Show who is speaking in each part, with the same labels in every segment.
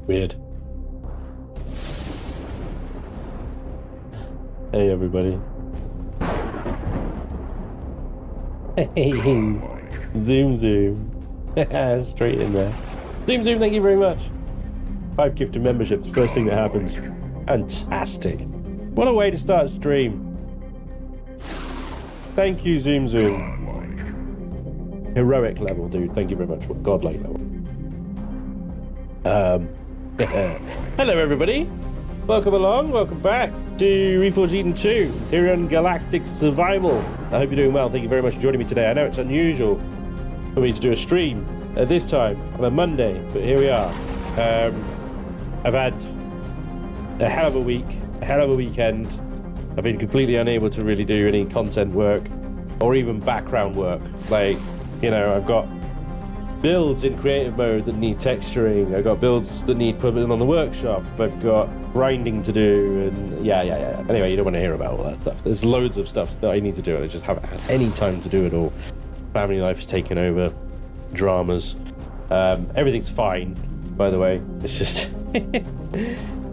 Speaker 1: Weird. Hey, everybody. Hey, zoom. Straight in there. Zoom, thank you very much. 5 gifted memberships, first thing that happens. Fantastic. What a way to start a stream. Thank you, Zoom. Heroic level, dude. Thank you very much. Godlike level. Hello, everybody. Welcome along. Welcome back to Reforged Eden 2, Empyrion Galactic Survival. I hope you're doing well. Thank you very much for joining me today. I know it's unusual for me to do a stream at this time on a Monday, but here we are. I've had a hell of a week, a hell of a weekend. I've been completely unable to really do any content work or even background work. Like, you know, I've got builds in creative mode that need texturing. I've got builds that need putting on the workshop. I've got grinding to do, and yeah. Anyway, you don't want to hear about all that stuff. There's loads of stuff that I need to do, and I just haven't had any time to do it all. Family life has taken over, dramas. Everything's fine, by the way. It's just...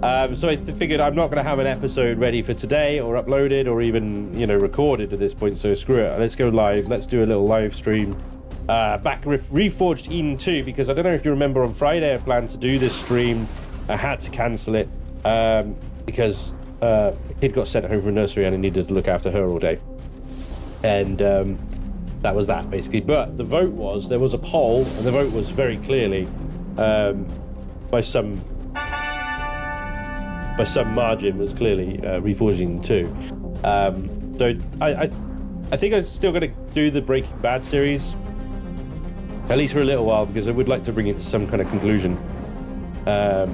Speaker 1: so I figured I'm not going to have an episode ready for today or uploaded or even, you know, recorded at this point, so screw it. Let's go live. Let's do a little live stream. Back Reforged Eden 2, because I don't know if you remember, on Friday I planned to do this stream. I had to cancel it because a kid got sent home from nursery and I needed to look after her all day. And that was that, basically. But the vote was, there was a poll, and the vote was very clearly by some margin, was clearly Reforged Eden 2. So I think I'm still going to do the Breaking Bad series, at least for a little while, because I would like to bring it to some kind of conclusion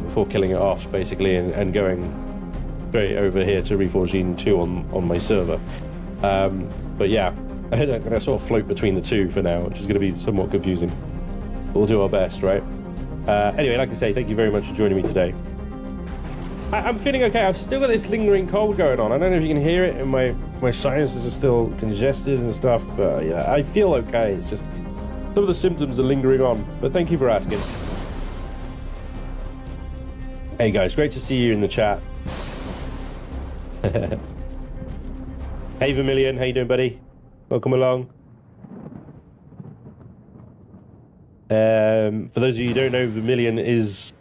Speaker 1: before killing it off, basically, and going straight over here to Reforged Eden 2 on my server. But yeah, I'm going to sort of float between the two for now, which is going to be somewhat confusing. We'll do our best, right? Anyway, like I say, thank you very much for joining me today. I'm feeling okay. I've still got this lingering cold going on. I don't know if you can hear it, and my sinuses are still congested and stuff, but yeah, I feel okay. It's just some of the symptoms are lingering on, but thank you for asking. Hey guys, great to see you in the chat. Hey Vermillion, how you doing, buddy? Welcome along. For those of you who don't know, Vermillion is,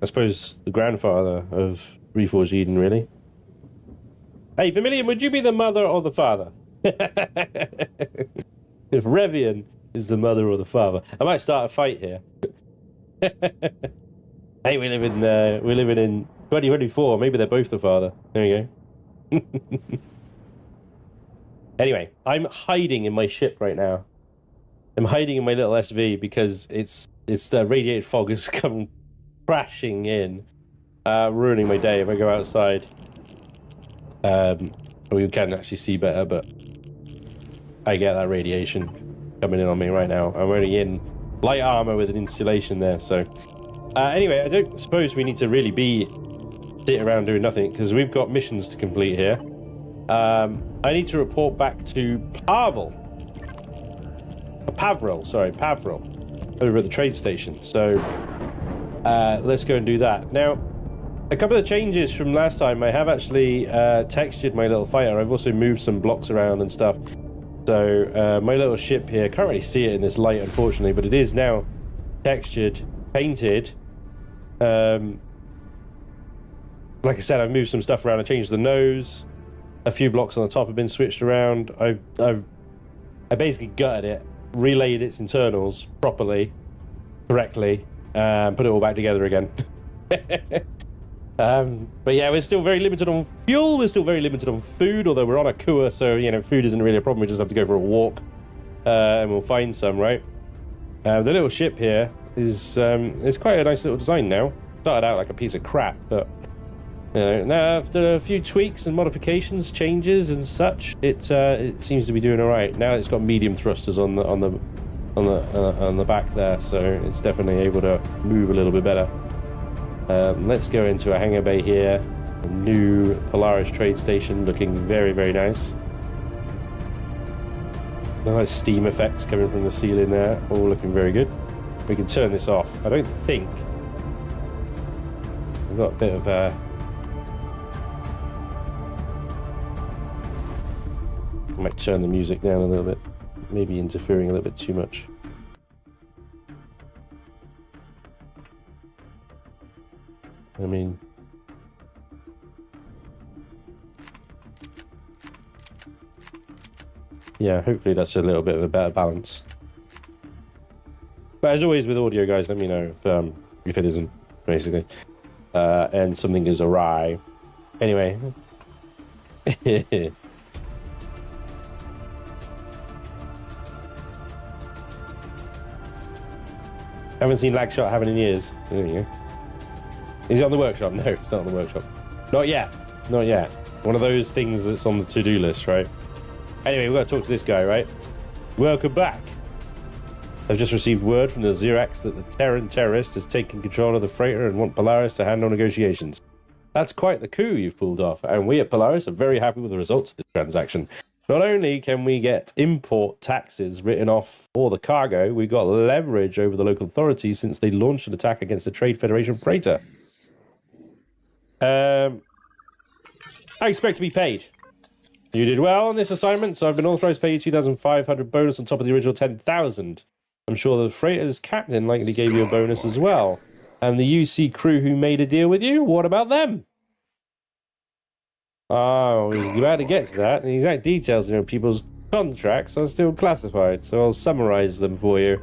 Speaker 1: I suppose, the grandfather of Reforged Eden, really. Hey Vermillion, would you be the mother or the father? If Ravien is the mother or the father, I might start a fight here. Hey, we're living in 2024. Maybe they're both the father. There you go. Anyway, I'm hiding in my ship right now. I'm hiding in my little SV because it's the radiated fog has come crashing in, ruining my day. If I go outside, we can actually see better, but I get that radiation coming in on me right now. I'm only in light armor with an insulation there, so anyway, I don't suppose we need to really be sitting around doing nothing, because we've got missions to complete here. I need to report back to Pavril, over at the trade station, so let's go and do that. Now, a couple of changes from last time. I have actually textured my little fighter. I've also moved some blocks around and stuff. So my little ship here, can't really see it in this light, unfortunately, but it is now textured, painted. Like I said, I've moved some stuff around. I changed the nose. A few blocks on the top have been switched around. I basically gutted it, relayed its internals properly, correctly, and put it all back together again. But yeah, we're still very limited on fuel. We're still very limited on food, although we're on a Kua, so, you know, food isn't really a problem. We just have to go for a walk, and we'll find some, right? The little ship here is quite a nice little design now. Started out like a piece of crap, but you know, now after a few tweaks and modifications, changes and such, it seems to be doing all right. Now it's got medium thrusters on the back there, so it's definitely able to move a little bit better. Let's go into a hangar bay here. A new Polaris trade station, looking very, very nice. Nice steam effects coming from the ceiling there, all looking very good. We can turn this off. I don't think We've got a bit of I might turn the music down a little bit, maybe interfering a little bit too much. I mean, yeah, hopefully that's a little bit of a better balance. But as always with audio, guys, let me know if it isn't, basically, and something is awry. Anyway. Haven't seen Lagshot happen in years. There you go. Is it on the workshop? No, it's not on the workshop. Not yet. Not yet. One of those things that's on the to-do list, right? Anyway, we've got to talk to this guy, right? Welcome back. I've just received word from the Xerax that the Terran terrorist has taken control of the freighter and want Polaris to handle negotiations. That's quite the coup you've pulled off, and we at Polaris are very happy with the results of this transaction. Not only can we get import taxes written off for the cargo, we got leverage over the local authorities since they launched an attack against the Trade Federation freighter. I expect to be paid. You did well on this assignment, so I've been authorized to pay you 2,500 bonus on top of the original 10,000. I'm sure the freighter's captain likely gave you a bonus as well. And the UC crew who made a deal with you, what about them? Oh, I was about to get to that. The exact details of people's contracts are still classified, so I'll summarize them for you.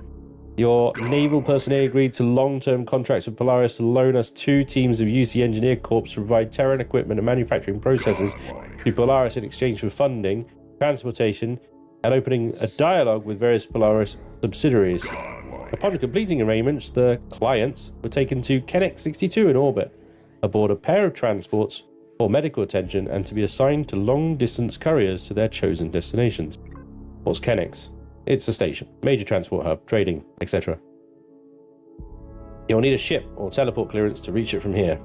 Speaker 1: Your naval personnel agreed to long-term contracts with Polaris to loan us 2 teams of UC Engineer Corps to provide Terran equipment and manufacturing processes to Polaris in exchange for funding, transportation, and opening a dialogue with various Polaris subsidiaries. Upon completing arrangements, the clients were taken to Kennex 62 in orbit, aboard a pair of transports for medical attention and to be assigned to long-distance couriers to their chosen destinations. What's Kennex? It's a station, major transport hub, trading, etc. You'll need a ship or teleport clearance to reach it from here.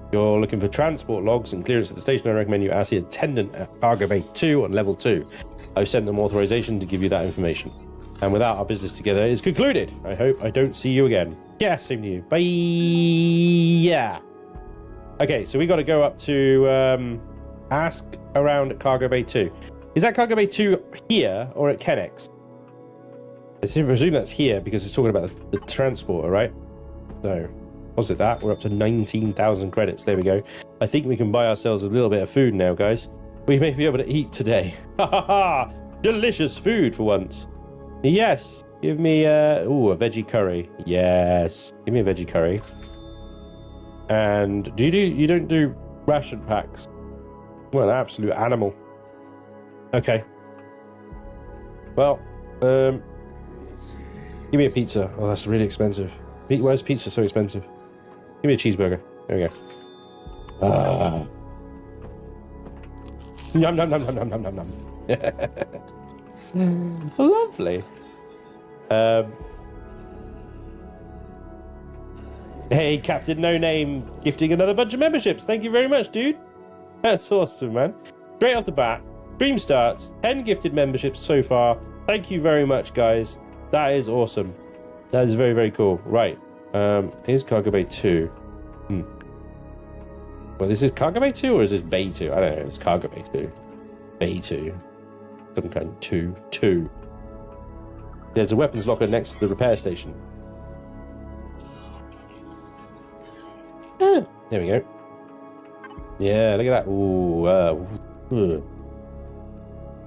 Speaker 1: If you're looking for transport logs and clearance at the station, I recommend you ask the attendant at Cargo Bay 2 on level 2. I've sent them authorization to give you that information. And without our business together is concluded. I hope I don't see you again. Yeah, same to you. Bye. Yeah. Okay, so we got to go up to ask around at Cargo Bay 2. Is that Cargo Bay 2 here or at Kennex? I presume that's here because it's talking about the transporter, right? So, was it that? We're up to 19,000 credits. There we go. I think we can buy ourselves a little bit of food now, guys. We may be able to eat today. Ha ha ha! Delicious food for once. Yes. Give me a veggie curry. Yes. Give me a veggie curry. And you don't do ration packs? What an absolute animal. Okay. Well, give me a pizza. Oh, that's really expensive. Why is pizza so expensive? Give me a cheeseburger. There we go. Yum, yum, yum, yum, yum, yum, yum. Lovely. Hey, Captain No Name, gifting another bunch of memberships. Thank you very much, dude. That's awesome, man. Straight off the bat, stream starts. 10 gifted memberships so far. Thank you very much, guys. That is awesome. That is very, very cool. Right. Here's Cargo Bay 2. Well, this is Cargo Bay 2 or is this Bay 2? I don't know. It's Cargo Bay 2. Bay 2. Some kind of 2. There's a weapons locker next to the repair station. Ah, there we go. Yeah, look at that. Ooh.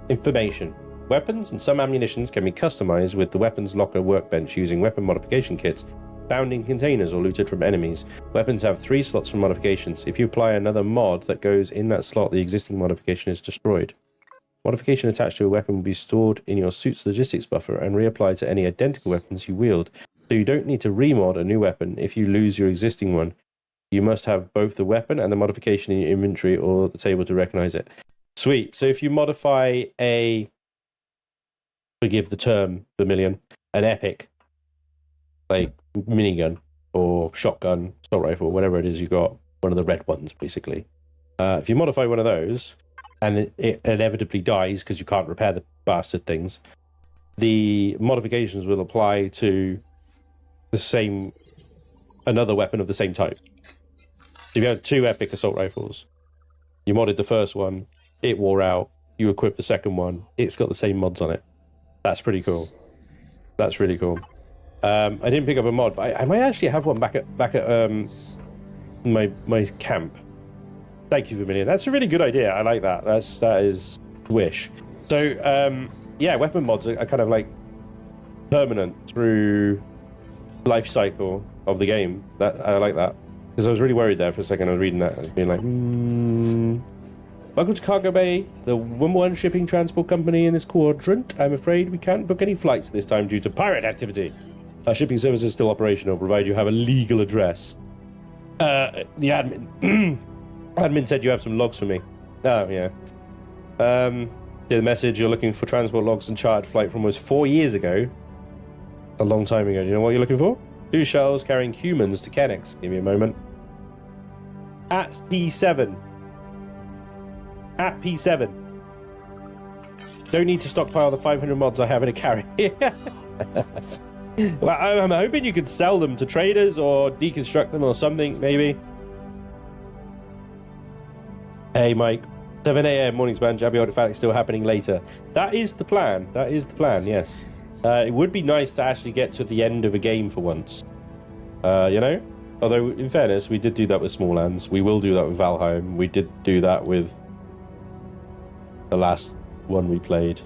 Speaker 1: Information. Weapons and some ammunitions can be customized with the weapons locker workbench using weapon modification kits found in containers or looted from enemies. Weapons have 3 slots for modifications. If you apply another mod that goes in that slot, the existing modification is destroyed. Modification attached to a weapon will be stored in your suit's logistics buffer and reapplied to any identical weapons you wield. So you don't need to remod a new weapon if you lose your existing one. You must have both the weapon and the modification in your inventory or the table to recognize it. Sweet. So if you modify a, forgive the term, Vermillion, an epic, like minigun or shotgun, assault rifle, whatever it is you got, one of the red ones, basically. If you modify one of those, and it inevitably dies because you can't repair the bastard things, the modifications will apply to the same, another weapon of the same type. if you had 2 epic assault rifles, you modded the first one, it wore out, you equip the second one, it's got the same mods on it. That's pretty cool. That's really cool. I didn't pick up a mod, but I might actually have one back at my camp. Thank you, Vermillion. That's a really good idea. I like that. That is wish. So yeah, weapon mods are kind of like permanent through life cycle of the game. That I like that, because I was really worried there for a second. I was reading that and being like, Welcome to Cargo Bay, the #1 shipping transport company in this quadrant. I'm afraid we can't book any flights this time due to pirate activity. Our shipping service is still operational, provided you have a legal address. The admin admin said you have some logs for me. Oh, yeah. The message, you're looking for transport logs and chartered flight from almost 4 years ago. A long time ago. Do you know what you're looking for? 2 shells carrying humans to Kenix. Give me a moment. At P7. At P7. Don't need to stockpile the 500 mods I have in a carry. Well, I'm hoping you could sell them to traders or deconstruct them or something, maybe. Hey, Mike. 7 a.m. morning Spanj. Artifact still happening later. That is the plan. That is the plan, yes. It would be nice to actually get to the end of a game for once. You know? Although, in fairness, we did do that with Small Lands. We will do that with Valheim. We did do that with the last one we played.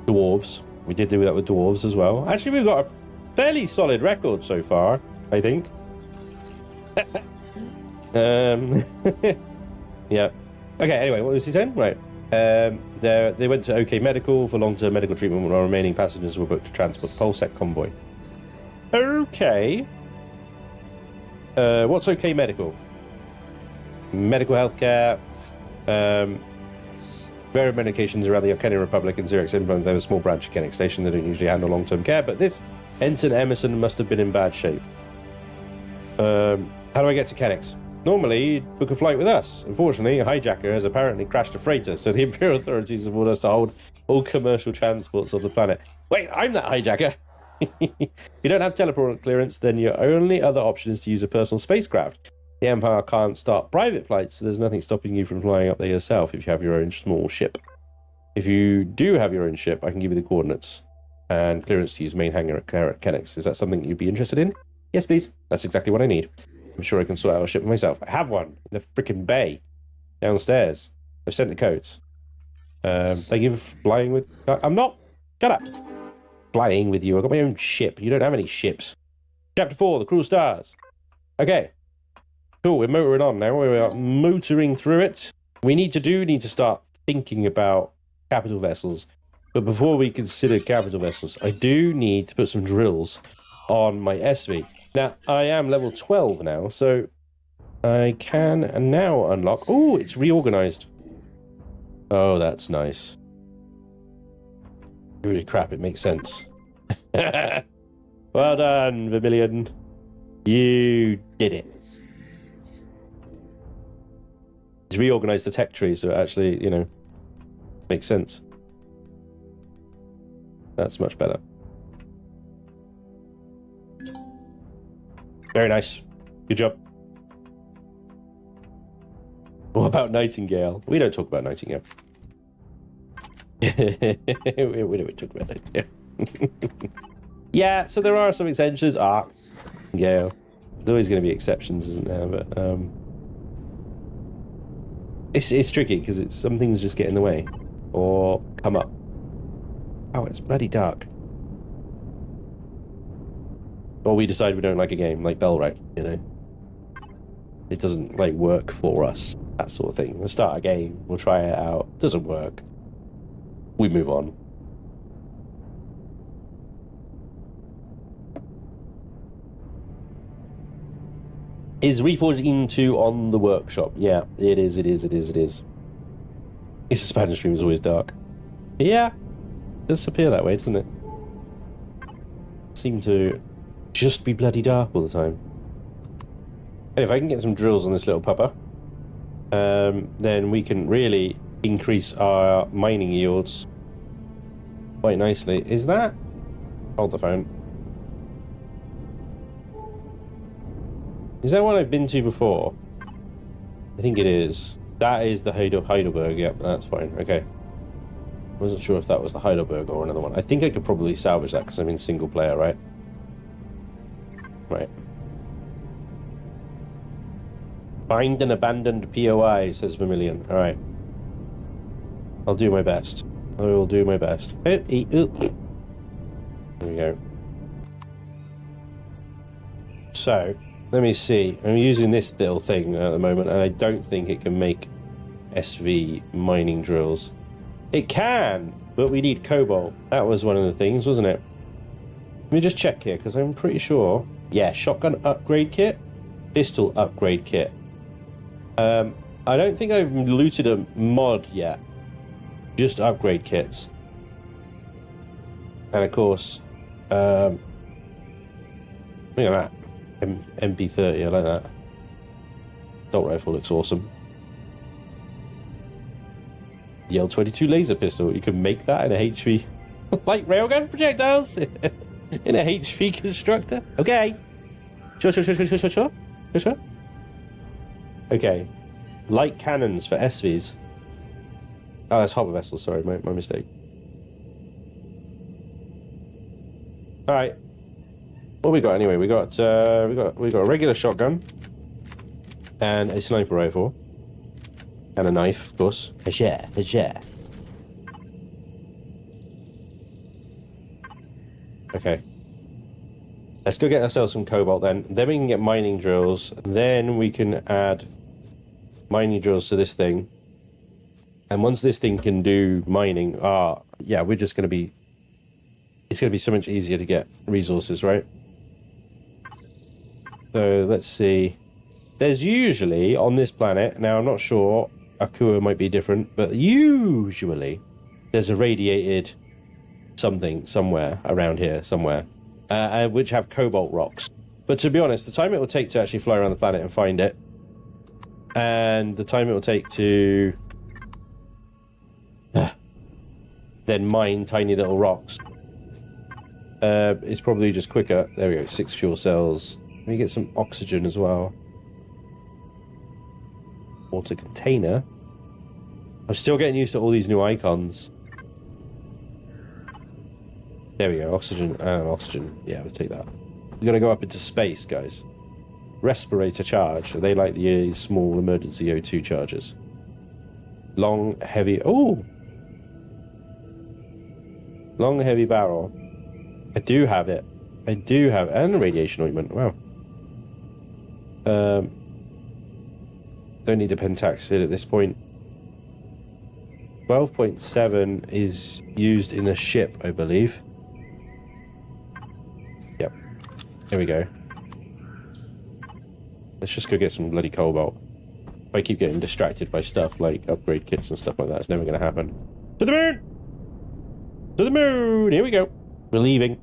Speaker 1: Dwarves. We did do that with Dwarves as well. Actually, we've got a fairly solid record so far, I think. Yeah. Okay, anyway, what was he saying? Right. They went to OK Medical for long-term medical treatment while remaining passengers were booked to transport the Polsec convoy. Okay. What's OK Medical? Medical healthcare. Various medications around the Arcanian Republic and Xerox Implants. They have a small branch of Kenix Station. They don't usually handle long-term care, but this Ensign Emerson must have been in bad shape. How do I get to Kenix? Normally, book a flight with us. Unfortunately, a hijacker has apparently crashed a freighter, so the Imperial authorities have ordered us to hold all commercial transports of the planet. Wait, I'm that hijacker! If you don't have teleport clearance, then your only other option is to use a personal spacecraft. The Empire can't start private flights, so there's nothing stopping you from flying up there yourself if you have your own small ship. If you do have your own ship, I can give you the coordinates and clearance to use main hangar at Kenix. Is that something you'd be interested in? Yes, please. That's exactly what I need. I'm sure I can sort out a ship myself. I have one in the freaking bay downstairs. I've sent the codes. Thank you for flying with... I'm not... Shut up. Flying with you. I've got my own ship. You don't have any ships. Chapter 4, The Cruel Stars. Okay. Cool, we're motoring on now. We're motoring through it. We need to start thinking about capital vessels. But before we consider capital vessels, I do need to put some drills on my SV. Now, I am level 12 now, so I can now unlock... Oh, it's reorganized. Oh, that's nice. Holy crap, it makes sense. Well done, Vermillion. You did it. It's reorganized the tech tree, so it actually, you know, makes sense. That's much better. Very nice. Good job. What about Nightingale? We don't talk about Nightingale. we don't talk about Nightingale. Yeah, so there are some exceptions. Arc, Nightingale. There's always going to be exceptions, isn't there? But it's tricky because some things just get in the way or come up. Oh, it's bloody dark. Or we decide we don't like a game, like Bellwright, you know. It doesn't, like, work for us, that sort of thing. We'll start a game, we'll try it out, it doesn't work. We move on. Is Reforged Eden 2 on the workshop? Yeah, it is. It's a Spanish stream is always dark. Yeah, it does appear that way, doesn't it? Seem to just be bloody dark all the time. And if I can get some drills on this little pupper, then we can really increase our mining yields quite nicely. Is that... Hold the phone. Is that one I've been to before? I think it is. That is the Heidelberg. Yep, that's fine. Okay. Wasn't sure if that was the Heidelberg or another one. I think I could probably salvage that because I'm in single player, right? Right. Find an abandoned POI, says Vermillion. Alright. I'll do my best. I will do my best. There we go. So, let me see. I'm using this little thing at the moment, and I don't think it can make SV mining drills. It can, but we need cobalt. That was one of the things, wasn't it? Let me just check here, because I'm pretty sure... Yeah, shotgun upgrade kit, pistol upgrade kit. I don't think I've looted a mod yet. Just upgrade kits. And of course, look at that. MP30, I like that. Assault rifle looks awesome. The L22 laser pistol, you can make that in a HV. Like railgun projectiles in a HV constructor. Okay. Sure. Okay. Light cannons for SVs. Oh, that's harbor vessels. Sorry, my mistake. All right. What we got anyway? We got a regular shotgun and a sniper rifle and a knife, of course. A share. Okay. Let's go get ourselves some cobalt then. Then we can get mining drills. Then we can add mining drills to this thing. And once this thing can do mining, yeah, we're just going to be... It's going to be so much easier to get resources, right? So, let's see. There's usually, on this planet, now I'm not sure, Akua might be different, but usually there's a radiated something somewhere around here, somewhere, which have cobalt rocks. But to be honest, the time it will take to actually fly around the planet and find it, and the time it will take to then mine tiny little rocks, is probably just quicker. There we go, 6 fuel cells. Let me get some oxygen as well. Water container. I'm still getting used to all these new icons. There we go, oxygen and oxygen. Yeah, we'll take that. We're gonna go up into space, guys. Respirator charge. They like the small emergency O2 chargers. Long, heavy... Oh! Long, heavy barrel. I do have it. I do have... And radiation ointment. Wow. Don't need a pentaxid at this point. 12.7 is used in a ship, I believe. Yep. There we go. Let's just go get some bloody cobalt. If I keep getting distracted by stuff like upgrade kits and stuff like that, it's never going to happen. To the moon! To the moon! Here we go. We're leaving.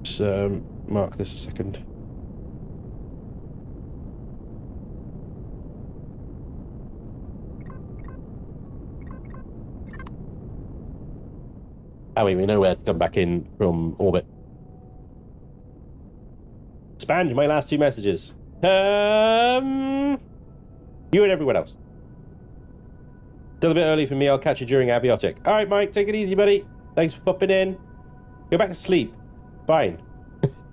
Speaker 1: Just mark this a second. Oh, we know where to come back in from orbit. Spanj, my last 2 messages. You and everyone else. Still a bit early for me. I'll catch you during abiotic. All right, Mike, take it easy, buddy. Thanks for popping in. Go back to sleep. Fine.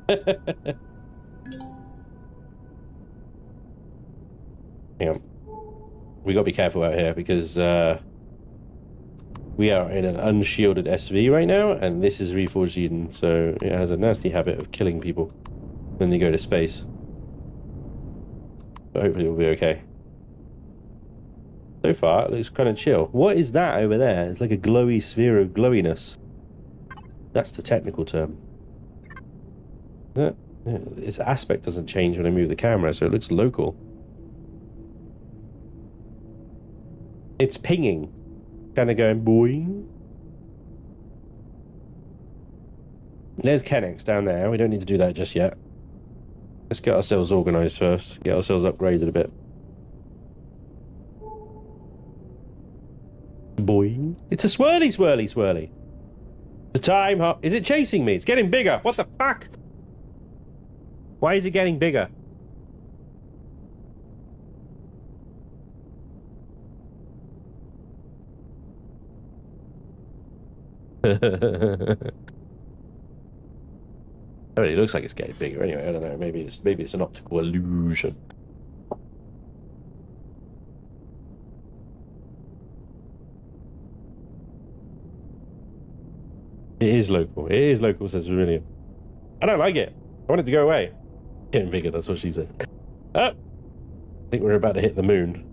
Speaker 1: Hang on. We got to be careful out here because we are in an unshielded SV right now, and this is Reforged Eden, so it has a nasty habit of killing people when they go to space. But hopefully we'll be okay. So far, it looks kind of chill. What is that over there? It's like a glowy sphere of glowiness. That's the technical term. Its aspect doesn't change when I move the camera, so it looks local. It's pinging. Kind of going boing. There's Kennex down there. We don't need to do that just yet. Let's get ourselves organized first. Get ourselves upgraded a bit. Boing. It's a swirly. The time hop. Is it chasing me? It's getting bigger. What the fuck? Why is it getting bigger? I mean, it looks like it's getting bigger anyway. I don't know. Maybe it's an optical illusion. It is local. It is local, says Vermillion. I don't like it. I want it to go away. Getting bigger, that's what she said. Oh! I think we're about to hit the moon.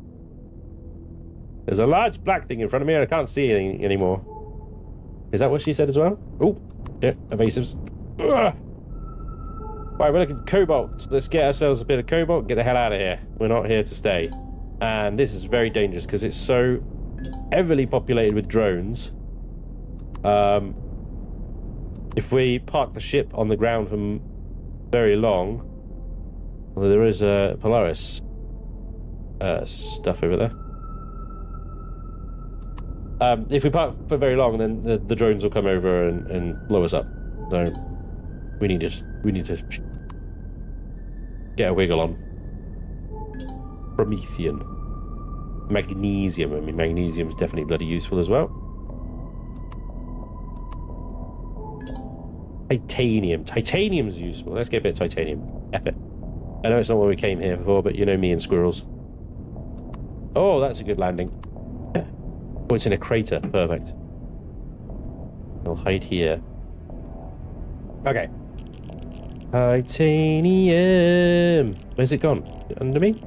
Speaker 1: There's a large black thing in front of me and I can't see anything anymore. Is that what she said as well? Oh, yeah, evasives. Ugh. Right, we're looking for cobalt. Let's get ourselves a bit of cobalt and get the hell out of here. We're not here to stay. And this is very dangerous because it's so heavily populated with drones. If we park the ship on the ground for very long, well, there is a Polaris stuff over there. If we park for very long, then the drones will come over and blow us up. So we need to get a wiggle on. Promethean. Magnesium. I mean, magnesium's definitely bloody useful as well. Titanium. Titanium's useful. Let's get a bit of titanium. F it. I know it's not what we came here for, but you know me and squirrels. Oh, that's a good landing. Oh, it's in a crater. Perfect. I'll hide here. Okay. Titanium. Where's it gone? Under me?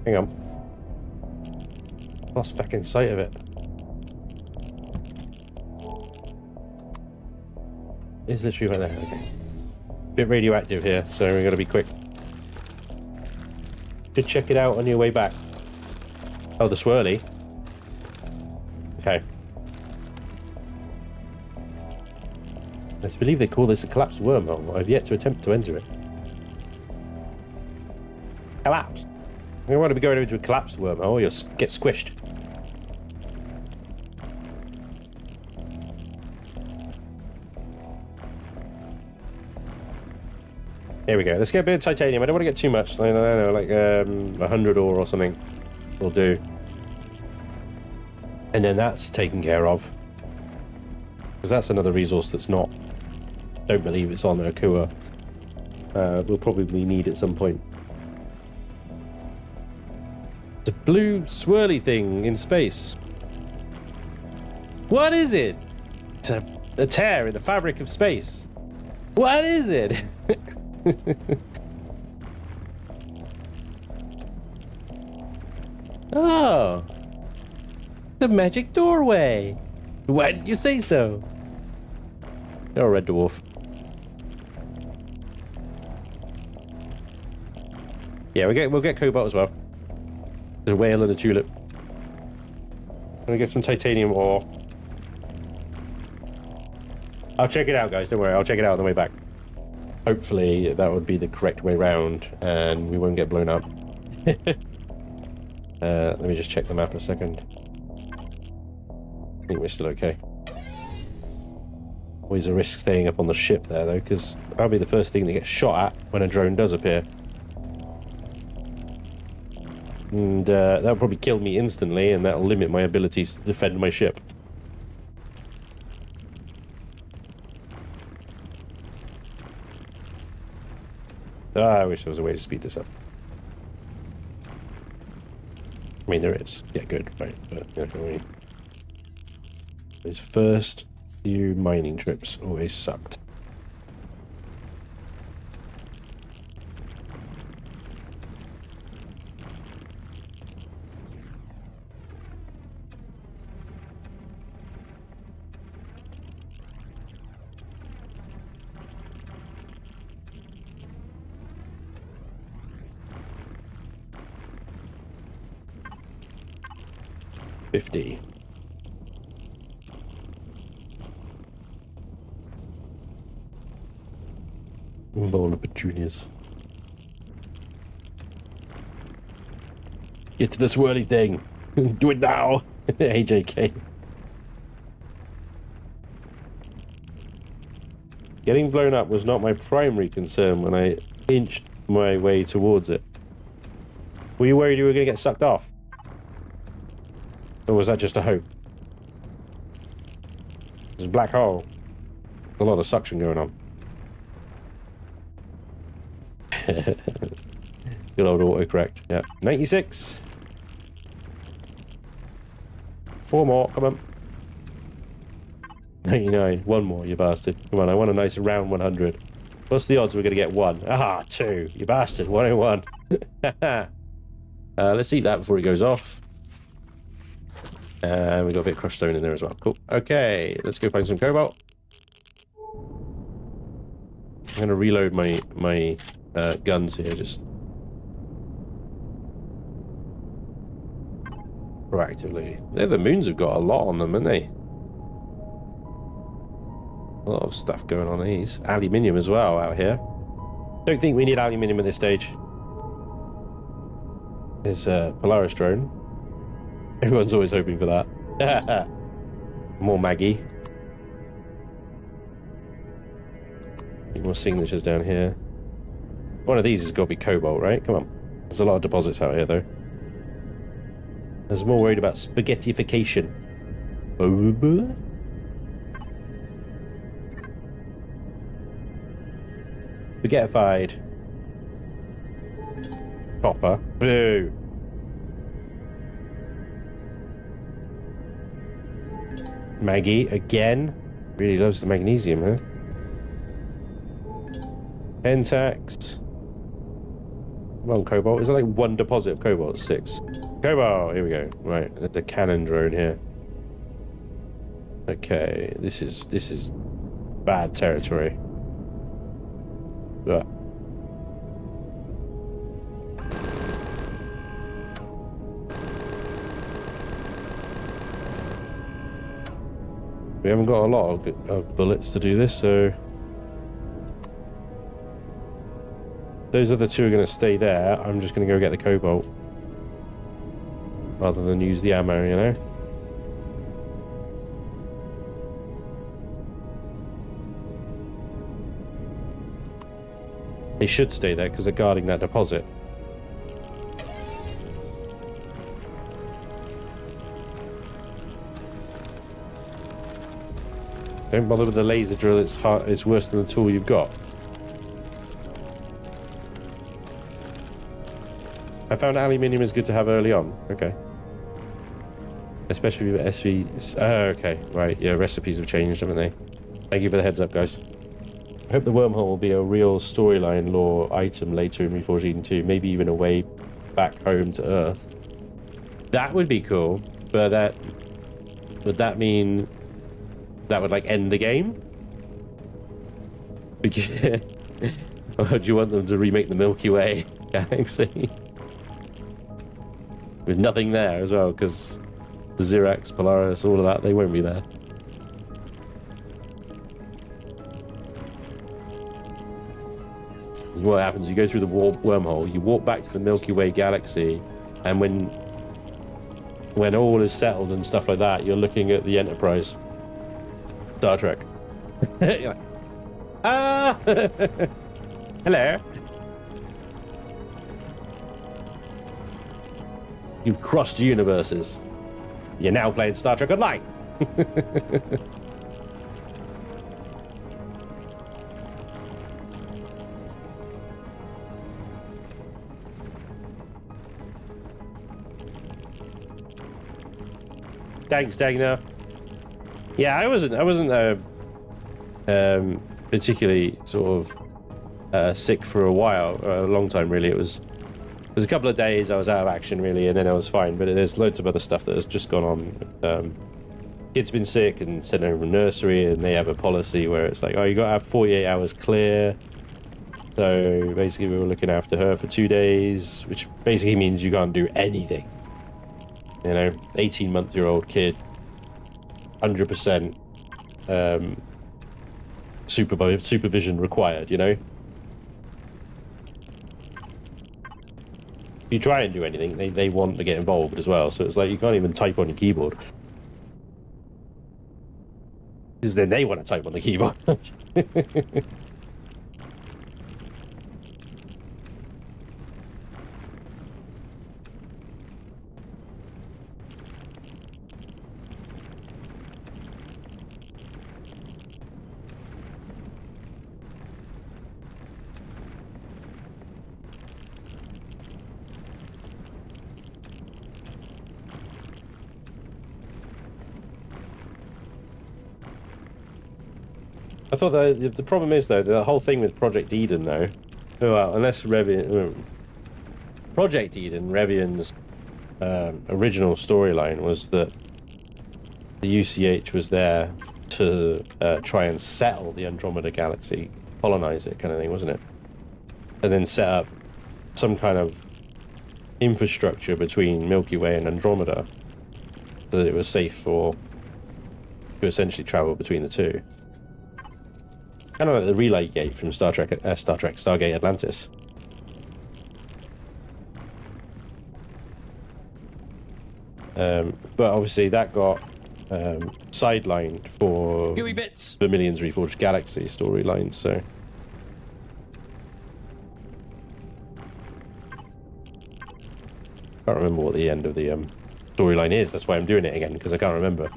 Speaker 1: Hang on. Lost fucking sight of it. It's literally right there. Okay. Bit radioactive here, so we gotta be quick. Should check it out on your way back. Oh, the swirly. Okay. Let's believe they call this a collapsed wormhole. I've yet to attempt to enter it. Collapsed. You don't want to be going into a collapsed wormhole, you'll get squished. Here we go. Let's get a bit of titanium. I don't want to get too much. I don't know, like 100 ore or something will do. And then that's taken care of. Because that's another resource that's not... Don't believe it's on Akua. We'll probably need at some point. The blue swirly thing in space. What is it? It's a tear in the fabric of space. What is it? Oh, the magic doorway. Why didn't you say so? You're a red dwarf. Yeah, we'll get cobalt as well. There's a whale and a tulip. Gonna get some titanium ore. I'll check it out, guys. Don't worry. I'll check it out on the way back. Hopefully that would be the correct way round and we won't get blown up. Let me just check the map a second. I think we're still okay. Always a risk staying up on the ship there though, because that'll be the first thing that gets shot at when a drone does appear. And that'll probably kill me instantly and that'll limit my abilities to defend my ship. I wish there was a way to speed this up. I mean, there is. Yeah, good, right. But, you know what I mean. Those first few mining trips always sucked. Bowl of petunias. Get to the swirly thing. Do it now. AJK. Getting blown up was not my primary concern when I inched my way towards it. Were you worried you were going to get sucked off? Or was that just a hope? There's a black hole. A lot of suction going on. Good old autocorrect. Yeah. 96. 4 more. Come on. 99. 1 more, you bastard. Come on, I want a nice round 100. What's the odds we're going to get 1? Ah, 2. You bastard. 101. Let's eat that before it goes off. And we got a bit of crushed stone in there as well. Cool. Okay, let's go find some cobalt. I'm going to reload my guns here, just proactively. The moons have got a lot on them, haven't they? A lot of stuff going on these. Aluminium as well out here. Don't think we need aluminium at this stage. There's a Polaris drone. Everyone's always hoping for that. More Maggie. More signatures down here. One of these has got to be cobalt, right? Come on. There's a lot of deposits out here, though. I was more worried about spaghettification. Spaghettified. Copper. Boo. Maggie, again. Really loves the magnesium, huh? Pentax. Well, cobalt. Is there like 1 deposit of cobalt? 6. Cobalt! Here we go. Right, there's a cannon drone here. Okay, this is bad territory. But we haven't got a lot of bullets to do this, so those other 2 are going to stay there. I'm just going to go get the cobalt rather than use the ammo, you know? They should stay there because they're guarding that deposit. Don't bother with the laser drill, it's worse than the tool you've got. I found aluminium is good to have early on. Okay. Especially with SV. Oh, okay. Right. Yeah, recipes have changed, haven't they? Thank you for the heads up, guys. I hope the wormhole will be a real storyline lore item later in Reforged Eden 2. Maybe even a way back home to Earth. That would be cool, but would that mean that would like end the game? Because or do you want them to remake the Milky Way galaxy? With nothing there as well, because the Xerax, Polaris, all of that, they won't be there. What happens, you go through the wormhole, you walk back to the Milky Way galaxy, and when all is settled and stuff like that, you're looking at the Enterprise. Star Trek. You're like, ah! Hello. You've crossed universes. You're now playing Star Trek Online. Thanks, Dagna. Yeah, I wasn't particularly sort of sick for a while, a long time really. It was a couple of days I was out of action really, and then I was fine. But there's loads of other stuff that has just gone on. Kid's been sick and sent over from nursery, and they have a policy where it's like, oh, you got to have 48 hours clear. So basically, we were looking after her for 2 days, which basically means you can't do anything. You know, 18-month-old kid, 100% supervision required, you know? If you try and do anything, they want to get involved as well, so it's like you can't even type on your keyboard. Because then they want to type on the keyboard. I thought that the problem is, though, the whole thing with Project Eden, though, well, unless Ravien, Project Eden, Ravien's original storyline was that the UCH was there to try and settle the Andromeda Galaxy, colonize it, kind of thing, wasn't it? And then set up some kind of infrastructure between Milky Way and Andromeda so that it was safe to essentially travel between the two. Kind of like the relay gate from Stargate Atlantis. But obviously that got sidelined for Vermillion's Reforged Galaxy storyline, so... I can't remember what the end of the storyline is, that's why I'm doing it again, because I can't remember.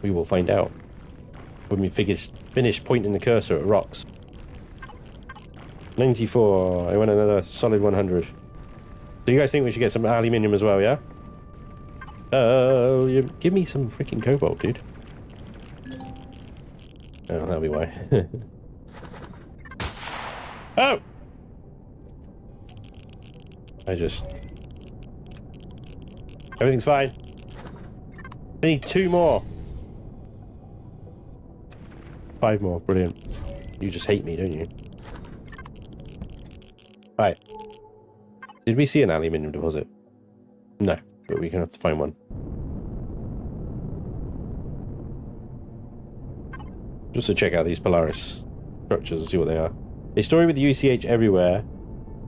Speaker 1: We will find out when we finish pointing the cursor at rocks. 94. I want another solid 100. Do you guys think we should get some aluminium as well, yeah? Give me some freaking cobalt, dude. Oh, that'll be why. Oh! Everything's fine. I need 2 more. 5 more, brilliant. You just hate me, don't you? Right. Did we see an aluminium deposit? No, but we're gonna have to find one. Just to check out these Polaris structures and see what they are. A story with UCH everywhere.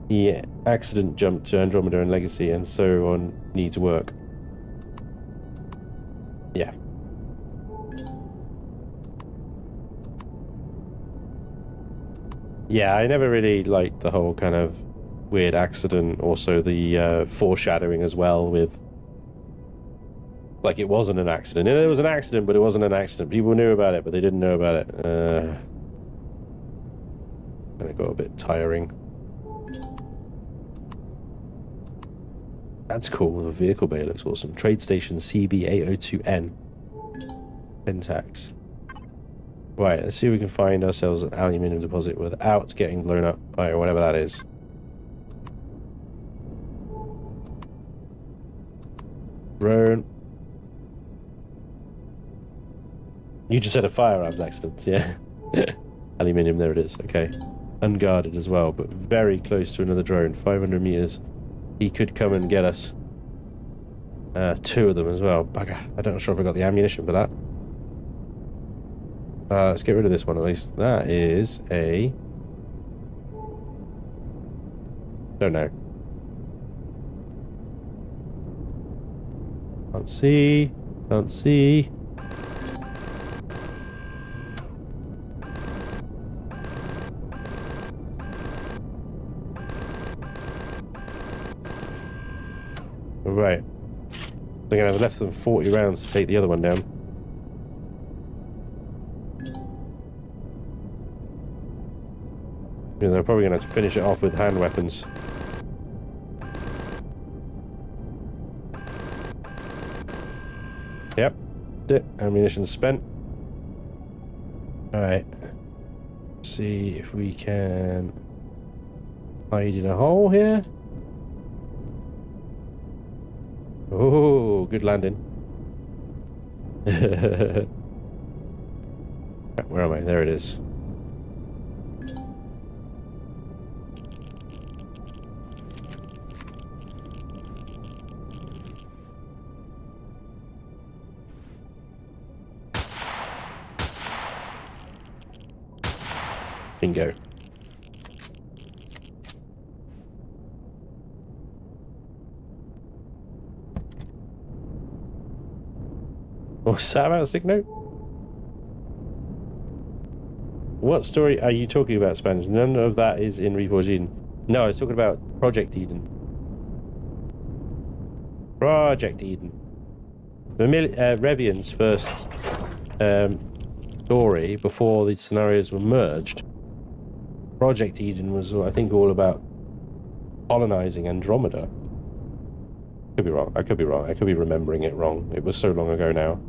Speaker 1: The accident jumped to Andromeda and Legacy and so on needs work. Yeah. Yeah, I never really liked the whole kind of weird accident. Also the foreshadowing as well with... Like, it wasn't an accident. It was an accident, but it wasn't an accident. People knew about it, but they didn't know about it. And it got a bit tiring. That's cool. The vehicle bay looks awesome. Trade station CB802N. Pentax. Right, let's see if we can find ourselves an aluminium deposit without getting blown up by whatever that is. Drone. You just said a firearms accident, yeah. Aluminium, there it is, okay. Unguarded as well, but very close to another drone. 500 meters. He could come and get us. 2 of them as well. Bugger. I'm not sure if I got the ammunition for that. Let's get rid of this one at least. That is a... Don't know. Can't see. Can't see. Right. They're going to have less than 40 rounds to take the other one down. Because they're probably going to have to finish it off with hand weapons. Yep. That's it. Ammunition spent. Alright. See if we can hide in a hole here. Oh, good landing. Where am I? There it is. Bingo. What's that about, sick note? What story are you talking about, Spanj? None of that is in Reforged Eden. No, I was talking about Project Eden. Project Eden. Ravien's first story before the scenarios were merged. Project Eden was, I think, all about colonizing Andromeda. Could be wrong. I could be wrong. I could be remembering it wrong. It was so long ago now.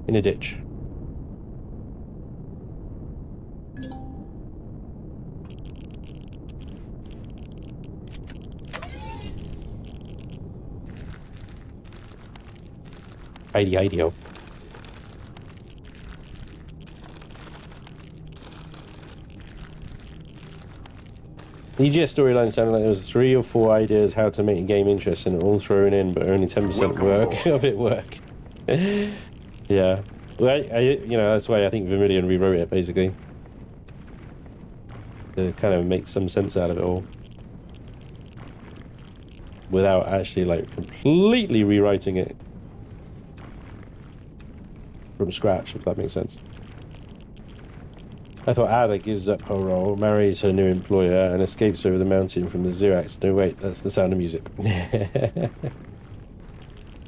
Speaker 1: In a ditch. Ideal. The EGS storyline sounded like there was 3 or 4 ideas how to make a game interesting, all thrown in, but only 10% work of it work. Yeah. Well, you know, that's why I think Vermillion rewrote it, basically. To kind of make some sense out of it all. Without actually, like, completely rewriting it from scratch, if that makes sense. I thought Ada gives up her role, marries her new employer, and escapes over the mountain from the Xerax. No, wait, that's the Sound of Music.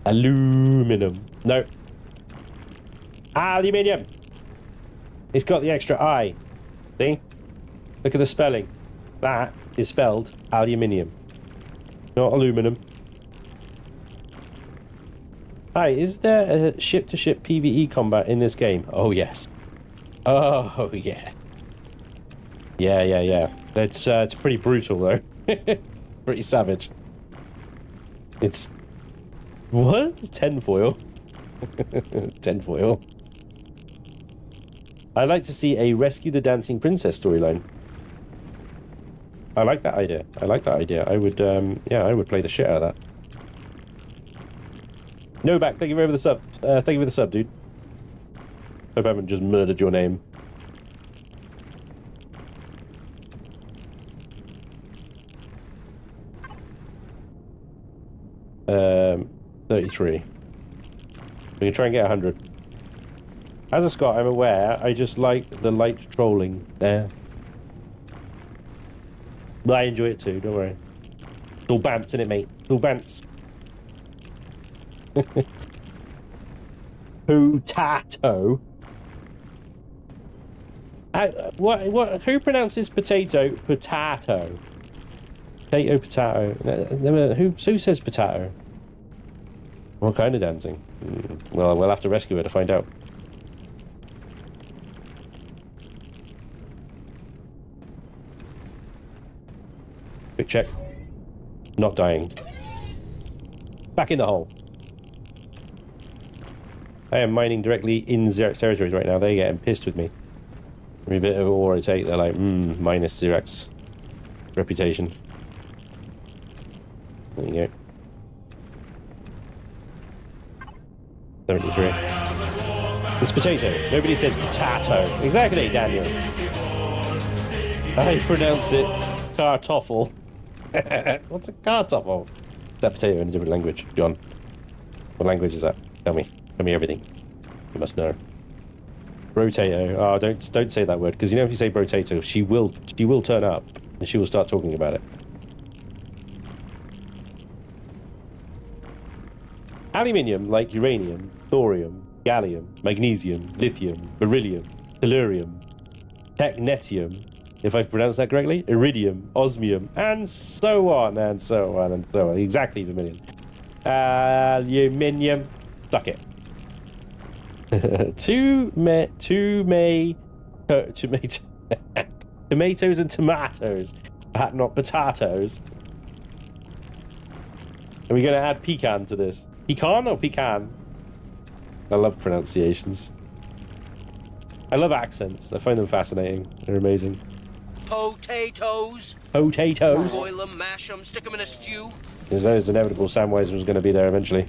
Speaker 1: Aluminium. No. Aluminium. It's got the extra I. See? Look at the spelling. That is spelled aluminium, not aluminum. Hi, is there a ship-to-ship PvE combat in this game? Oh, yes. Oh, yeah. Yeah. It's pretty brutal, though. Pretty savage. It's... What? It's tinfoil. Tinfoil. I'd like to see a Rescue the Dancing Princess storyline. I like that idea. I would, yeah, I would play the shit out of that. No back, thank you very much for the sub. Thank you for the sub, dude. Hope I haven't just murdered your name. Um, 33. We can try and get 100. As a Scot, I'm aware, I just like the light trolling there. But I enjoy it too, don't worry. It's all bants, innit, mate? It's all bants. Potato? What? Who pronounces potato potato? Potato. Who says potato? What kind of dancing? Well, we'll have to rescue her to find out. Quick check. Not dying. Back in the hole. I am mining directly in Xerax territories right now. They're getting pissed with me. Every bit of ore I take, they're like, minus Xerax reputation. There you go. 73. It's potato. Nobody says potato. Exactly, Daniel. I pronounce it kartoffel. What's a kartoffel? Is that potato in a different language, John? What language is that? Tell me. Tell me everything. You must know. Brotato. Oh, don't say that word, because you know if you say brotato, she will turn up and she will start talking about it. Aluminium, like uranium, thorium, gallium, magnesium, lithium, beryllium, tellurium, technetium, if I've pronounced that correctly, iridium, osmium, and so on, and so on, and so on. Exactly, Vermillion. Aluminium. Suck it. Tomatoes and tomatoes, not potatoes. Are we going to add pecan to this? Pecan or pecan? I love pronunciations. I love accents. I find them fascinating. They're amazing.
Speaker 2: Potatoes.
Speaker 1: Potatoes.
Speaker 2: Boil them, mash them, stick them in a stew.
Speaker 1: It was inevitable Samwise was going to be there eventually.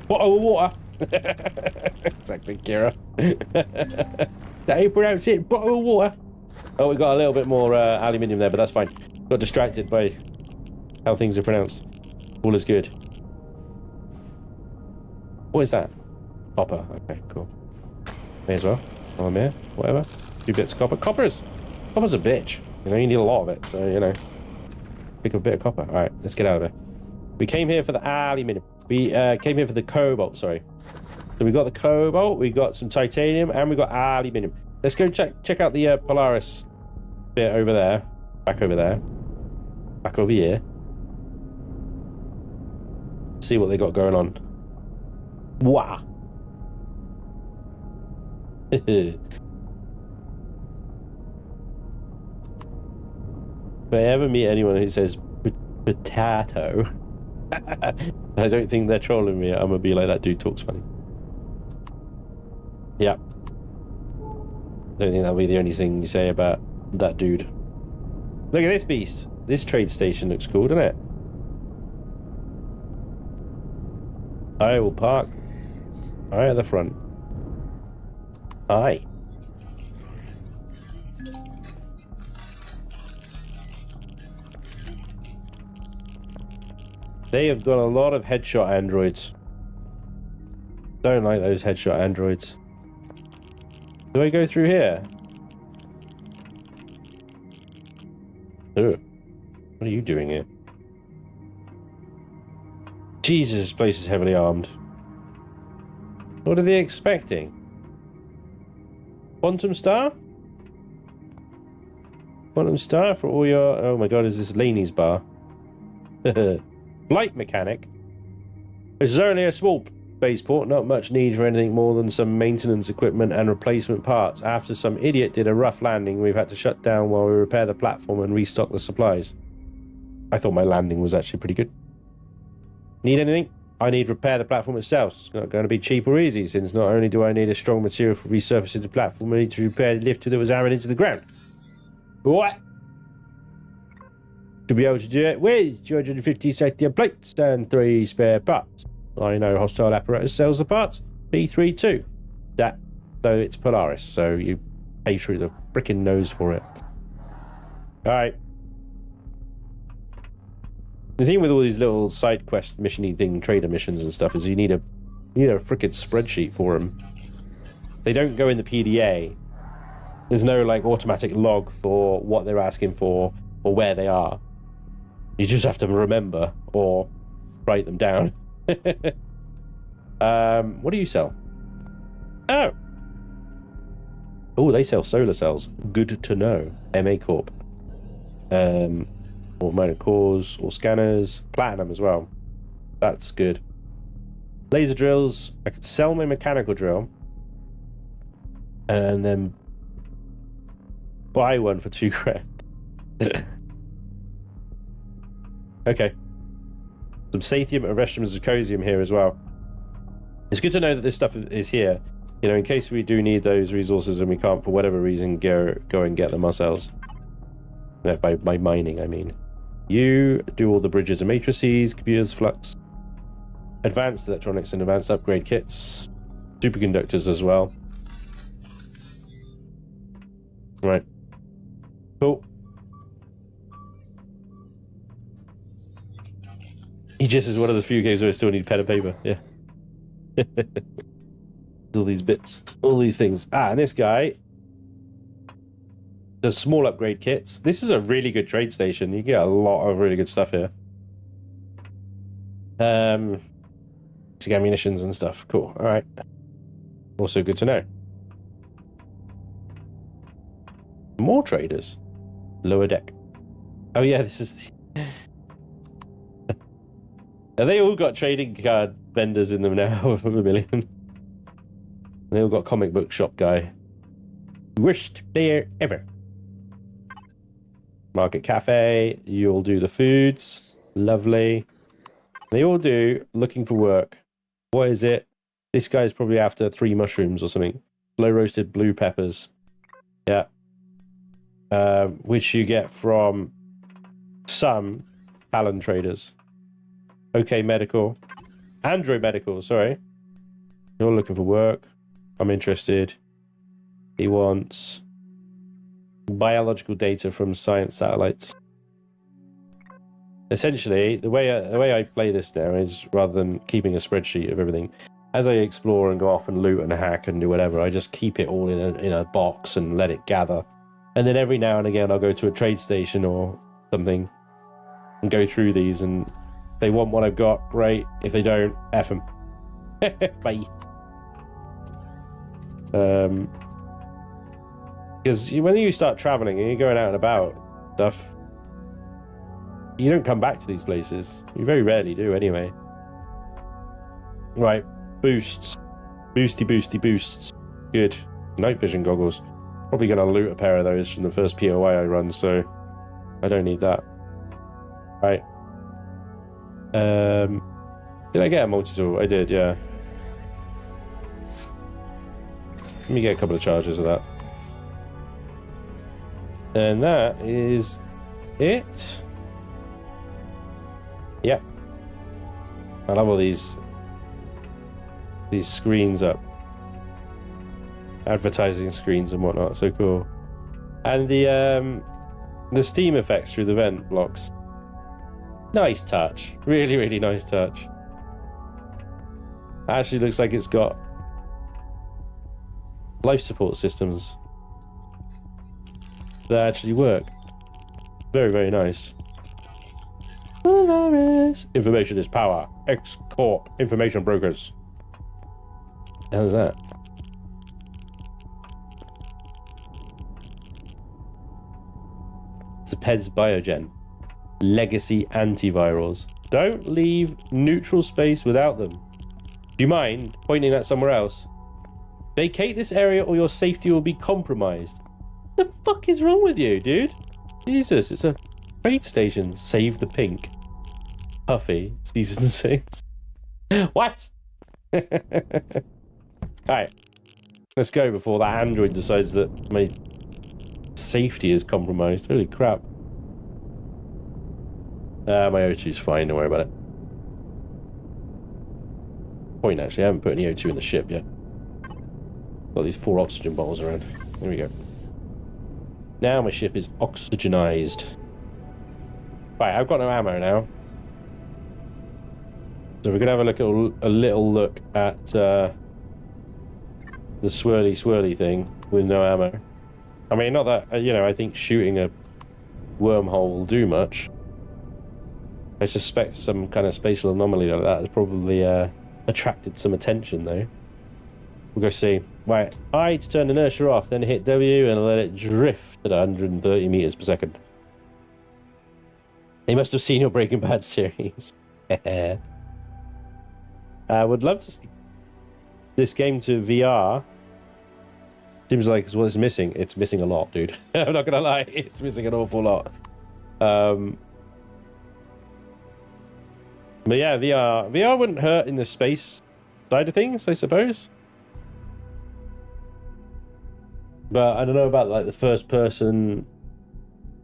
Speaker 1: Bottle of water. Exactly, Kira. How you pronounce it? Bottle of water. Oh, we got a little bit more aluminium there, but that's fine. Got distracted by how things are pronounced. All is good. What is that? Copper. Okay, cool. May as well. While I'm here. Whatever. 2 bits of copper. Copper's a bitch. You know, you need a lot of it, so, you know. Pick up a bit of copper. Alright, let's get out of here. We came here for the aluminium. We came here for the cobalt, sorry. So we got the cobalt, we got some titanium, and we got aluminium. Let's go check out the Polaris bit over there. Back over there. Back over here. See what they got going on. Wow. If I ever meet anyone who says potato, I don't think they're trolling me. I'm gonna be like, that dude talks funny. Yeah. Don't think that'll be the only thing you say about that dude. Look at this beast. This trade station looks cool, doesn't it? I will park right at the front. Hi. They have got a lot of headshot androids. Don't like those headshot androids. Do I go through here? Ugh. What are you doing here? Jesus, this place is heavily armed. What are they expecting? Quantum Star? Quantum Star for all your... Oh my god, is this Laney's bar? Flight mechanic? This is only a small spaceport, not much need for anything more than some maintenance equipment and replacement parts. After some idiot did a rough landing, we've had to shut down while we repair the platform and restock the supplies. I thought my landing was actually pretty good. Need anything? I need repair the platform itself. It's not going to be cheap or easy, since not only do I need a strong material for resurfacing the platform, I need to repair the lift that was hammered into the ground. What? To be able to do it with 250 safety plates and 3 spare parts. I know hostile apparatus sells the parts. P32. That, though, it's Polaris, so you pay through the frickin' nose for it. Alright. The thing with all these little side quest mission-y thing, trader missions and stuff, is you need a frickin' spreadsheet for them. They don't go in the PDA. There's no, like, automatic log for what they're asking for or where they are. You just have to remember or write them down. What do you sell? Oh. Oh, they sell solar cells. Good to know. MA Corp. Automatic cores or scanners. Platinum as well. That's good. Laser drills. I could sell my mechanical drill. And then buy one for $2,000. Okay. Some sathium, erestium, and zirconium here as well. It's good to know that this stuff is here, you know, in case we do need those resources and we can't, for whatever reason, go and get them ourselves. By mining, I mean. You do all the bridges and matrices, computers, flux, advanced electronics and advanced upgrade kits, superconductors as well. Right. Cool. He just is one of the few games where I still need pen and paper. Yeah. All these bits. All these things. Ah, and this guy does small upgrade kits. This is a really good trade station. You get a lot of really good stuff here. Ammunitions and stuff. Cool. Alright. Also good to know. More traders. Lower deck. Oh yeah, this is the... And they all got trading card vendors in them now of Vermillion. They all got comic book shop guy. Worst there ever. Market cafe. You'll do the foods. Lovely. They all do. Looking for work. What is it? This guy's probably after 3 mushrooms or something. Slow roasted blue peppers. Yeah. Which you get from some Talon traders. Okay, medical. Android medical, sorry. You're looking for work. I'm interested. He wants biological data from science satellites. Essentially, the way I play this now is, rather than keeping a spreadsheet of everything, as I explore and go off and loot and hack and do whatever, I just keep it all in a box and let it gather. And then every now and again, I'll go to a trade station or something and go through these. And if they want what I've got, great. If they don't, F them. Bye. Because when you start traveling and you're going out and about stuff, you don't come back to these places. You very rarely do, anyway. Right, boosts. Boosty boosts. Good. Night vision goggles. Probably going to loot a pair of those from the first POI I run, so I don't need that. Right. Did I get a multi-tool? I did, yeah. Let me get a couple of charges of that. And that is it. Yep. I love all these screens up. Advertising screens and whatnot, so cool. And the steam effects through the vent blocks. Nice touch. Really, really nice touch. Actually looks like it's got life support systems that actually work. Very, very nice. Polaris. Information is power. X-Corp. Information brokers. The hell is that? It's a PES Biogen. Legacy antivirals. Don't leave neutral space without them. Do you mind pointing that somewhere else? Vacate this area or your safety will be compromised. What the fuck is wrong with you, dude? Jesus, it's a trade station. Save the pink. Puffy, season 6. What? Alright. Let's go before that android decides that my safety is compromised. Holy crap. My O2 is fine, don't worry about it. Point, actually, I haven't put any O2 in the ship yet. Got these 4 oxygen bottles around. There we go. Now my ship is oxygenized. Right, I've got no ammo now. So we're going to have a look at a little look at the swirly thing with no ammo. I mean, not that, you know, I think shooting a wormhole will do much. I suspect some kind of spatial anomaly like that has probably attracted some attention, though. We'll go see. Right, I to turn inertia off, then hit W and let it drift at 130 meters per second. They must have seen your Breaking Bad series. I would love to see this game to VR. Seems like what it's missing. It's missing a lot, dude. I'm not gonna lie, it's missing an awful lot. But yeah, VR wouldn't hurt in the space side of things, I suppose. But I don't know about like the first person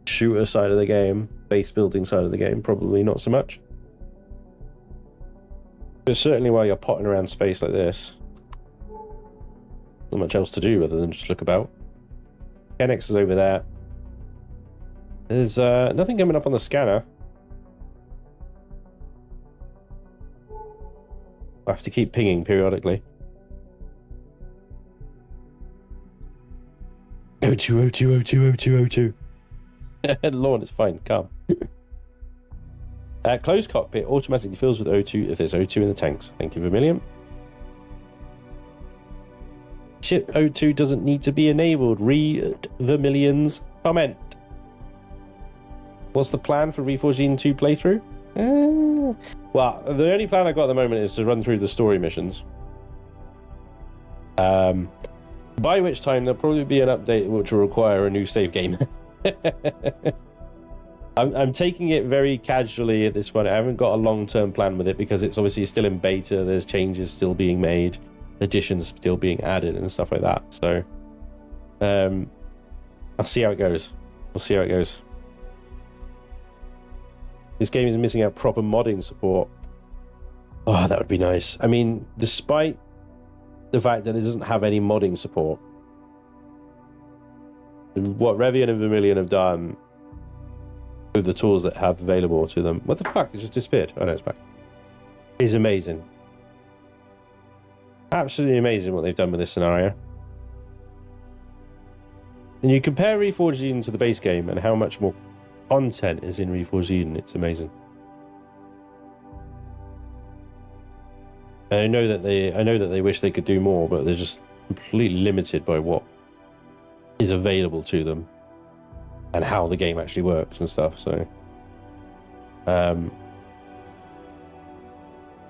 Speaker 1: shooter side of the game, base building side of the game, probably not so much. But certainly while you're potting around space like this, not much else to do other than just look about. Kennex is over there. There's nothing coming up on the scanner. I have to keep pinging periodically. O2, O2, O2, O2, O2. Lauren, it's fine, calm. Closed cockpit automatically fills with O2 if there's O2 in the tanks. Thank you, Vermillion. Ship O2 doesn't need to be enabled. Read Vermillion's comment. What's the plan for Reforged Eden 2 playthrough? Well, the only plan I've got at the moment is to run through the story missions. By which time there'll probably be an update which will require a new save game. I'm taking it very casually at this point. I haven't got a long-term plan with it because it's obviously still in beta. There's changes still being made, additions still being added and stuff like that. So I'll see how it goes. We'll see how it goes. This game is missing out proper modding support. Oh, that would be nice. I mean, despite the fact that it doesn't have any modding support, what Ravien and Vermillion have done with the tools that have available to them. What the fuck? It just disappeared. Oh no, it's back. Is amazing. Absolutely amazing what they've done with this scenario. And you compare Reforged Eden to the base game and how much more content is in Reforged Eden, it's amazing. And I know that they wish they could do more, but they're just completely limited by what is available to them and how the game actually works and stuff. So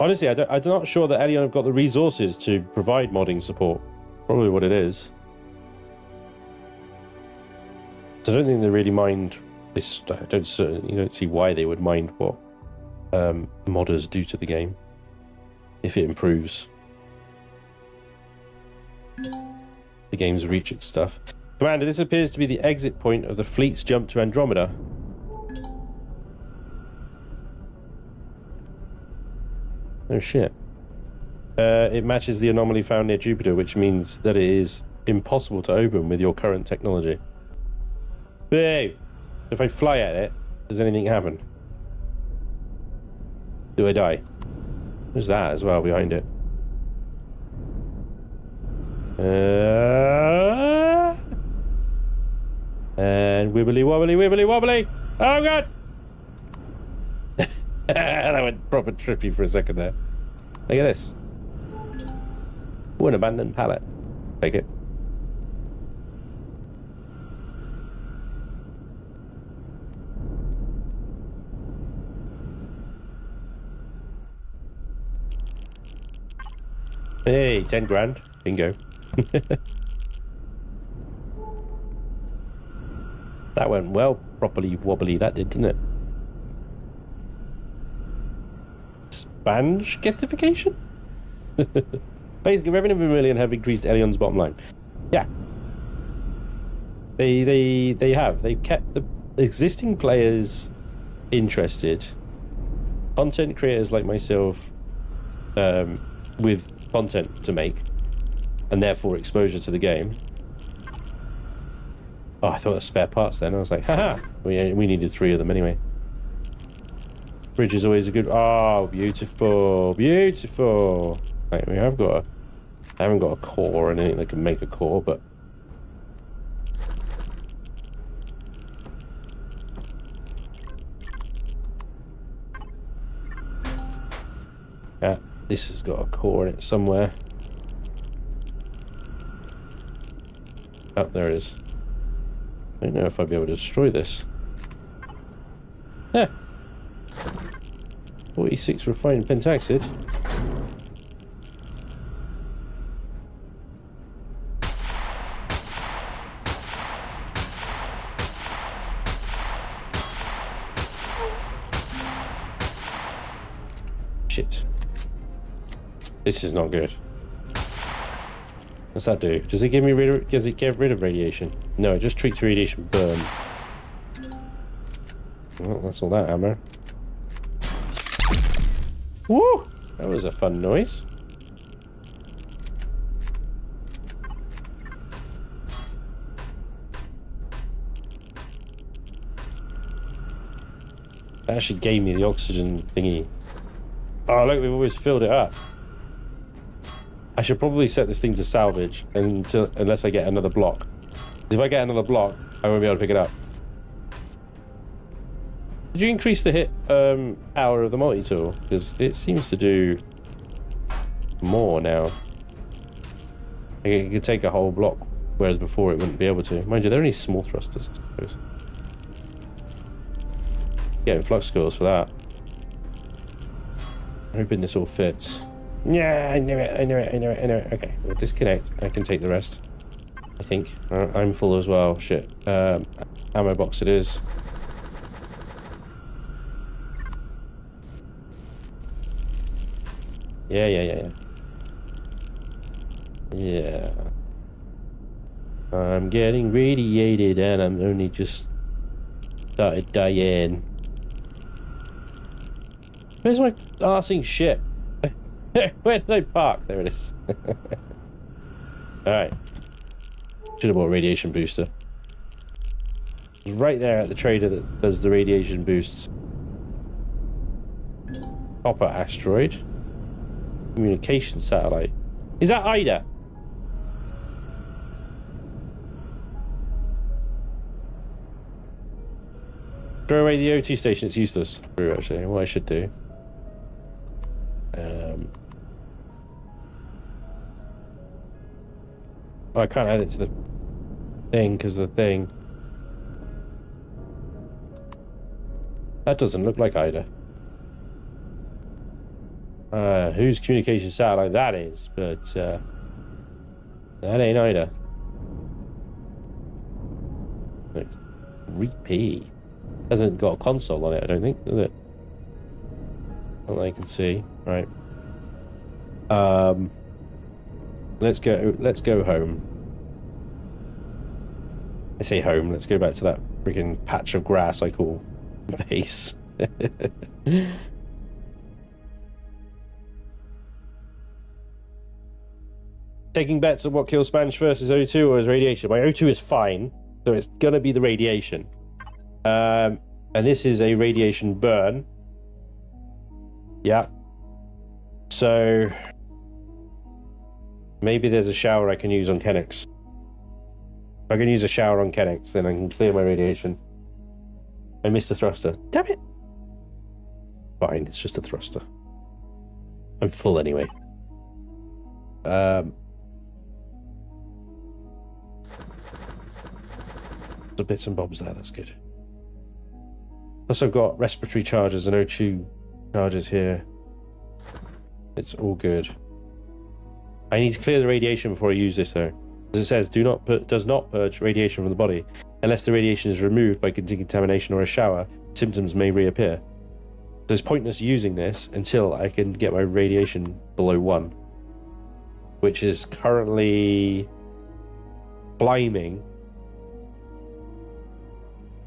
Speaker 1: honestly, I'm not sure that Alien have got the resources to provide modding support. Probably what it is. So I don't think they really mind this. You don't see why they would mind what modders do to the game if it improves the game's reach and stuff. Commander, this appears to be the exit point of the fleet's jump to Andromeda. Oh shit. It matches the anomaly found near Jupiter, which means that it is impossible to open with your current technology. Hey, if I fly at it, does anything happen? Do I die? There's that as well behind it. And wibbly wobbly wibbly wobbly. Oh god! That went proper trippy for a second there. Look at this. Oh, an abandoned pallet. Take it. Hey, 10 grand. Bingo. That went well, properly wobbly, that did, didn't it? Spanj getification? Basically, Ravien and Vermillion have increased Elion's bottom line. Yeah. They have. They've kept the existing players interested. Content creators like myself with content to make, and therefore exposure to the game. Oh, I thought it was spare parts then. I was like, haha, we needed 3 of them anyway. Bridge is always a good... Oh, beautiful, beautiful. Right, I haven't got a core or anything that can make a core, but... Yeah, this has got a core in it somewhere. Oh, there it is. I don't know if I'll be able to destroy this. Yeah. 46 refined pentaxid. Shit. This is not good. What's that do? Does it give me does it get rid of radiation? No, it just treats radiation burn. Well, that's all that ammo. Woo! That was a fun noise. That actually gave me the oxygen thingy. Oh, look, we've always filled it up. I should probably set this thing to salvage unless I get another block. If I get another block, I won't be able to pick it up. Did you increase the hit power of the multi-tool? Because it seems to do more now. It could take a whole block, whereas before it wouldn't be able to. Mind you, they're only small thrusters, I suppose. Getting flux scores for that. I'm hoping this all fits. Yeah, I knew it, I knew it, I knew it, I knew it. Okay, we'll disconnect. I can take the rest. I think. I'm full as well. Shit. Ammo box it is. Yeah. Yeah. I'm getting radiated and I'm only just started dying. Where's my arsing ship? Where did I park? There it is. Alright. Should have bought a radiation booster. It's right there at the trader that does the radiation boosts. Copper asteroid. Communication satellite. Is that Ida? Throw away the OT station, it's useless. True, actually. What I should do. Oh, I can't add it to the thing because the thing. That doesn't look like Ida. Whose communication satellite that is, but that ain't Ida. Repeat. Hasn't got a console on it, I don't think, does it? Not that I can see. Right. Let's go home. I say home, let's go back to that freaking patch of grass I call base. Taking bets on what kills Spanj first is O2 or is radiation. My O2 is fine, so it's gonna be the radiation. And this is a radiation burn. Yeah. So maybe there's a shower I can use on Kennex. If I can use a shower on Kennex, then I can clear my radiation. I missed the thruster. Damn it. Fine, it's just a thruster. I'm full anyway. The bits and bobs there, that's good. Plus I've got respiratory charges and O2 charges here. It's all good. I need to clear the radiation before I use this though. As it says, does not purge radiation from the body. Unless the radiation is removed by decontamination or a shower, symptoms may reappear. So it's pointless using this until I can get my radiation below 1. Which is currently climbing.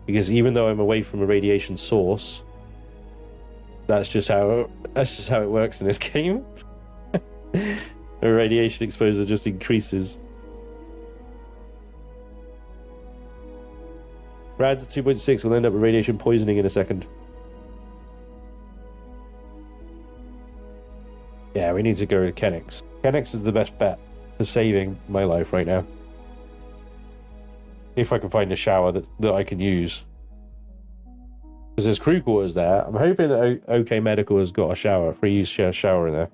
Speaker 1: Because even though I'm away from a radiation source, that's just how it works in this game. The radiation exposure just increases. Rads at 2.6 will end up with radiation poisoning in a second. Yeah, we need to go to Kennex. Kennex is the best bet for saving my life right now. If I can find a shower that I can use. Because there's crew quarters there. I'm hoping that OK Medical has got a shower, free use shower in there.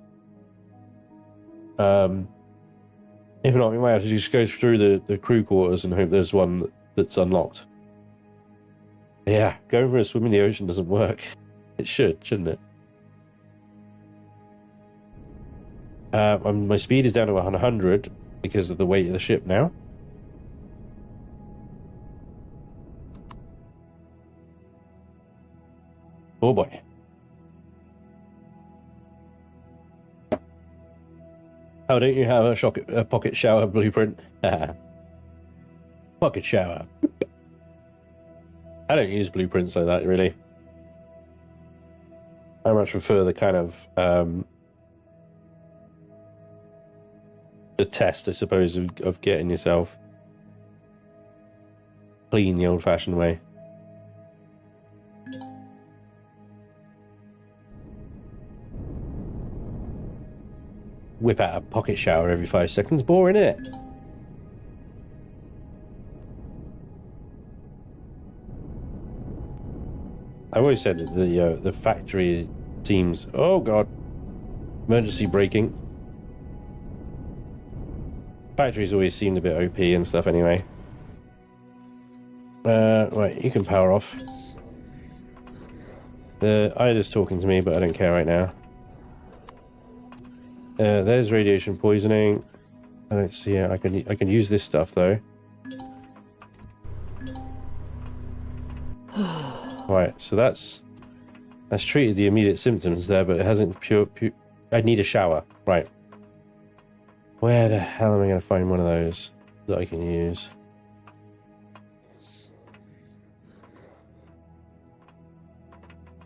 Speaker 1: If not, we might have to just go through the crew quarters and hope there's one that's unlocked. Yeah, going for a swim in the ocean doesn't work. It shouldn't it? My speed is down to 100 because of the weight of the ship now. Oh boy. How don't you have a pocket shower blueprint? Pocket shower. I don't use blueprints like that, really. I much prefer the kind of the test, I suppose, of getting yourself clean the old-fashioned way. Whip out a pocket shower every 5 seconds. Boring, isn't it? I always said that the factory seems... Oh, God. Emergency braking. Factories always seemed a bit OP and stuff anyway. Right, you can power off. Ida's talking to me, but I don't care right now. There's radiation poisoning. I don't see it. I can use this stuff though. Right, so that's treated the immediate symptoms there, but it hasn't I need a shower. Right. Where the hell am I going to find one of those that I can use?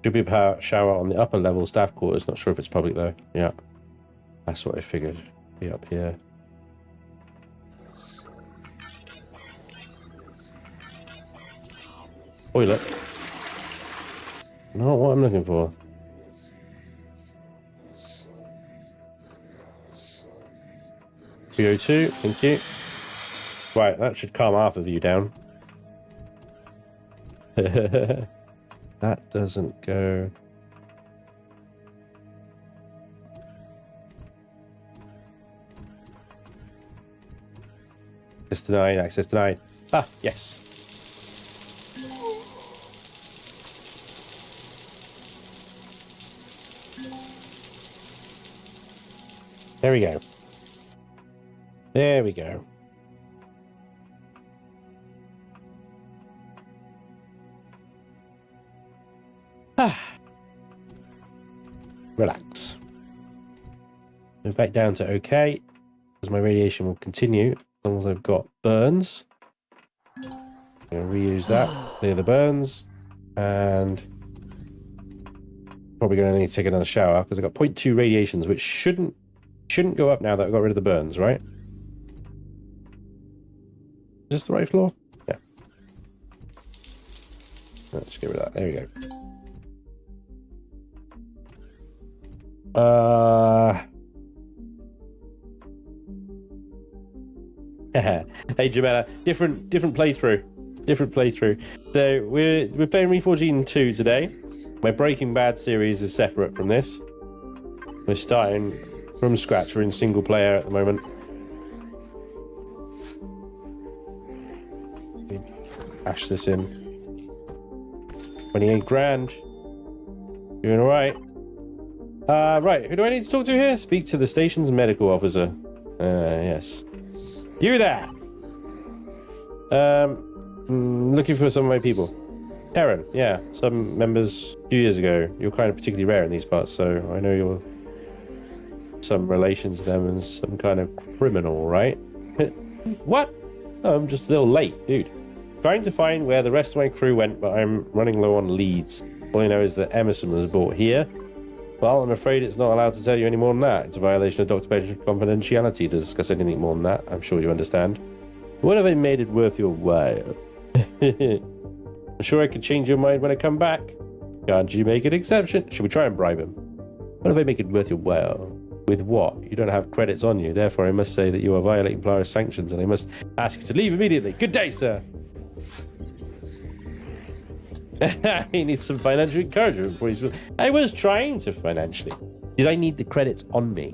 Speaker 1: Should be a shower on the upper level staff quarters. Not sure if it's public though. Yeah. That's what I figured. Be up here. Toilet. Not what I'm looking for. PO2, thank you. Right, that should calm half of you down. That doesn't go. Access denied, access denied. Ah, yes. There we go. There we go. Ah. Relax. Go back down to OK, because my radiation will continue as long as I've got burns. I'm going to reuse that, clear the burns, and probably going to need to take another shower because I've got 0.2 radiations, which shouldn't go up now that I've got rid of the burns, right? Is this the right floor? Yeah. Let's get rid of that. There we go. Hey Jamela, different playthrough. So we're playing Reforged Eden 2 today. My Breaking Bad series is separate from this. We're starting from scratch. We're in single player at the moment. Ash this in. 28 grand. Doing alright. Right, who do I need to talk to here? Speak to the station's medical officer. Yes. You there! Looking for some of my people. Aaron, yeah, some members a few years ago. You're kind of particularly rare in these parts, so I know you're some relation to them and some kind of criminal, right? What? Oh, I'm just a little late, dude. Trying to find where the rest of my crew went, but I'm running low on leads. All I know is that Emerson was bought here. Well, I'm afraid it's not allowed to tell you any more than that. It's a violation of Dr. Ben's confidentiality to discuss anything more than that. I'm sure you understand. What have I made it worth your while? I'm sure I could change your mind when I come back. Can't you make an exception? Should we try and bribe him? What if I make it worth your while? With what? You don't have credits on you. Therefore, I must say that you are violating Polaris sanctions and I must ask you to leave immediately. Good day, sir. He needs some financial encouragement before he's... I was trying to financially. Did I need the credits on me?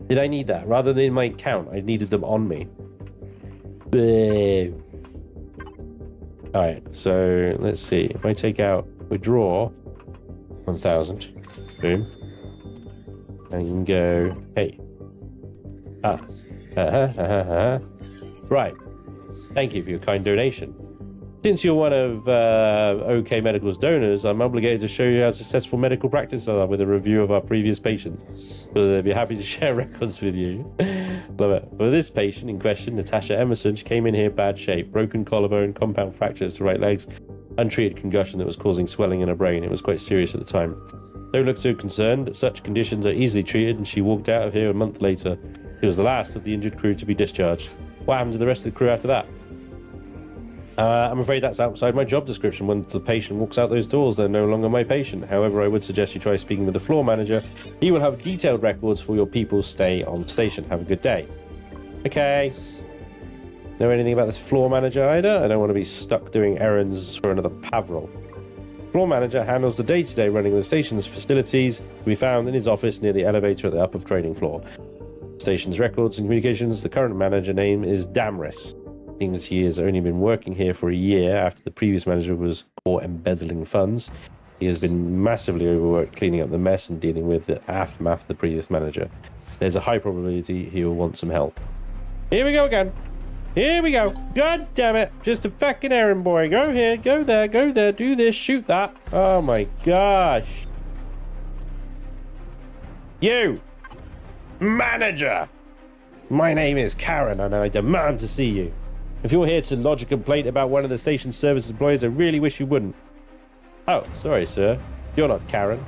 Speaker 1: Did I need that? Rather than in my account, I needed them on me. Boo. Alright, so let's see. If I take out withdraw 1,000. Boom. And you can go, hey. Right. Thank you for your kind donation. Since you're one of OK Medical's donors, I'm obligated to show you how successful medical practice are with a review of our previous patients. So they'd be happy to share records with you. Love it. For this patient in question, Natasha Emerson, she came in here bad shape. Broken collarbone, compound fractures to right legs, untreated concussion that was causing swelling in her brain. It was quite serious at the time. Don't look too concerned. Such conditions are easily treated, and she walked out of here a month later. She was the last of the injured crew to be discharged. What happened to the rest of the crew after that? I'm afraid that's outside my job description. Once the patient walks out those doors, they're no longer my patient. However, I would suggest you try speaking with the floor manager. He will have detailed records for your people's stay on station. Have a good day. Okay. Know anything about this floor manager either? I don't want to be stuck doing errands for another Pavril. Floor manager handles the day-to-day running of the station's facilities. We found in his office near the elevator at the upper trading floor. Station's records and communications. The current manager name is Damris. Seems he has only been working here for a year after the previous manager was caught embezzling funds. He has been massively overworked cleaning up the mess and dealing with the aftermath of the previous manager. There's a high probability he will want some help. Here we go again. Here we go. God damn it. Just a fucking errand boy. Go here, go there, do this, shoot that. Oh my gosh. You! Manager! My name is Karen, and I demand to see you. If you're here to lodge a complaint about one of the station service employees, I really wish you wouldn't. Oh, sorry, sir. You're not Karen.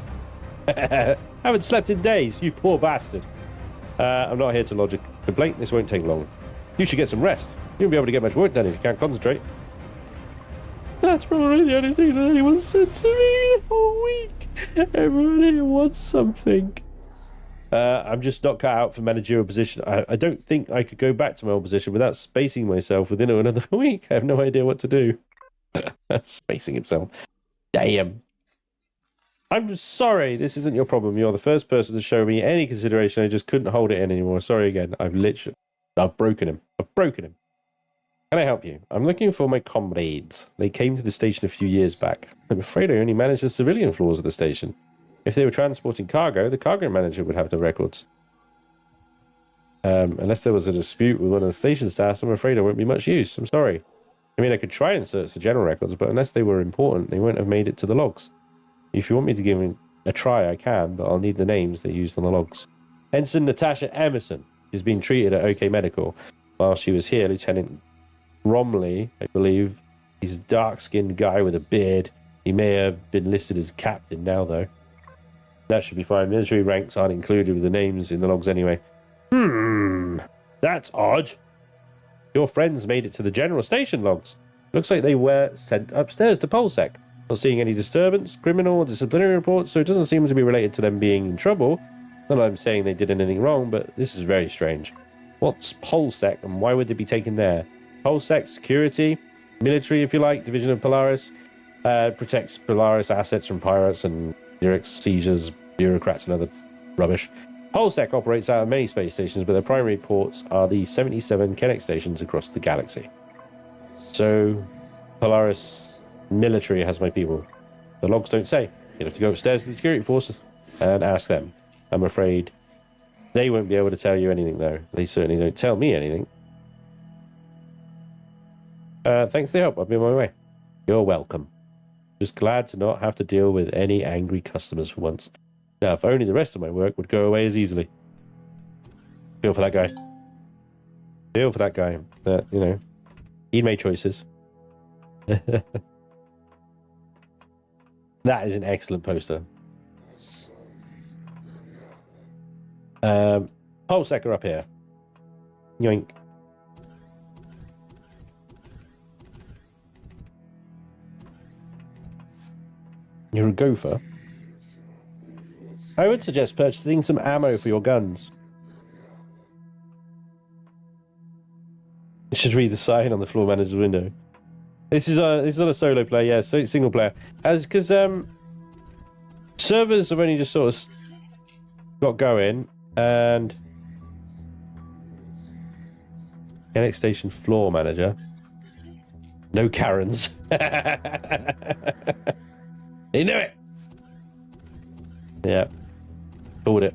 Speaker 1: Haven't slept in days, you poor bastard. I'm not here to lodge a complaint. This won't take long. You should get some rest. You won't be able to get much work done if you can't concentrate. That's probably the only thing that anyone said to me the whole week. Everyone here wants something. I'm just not cut out for managerial position. I don't think I could go back to my old position without spacing myself within another week. I have no idea what to do. Spacing himself. Damn. I'm sorry, this isn't your problem. You're the first person to show me any consideration. I just couldn't hold it in anymore. Sorry again. I've broken him. Can I help you? I'm looking for my comrades. They came to the station a few years back. I'm afraid I only manage the civilian floors of the station. If they were transporting cargo, the cargo manager would have the records. Unless there was a dispute with one of the station staffs, I'm afraid I won't be much use. I'm sorry. I mean, I could try and search the general records, but unless they were important, they won't have made it to the logs. If you want me to give it a try, I can, but I'll need the names they used on the logs. Ensign Natasha Emerson is being treated at OK Medical. While she was here, Lieutenant Bromley, I believe, he's a dark-skinned guy with a beard. He may have been listed as captain now, though. That should be fine. Military ranks aren't included with the names in the logs anyway. That's odd. Your friends made it to the general station logs. Looks like they were sent upstairs to Polsec. Not seeing any disturbance, criminal or disciplinary reports, so it doesn't seem to be related to them being in trouble. Not that I'm saying they did anything wrong, but this is very strange. What's Polsec and why would they be taken there? Polsec, security, military if you like, division of Polaris, protects Polaris assets from pirates and Xerox seizures, bureaucrats and other rubbish. Polsec operates out of many space stations, but their primary ports are the 77 Kennex stations across the galaxy. So, Polaris military has my people. The logs don't say. You'll have to go upstairs to the security forces and ask them. I'm afraid they won't be able to tell you anything, though. They certainly don't tell me anything. Thanks for the help. I'll be on my way. You're welcome. Just glad to not have to deal with any angry customers for once. Now, if only the rest of my work would go away as easily. Feel for that guy. Feel for that guy. That, you know, he made choices. That is an excellent poster. Polsec are up here. Yoink. You're a gopher. I would suggest purchasing some ammo for your guns. You should read the sign on the floor manager's window. This is not a solo player, yeah, so single player. Because servers have only just sort of got going, and Kennex Station floor manager. No Karens. He knew it. Yeah. Called it.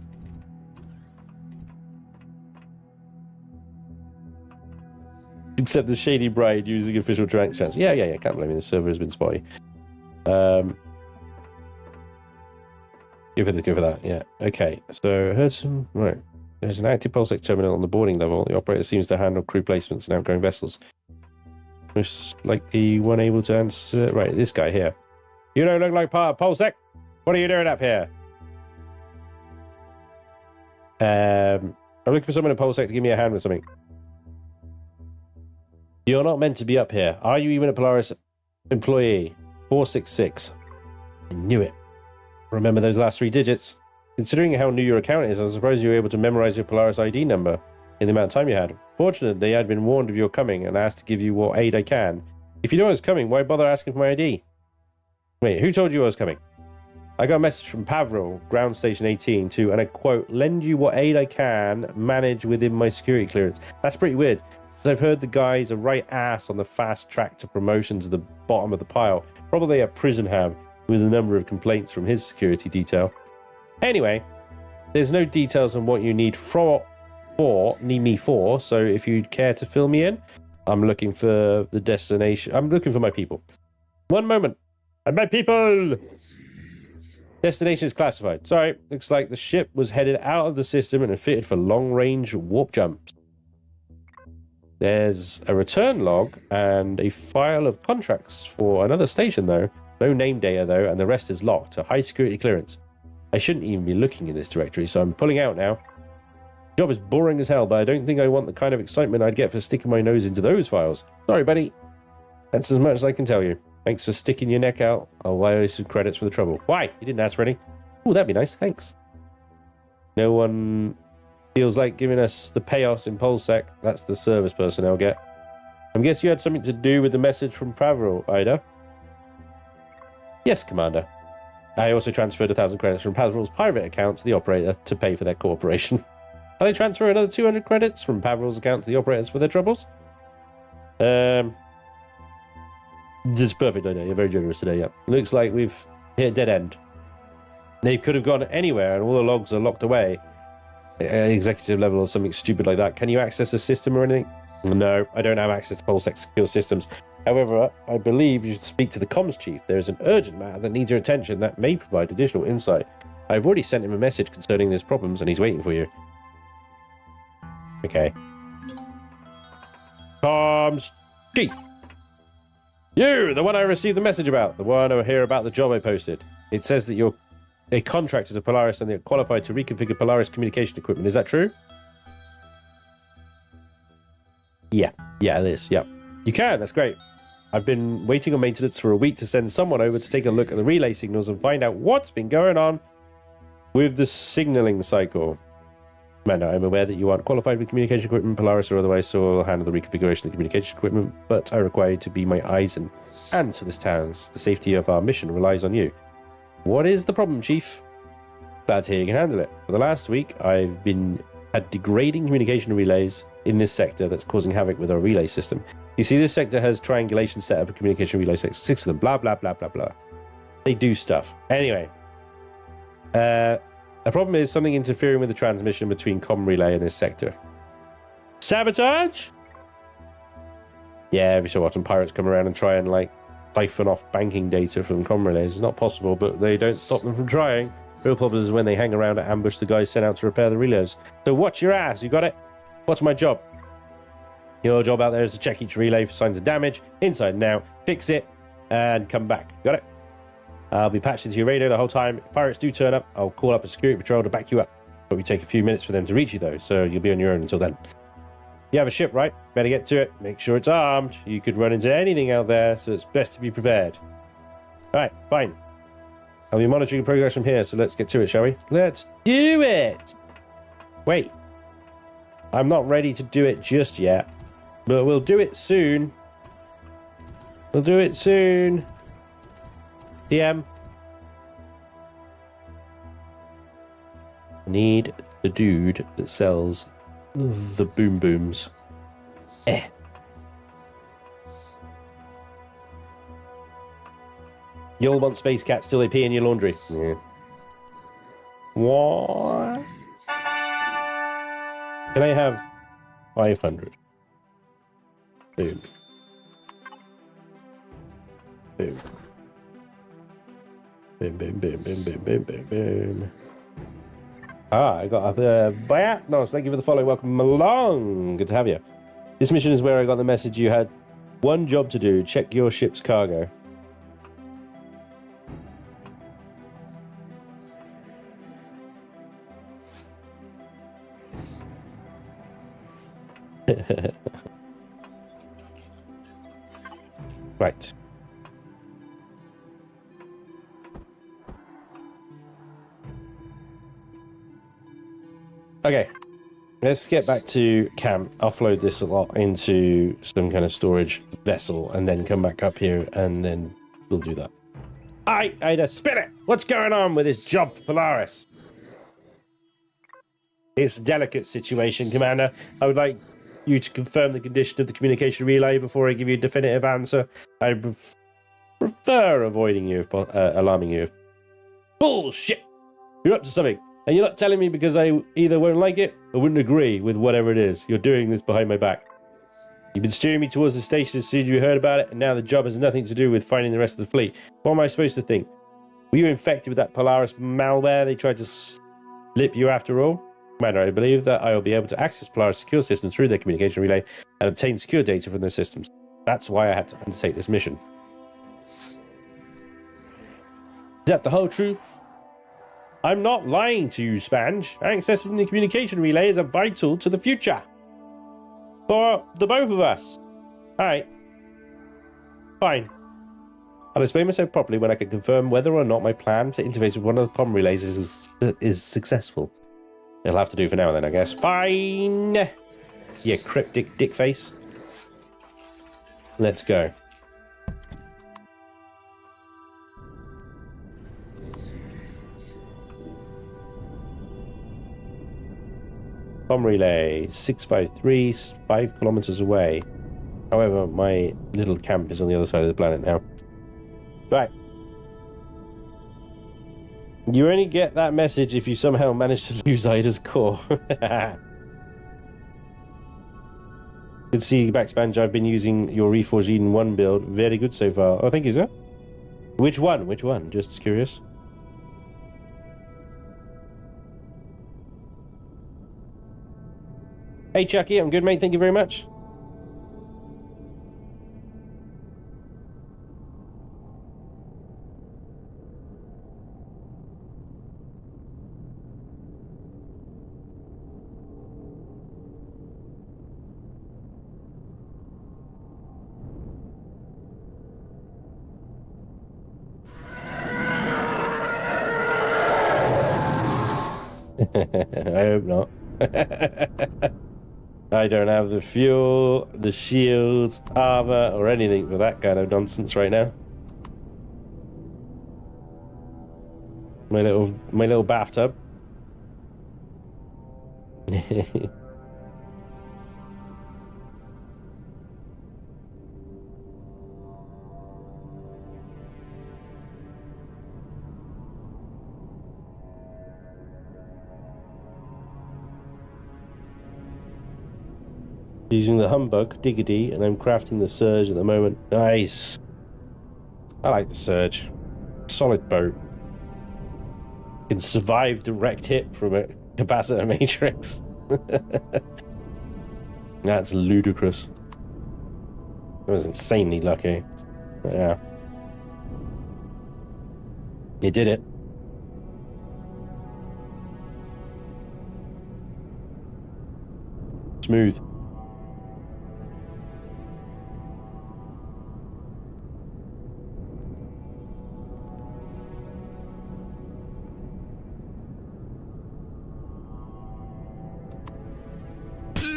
Speaker 1: Except the shady bride using official trank chats. Yeah. Can't blame me. The server has been spotty. Go for that. Yeah. Okay. So I heard some. Right. There's an active Polsec terminal on the boarding level. The operator seems to handle crew placements and outgoing vessels. Most likely one able to answer. Right. This guy here. You don't look like part of Polsec. What are you doing up here? I'm looking for someone at Polsec to give me a hand with something. You're not meant to be up here. Are you even a Polaris employee? 466. I knew it. Remember those last 3 digits? Considering how new your account is, I'm surprised you were able to memorize your Polaris ID number in the amount of time you had. Fortunately, I'd been warned of your coming and asked to give you what aid I can. If you know I was coming, why bother asking for my ID? Wait, who told you I was coming? I got a message from Pavril, Ground Station 18, to, and I quote, lend you what aid I can manage within my security clearance. That's pretty weird, because I've heard the guy's a right ass on the fast track to promotions at the bottom of the pile. Probably a prison ham with a number of complaints from his security detail. Anyway, there's no details on what you need need me for, so if you'd care to fill me in, I'm looking for the destination. I'm looking for my people. One moment. And my people! Destination is classified. Sorry, looks like the ship was headed out of the system and fitted for long-range warp jumps. There's a return log and a file of contracts for another station, though. No name data, though, and the rest is locked. A high-security clearance. I shouldn't even be looking in this directory, so I'm pulling out now. The job is boring as hell, but I don't think I want the kind of excitement I'd get for sticking my nose into those files. Sorry, buddy. That's as much as I can tell you. Thanks for sticking your neck out. I'll buy you some credits for the trouble. Why? You didn't ask for any. Oh, that'd be nice. Thanks. No one feels like giving us the payoffs in PolSec. That's the service personnel get. I guess you had something to do with the message from Pavril, Ida. Yes, Commander. I also transferred 1,000 credits from Pavril's private account to the operator to pay for their cooperation. Can I transfer another 200 credits from Pavril's account to the operators for their troubles? It's perfect idea. You're very generous today, yeah. Looks like we've hit a dead end. They could have gone anywhere and all the logs are locked away at executive level or something stupid like that. Can you access the system or anything? No, I don't have access to PolSec secure systems. However, I believe you should speak to the comms chief. There is an urgent matter that needs your attention that may provide additional insight. I've already sent him a message concerning these problems and he's waiting for you. Okay. Comms chief. You, the one I received the message about, the one over here about the job I posted. It says that you're a contractor to Polaris and they're qualified to reconfigure Polaris communication equipment. Is that true? Yeah, it is. Yeah, you can. That's great. I've been waiting on maintenance for a week to send someone over to take a look at the relay signals and find out what's been going on with the signaling cycle. Commander, I'm aware that you aren't qualified with communication equipment, Polaris or otherwise, so I'll handle the reconfiguration of the communication equipment, but I require you to be my eyes and hands for this town's. The safety of our mission relies on you. What is the problem, Chief? Glad to hear you can handle it. For the last week, I've had degrading communication relays in this sector that's causing havoc with our relay system. You see, this sector has triangulation set up a communication relay, 6 of them, blah, blah, blah, blah, blah. They do stuff. Anyway, the problem is something interfering with the transmission between comm relay and this sector. Sabotage? Yeah, every so often pirates come around and try and, like, siphon off banking data from comm relays. It's not possible, but they don't stop them from trying. Real problem is when they hang around and ambush the guys sent out to repair the relays. So watch your ass, you got it? What's my job? Your job out there is to check each relay for signs of damage, inside and out, fix it, and come back. Got it? I'll be patched into your radio the whole time. If pirates do turn up, I'll call up a security patrol to back you up. But we take a few minutes for them to reach you, though, so you'll be on your own until then. You have a ship, right? Better get to it. Make sure it's armed. You could run into anything out there, so it's best to be prepared. Alright, fine. I'll be monitoring progress from here, so let's get to it, shall we? Let's do it! Wait. I'm not ready to do it just yet, but we'll do it soon. We'll do it soon. DM. Need the dude that sells the boom booms. You'll want space cats till they pee in your laundry. Yeah. What? Can I have 500? Boom. Boom. Boom, boom, boom, boom, boom, boom, boom, boom. Ah, I got a buyout. No, thank you for the follow. Welcome along. Good to have you. This mission is where I got the message you had one job to do. Check your ship's cargo. Right. Okay, let's get back to camp, offload this a lot into some kind of storage vessel, and then come back up here, and then we'll do that. Ida, spin it! What's going on with this job for Polaris? It's a delicate situation, Commander. I would like you to confirm the condition of the communication relay before I give you a definitive answer. I prefer avoiding you, alarming you. Bullshit! You're up to something. And you're not telling me because I either won't like it or wouldn't agree with whatever it is. You're doing this behind my back. You've been steering me towards the station as soon as you heard about it, and now the job has nothing to do with finding the rest of the fleet. What am I supposed to think? Were you infected with that Polaris malware? They tried to slip you after all? Commander, I believe that I will be able to access Polaris secure systems through their communication relay and obtain secure data from their systems. That's why I had to undertake this mission. Is that the whole truth? I'm not lying to you, Spanj. Accessing the communication relay is vital to the future. For the both of us. Alright. Fine. I'll explain myself properly when I can confirm whether or not my plan to interface with one of the comm relays is successful. It'll have to do for now then, I guess. Fine! Yeah, cryptic dick face. Let's go. Comm relay 653, 5 kilometers away. However, my little camp is on the other side of the planet now. Right. You only get that message if you somehow manage to lose Ida's core. Good to see you back, Spanj. I've been using your Reforged Eden 1 build. Very good so far. Oh, thank you, sir. Which one? Which one? Just curious. Hey, Chucky. I'm good, mate. Thank you very much. I hope not. I don't have the fuel, the shields, armor, or anything for that kind of nonsense right now. My little bathtub. Using the Humbug, Diggity, and I'm crafting the Surge at the moment. Nice. I like the Surge. Solid boat. Can survive direct hit from a capacitor matrix. That's ludicrous. I was insanely lucky. But yeah. You did it. Smooth.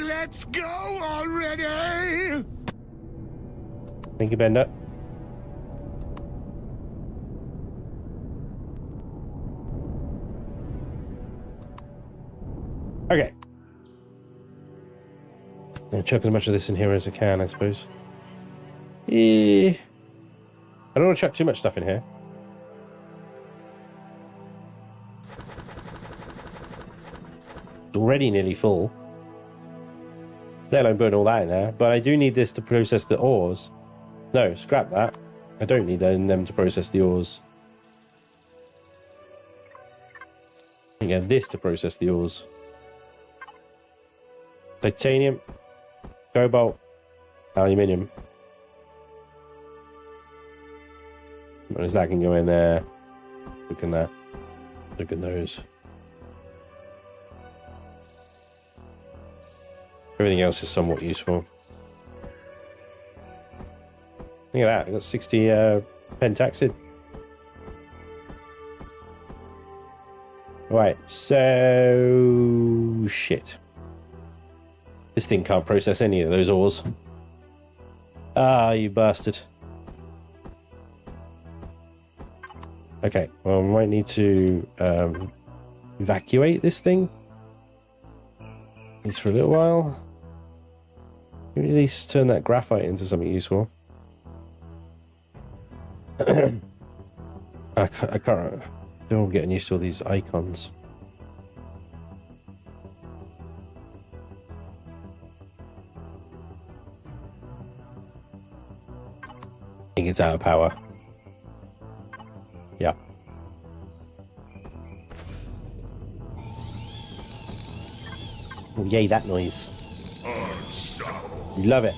Speaker 3: Let's go already!
Speaker 1: Thank you, Bender. Okay. I'll chuck as much of this in here as I can, I suppose. I don't want to chuck too much stuff in here. It's already nearly full. Let alone burn all that in there. But I do need this to process the ores. No, scrap that. I don't need them to process the ores. I get this to process the ores. Titanium, cobalt, aluminium. What is that can go in there? Look in there. Look at those. Everything else is somewhat useful. Look at that, I got 60 pentaxid. Right, so shit. This thing can't process any of those ores. Ah, you bastard. Okay, well, I might need to evacuate this thing. At least for a little while. Maybe at least turn that graphite into something useful. I can't. They're all getting used to all these icons. I think it's out of power. Yeah. Oh, yay, that noise. You love it.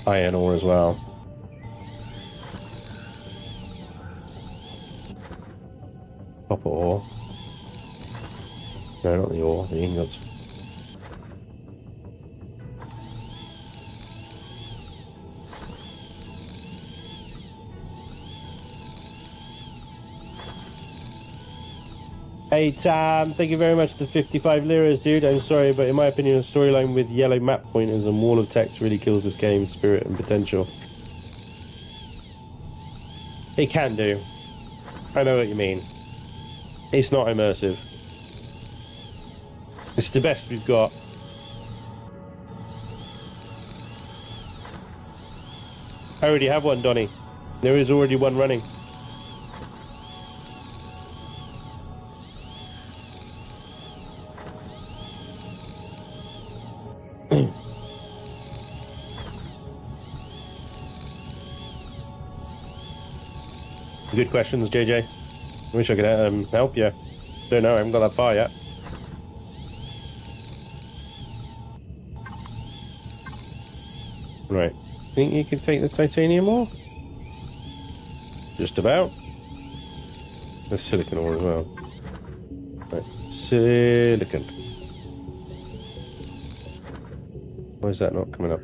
Speaker 1: Iron ore as well. Copper ore. No, not the ore, the ingots. Hey Tam, thank you very much for the 55 liras, dude. I'm sorry, but in my opinion, a storyline with yellow map pointers and wall of text really kills this game's spirit and potential. It can do. I know what you mean. It's not immersive. It's the best we've got. I already have one, Donnie. There is already one running. Good questions, JJ. I wish I could help you. Don't know, I haven't got that far yet. Right. Think you can take the titanium ore? Just about. There's silicon ore as well. Right. Silicon. Why is that not coming up?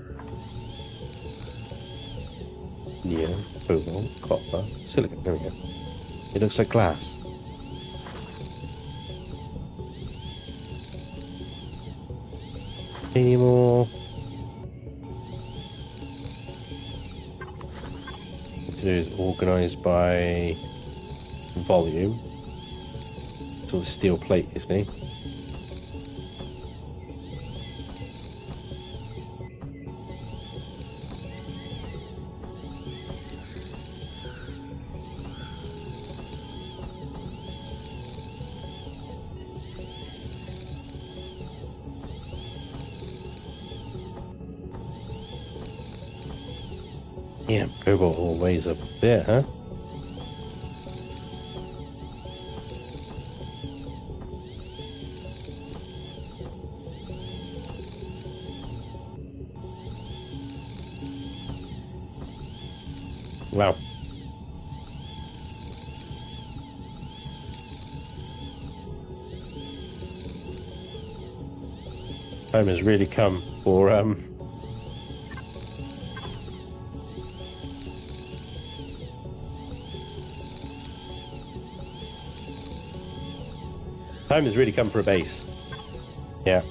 Speaker 1: Yeah. Cobalt, copper, silicon. There we go. It looks like glass. Any more? What to do is organized by volume. So the steel plate, you see. Yeah, cobalt all weighs up there, huh? Wow. Time has really come for time has really come for a base. Yeah.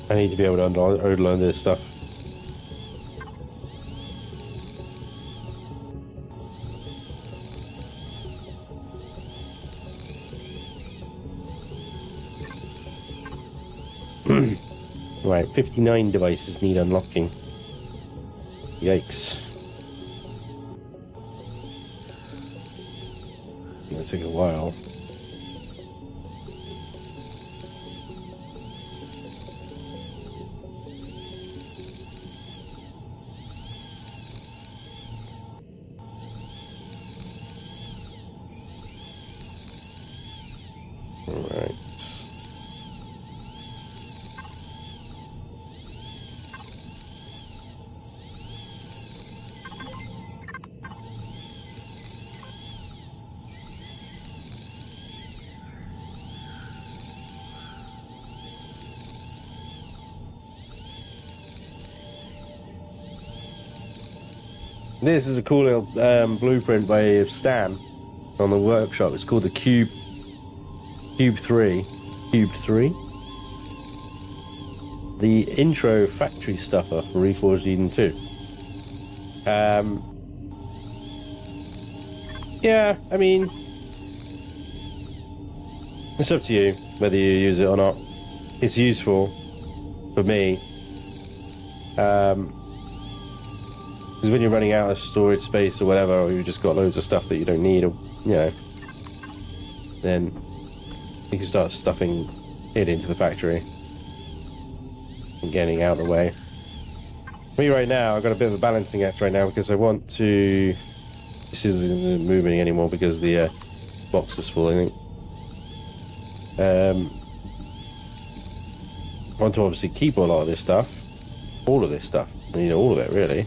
Speaker 1: I need to be able to unload this stuff. Right, 59 devices need unlocking. Yikes. It's gonna take a while. Alright. This is a cool little blueprint by Stan on the workshop. It's called the Cube 3. The intro factory stuffer for Reforged Eden 2. Yeah, I mean, it's up to you whether you use it or not. It's useful for me. Because when you're running out of storage space or whatever, or you've just got loads of stuff that you don't need, or, you know, then you can start stuffing it into the factory and getting out of the way. Me right now, I've got a bit of a balancing act right now because I want to. This isn't moving anymore because the box is full, I think. I want to obviously keep a lot of this stuff. All of this stuff. I need all of it, really.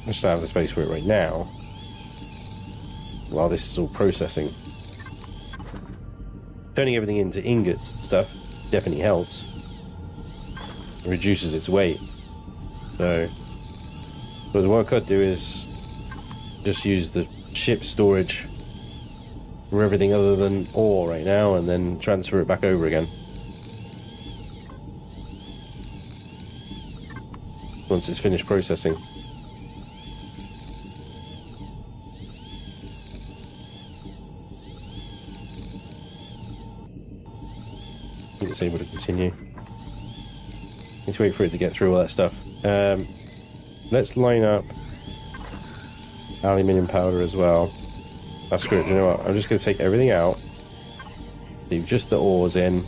Speaker 1: I just don't have the space for it right now. While this is all processing. Turning everything into ingots and stuff definitely helps. It reduces its weight. So what I could do is just use the ship storage for everything other than ore right now and then transfer it back over again. Once it's finished processing. I think it's able to continue. Need to wait for it to get through all that stuff. Let's line up aluminium powder as well. That's screw it. You know what? I'm just going to take everything out. Leave just the ores in.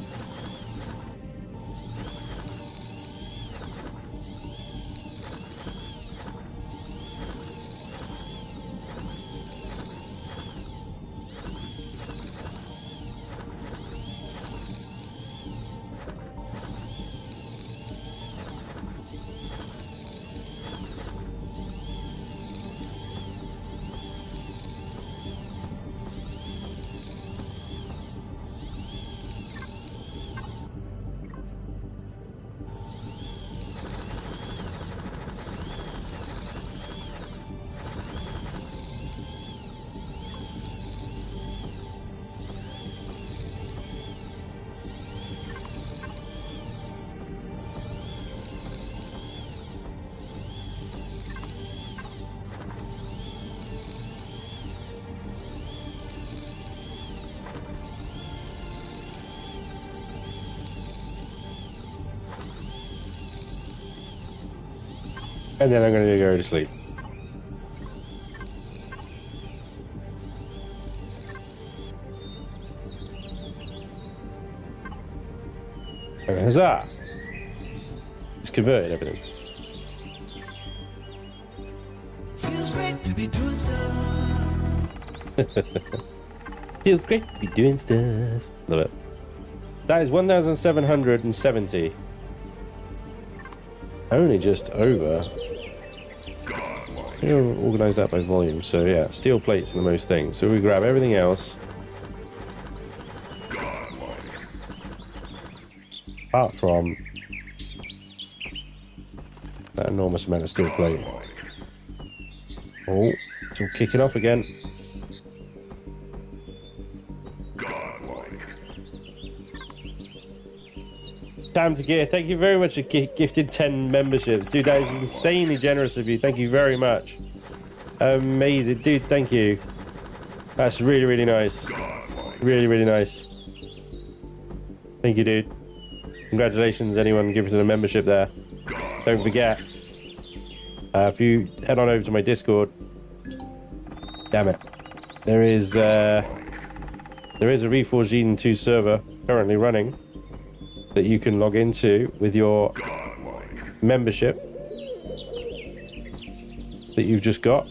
Speaker 1: And then I'm going to go to sleep. Okay, huzzah! It's converted everything.
Speaker 3: Feels great to be doing stuff.
Speaker 1: Feels great to be doing stuff. Love it. That is 1,770. Only just over. We'll organise that by volume. So yeah, steel plates and the most things. So we grab everything else. Apart from that enormous amount of steel plate. Oh, it's all kicking off again. Time to gear. Thank you very much for gifted 10 memberships. Dude, that is insanely generous of you. Thank you very much. Amazing. Dude, thank you. That's really, really nice. Really, really nice. Thank you, dude. Congratulations, anyone giving a membership there. Don't forget, if you head on over to my Discord, damn it, there is a Reforged Eden 2 server currently running that you can log into with your membership that you've just got,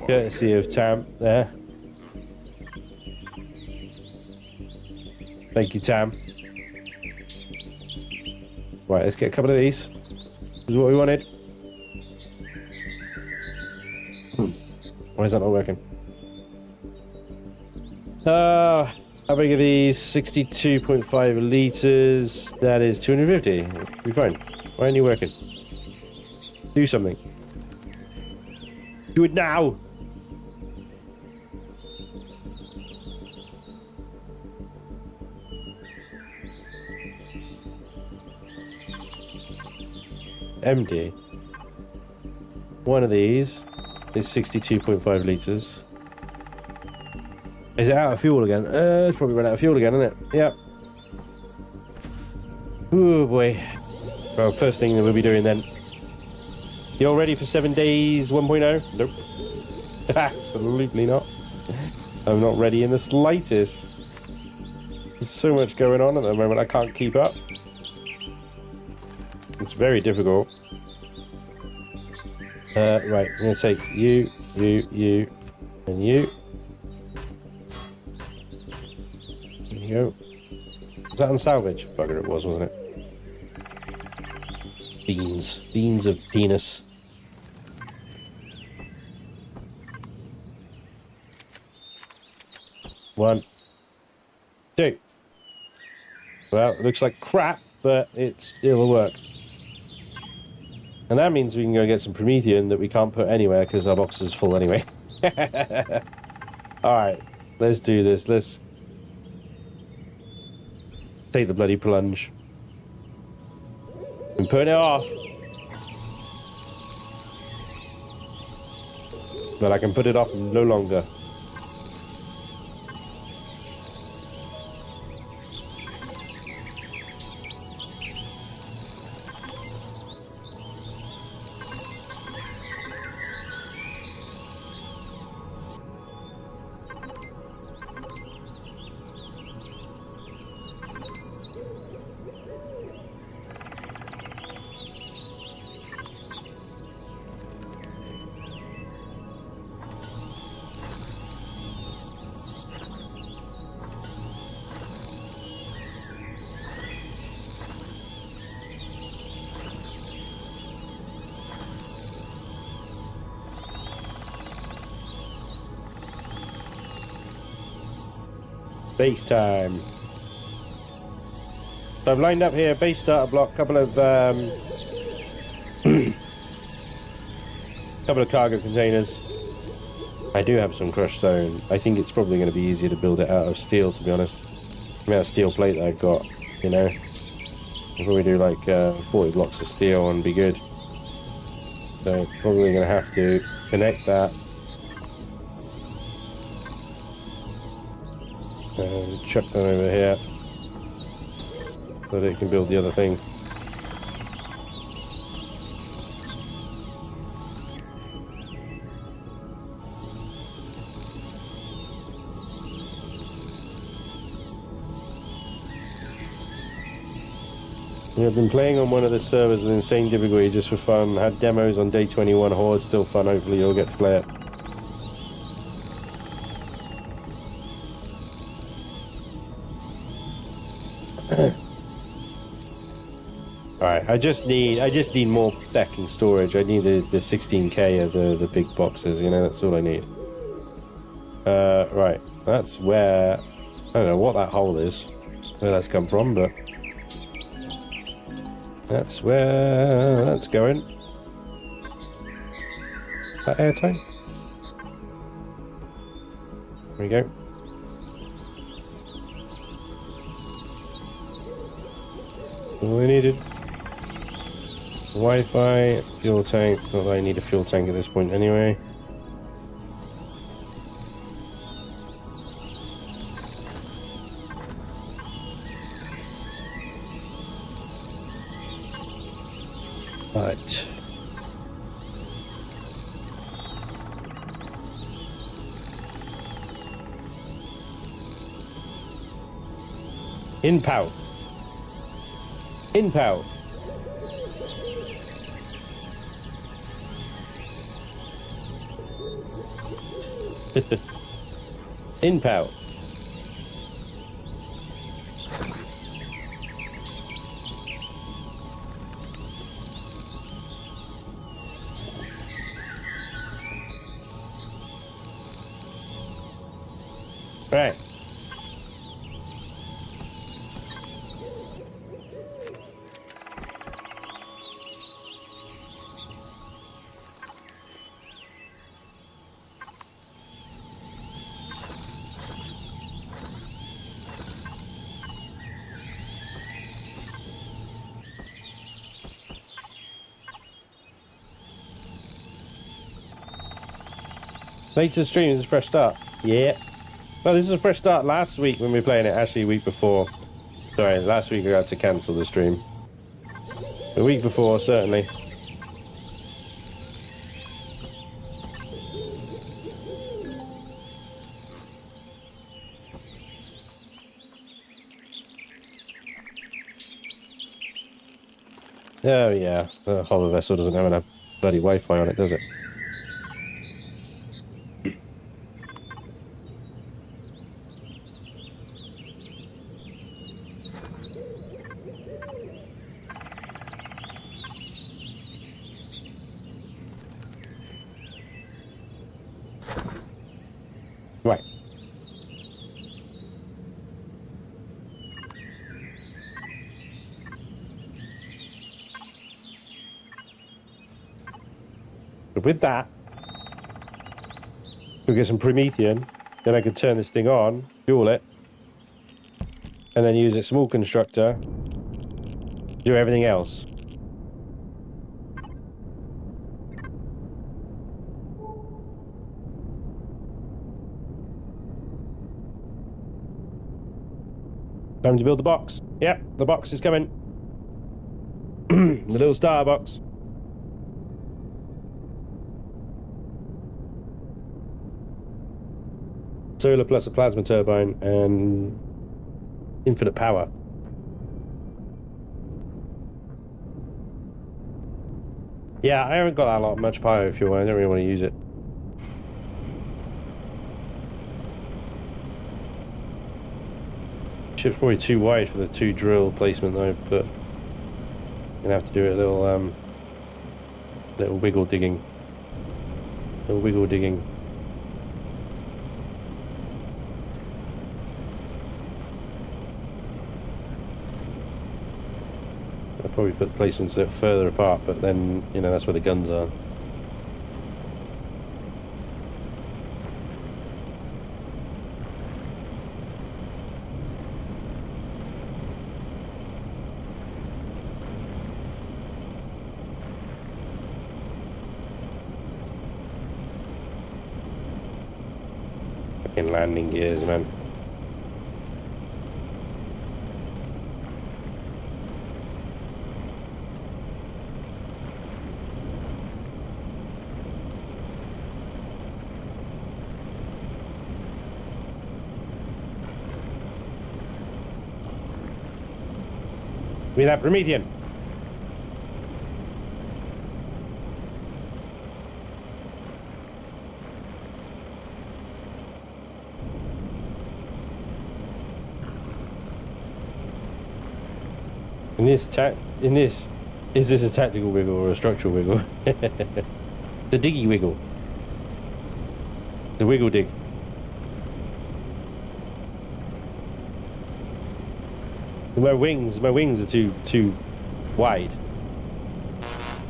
Speaker 1: courtesy of Tam there. Thank you, Tam. Right, let's get a couple of these. This is what we wanted. Why is that not working? How big are these? 62.5 litres. That is 250. Be fine. Why aren't you working? Do something. Do it now! Empty. One of these is 62.5 litres. Is it out of fuel again? It's probably run out of fuel again, isn't it? Yep. Oh boy. Well, first thing that we'll be doing then You're ready for 7 days 1.0? Nope. Absolutely not. I'm not ready in the slightest. There's so much going on at the moment, I can't keep up. It's very difficult. Right, I'm going to take you, and you. There you go. Was that on salvage? Bugger it was, wasn't it? Beans. Beans of penis. One. Two. Well, it looks like crap, but it'll work. And that means we can go get some Promethean that we can't put anywhere because our box is full anyway. Alright, let's do this. Let's take the bloody plunge. I'm putting it off. But I can put it off no longer. Base time. So I've lined up here, base starter block, couple of cargo containers. I do have some crushed stone. I think it's probably going to be easier to build it out of steel, to be honest. The amount of steel plate that I've got, you know. I'll probably do like 40 blocks of steel and be good. So probably going to have to connect that. And chuck them over here so that it can build the other thing. Yeah, I've been playing on one of the servers with insane difficulty just for fun. Had demos on day 21. Horde, still fun. Hopefully you'll get to play it. Alright, I just need more backing storage. I need the 16k of the big boxes, you know, that's all I need. Right, that's where, I don't know what that hole is, where that's come from, but that's where that's going. That airtime. There we go. All I needed. Wi-Fi, fuel tank. Not that I need a fuel tank at this point anyway. Right. In power. In power. In power. Right. Late to the stream is a fresh start. Yeah. Well, this was a fresh start last week when we were playing it. Actually, a week before. Sorry, last week I had to cancel the stream. The week before, certainly. Oh yeah, the hover vessel doesn't have enough bloody Wi-Fi on it, does it? Right. So with that, we'll get some Promethean, then I could turn this thing on, fuel it, and then use a small constructor, do everything else. Time to build the box. Yep, the box is coming. The little star box. Solar plus a plasma turbine and infinite power. Yeah, I haven't got that much power fuel. I don't really want to use it. Ship's probably too wide for the 2 drill placement though, but I'm gonna have to do a little little wiggle digging. Little wiggle digging. I'll probably put placements a bit further apart, but then, you know, that's where the guns are. Fucking landing gears, man. Give me that Promethean. Is this a tactical wiggle or a structural wiggle? The diggy wiggle. The wiggle dig. My wings are too wide.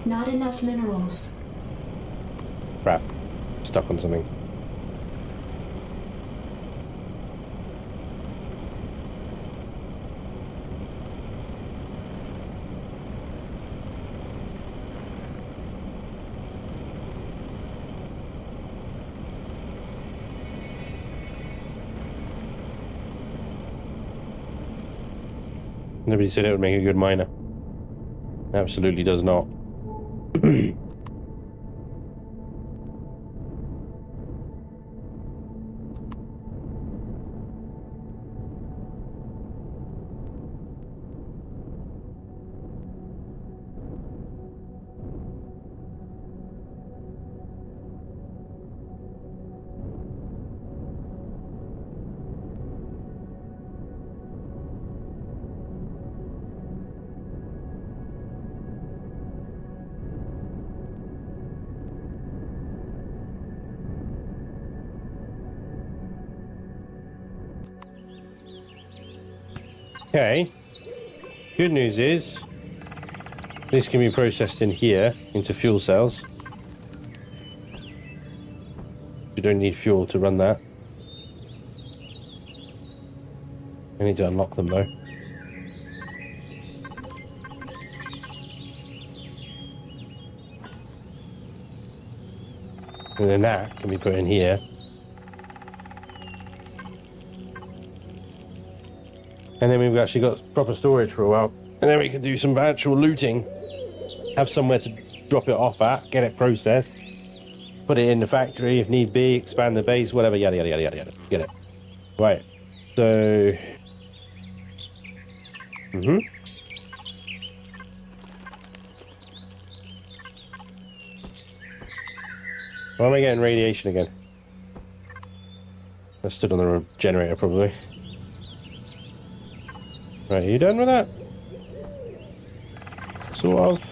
Speaker 4: Not enough minerals.
Speaker 1: Crap. Stuck on something. Nobody said it would make a good miner. Absolutely does not. Okay. Good news is this can be processed in here into fuel cells. You don't need fuel to run that. I need to unlock them though. And then that can be put in here. And then we've actually got proper storage for a while. And then we can do some actual looting. Have somewhere to drop it off at, get it processed, put it in the factory if need be, expand the base, whatever, yada, yada, yada, yada, yada. Get it. Right. So... Why am I getting radiation again? I stood on the generator, probably. Right, are you done with that? Sort of.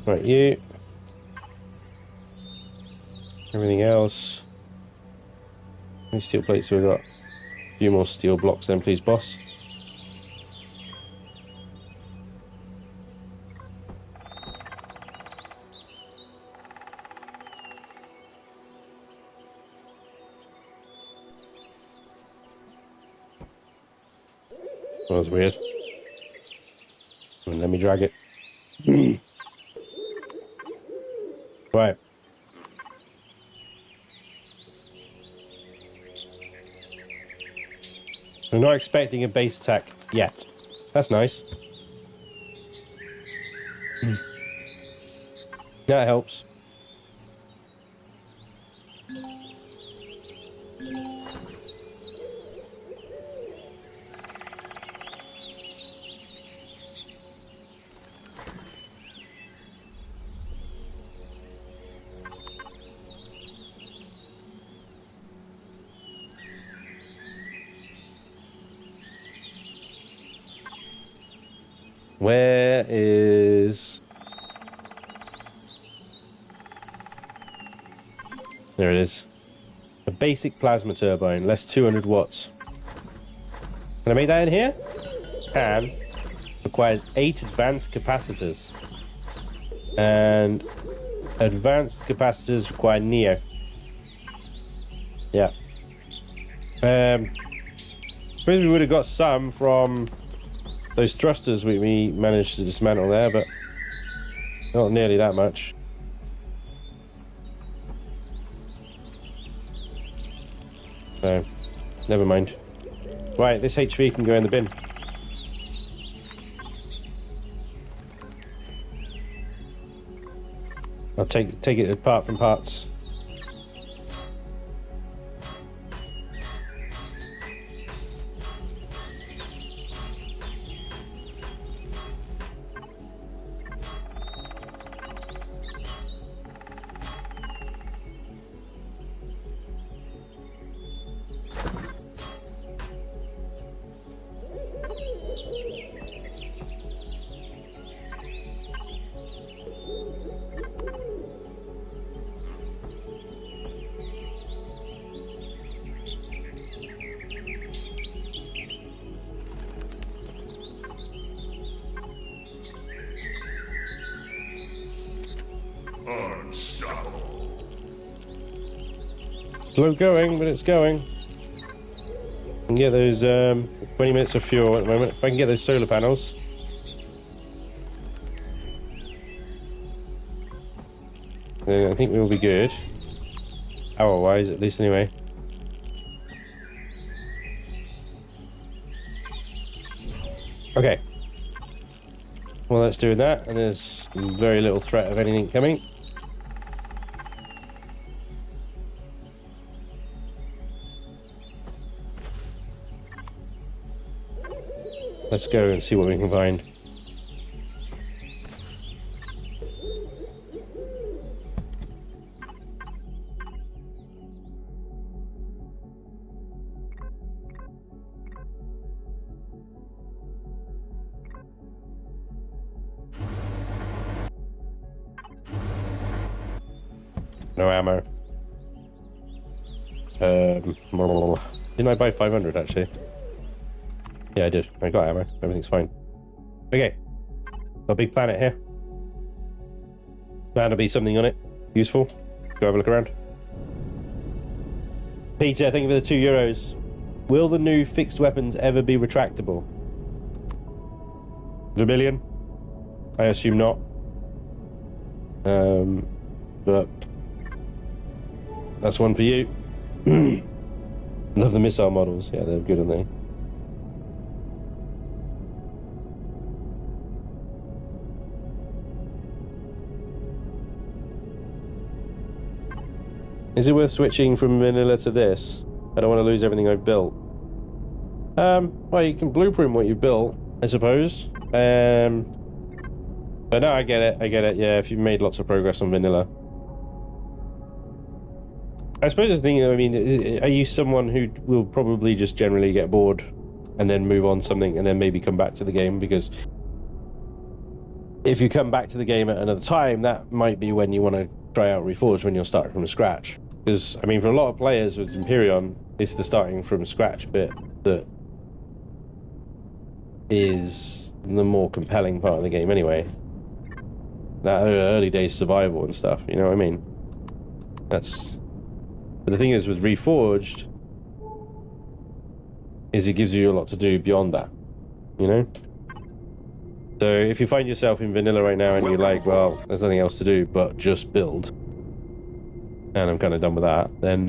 Speaker 1: Right, you. Everything else. How many steel plates have we got? A few more steel blocks then, please, boss. That was weird. Let me drag it. Right. We're not expecting a base attack yet. That's nice. That helps. Where is... There it is. A basic plasma turbine, less 200 watts. Can I make that in here? Can. Requires 8 advanced capacitors. And advanced capacitors require Neo. Yeah. Suppose we would have got some from those thrusters we managed to dismantle there, but not nearly that much. So, never mind. Right, this HV can go in the bin. I'll take it apart from parts. Slow going, but it's going. I can get those 20 minutes of fuel at the moment. If I can get those solar panels. Then I think we'll be good. Hour-wise, at least anyway. Okay. Well, let's do that, and there's very little threat of anything coming. Let's go and see what we can find. No ammo. Didn't I buy 500 actually? Yeah, I did. I got ammo. Everything's fine. Okay. Got a big planet here. Bound to be something on it. Useful. Go have a look around. Peter, thank you for the €2. Will the new fixed weapons ever be retractable? Vermillion? I assume not. But that's one for you. Love the missile models. Yeah, they're good, aren't they? Is it worth switching from vanilla to this? I don't want to lose everything I've built. Well, you can blueprint what you've built, I suppose. But no, I get it. I get it. Yeah, if you've made lots of progress on vanilla. I suppose the thing, I mean, are you someone who will probably just generally get bored and then move on something and then maybe come back to the game? Because if you come back to the game at another time, that might be when you want to try out Reforged, when you're starting from scratch. Because, I mean, for a lot of players with Empyrion, it's the starting from scratch bit that is the more compelling part of the game anyway. That early days survival and stuff, you know what I mean? That's... But the thing is, with Reforged, is it gives you a lot to do beyond that, you know? So if you find yourself in vanilla right now and you're like, well, there's nothing else to do but just build, and I'm kind of done with that, then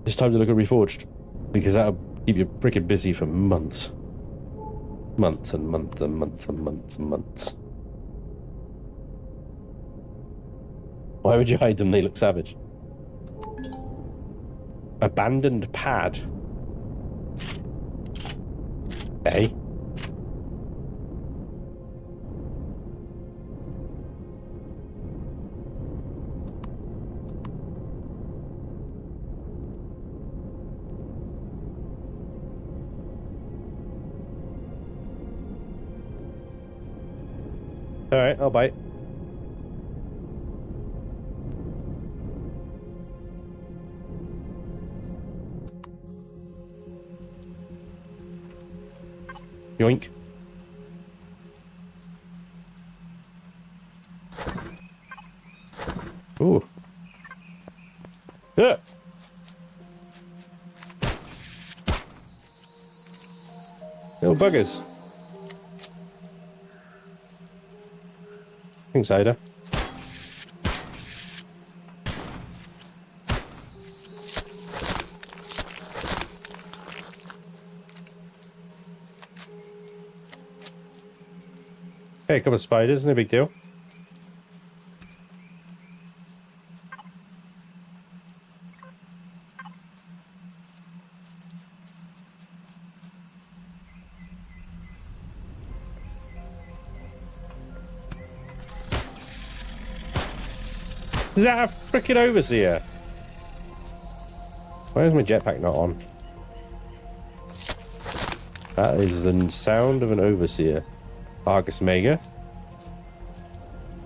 Speaker 1: it's time to look at Reforged, because that'll keep you freaking busy for months. Months and months and months and months and months. Why would you hide them? They look savage. Abandoned pad. Okay. All right, I'll bite. Yoink. Ooh. Yeah. Little buggers. Thanks, Ada. Okay, a couple of spiders, no big deal. Is that a frickin' overseer? Why is my jetpack not on? That is the sound of an overseer. Argus Mega.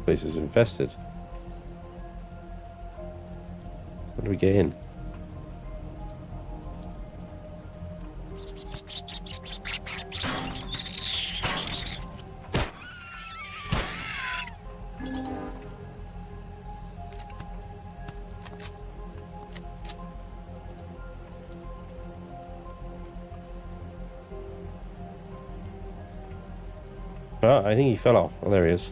Speaker 1: Place is infested. How do we get in? Oh, I think he fell off. Oh, there he is.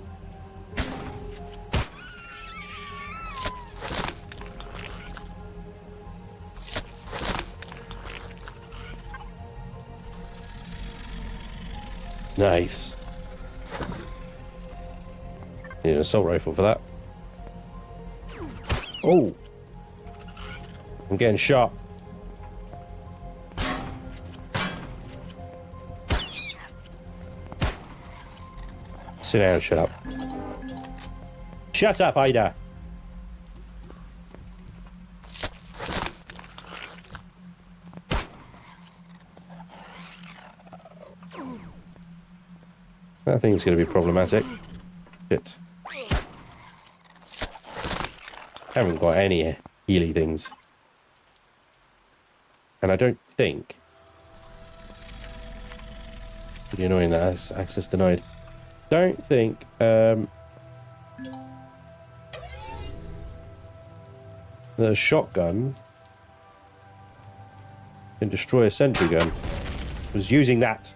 Speaker 1: Nice. Need an assault rifle for that. Oh! I'm getting shot. Sit down, shut up. Shut up, Ida! That thing's going to be problematic. Shit. Haven't got any healy things. And I don't think... Pretty annoying that that's access denied. Don't think that a shotgun can destroy a sentry gun. I was using that.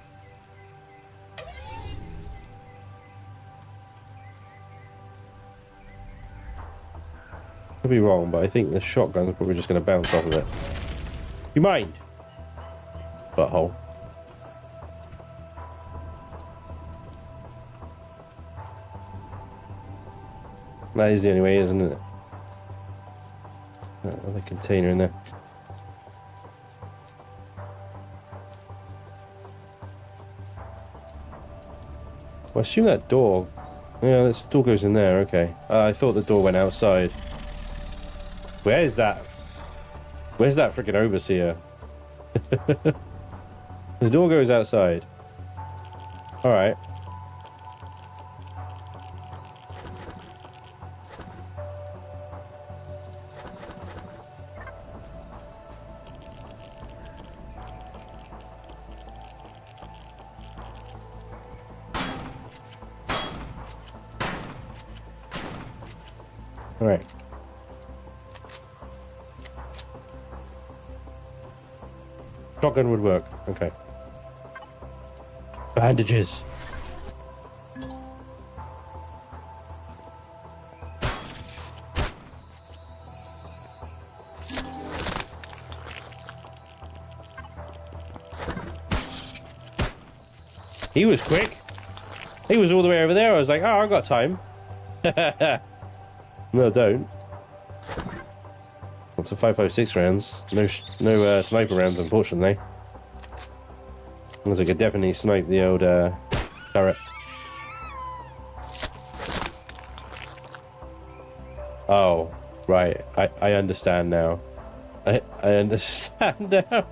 Speaker 1: Could be wrong, but I think the shotgun's probably just going to bounce off of it. You mind? Butthole. That is the only way, isn't it? Another container in there. Well, I assume that door... Yeah, that door goes in there, okay. I thought the door went outside. Where is that? Where's that freaking overseer? The door goes outside. Alright. Alright. Shotgun would work. Okay. Bandages. He was quick. He was all the way over there. I was like, oh, I've got time. No, I don't. That's a 5.56 rounds. No sniper rounds, unfortunately. Unless I could definitely snipe the old turret. Oh, right. I understand now. I understand now.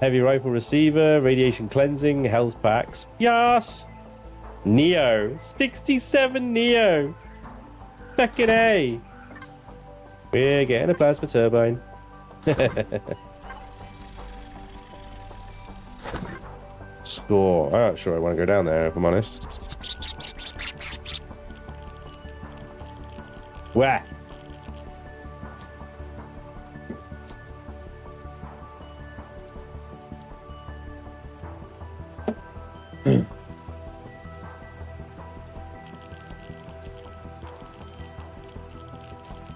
Speaker 1: Heavy rifle receiver, radiation cleansing, health packs. Yes! Neo. 67 Neo. Fucking A. We're getting a plasma turbine. Score. I'm not sure I want to go down there, if I'm honest. Wah!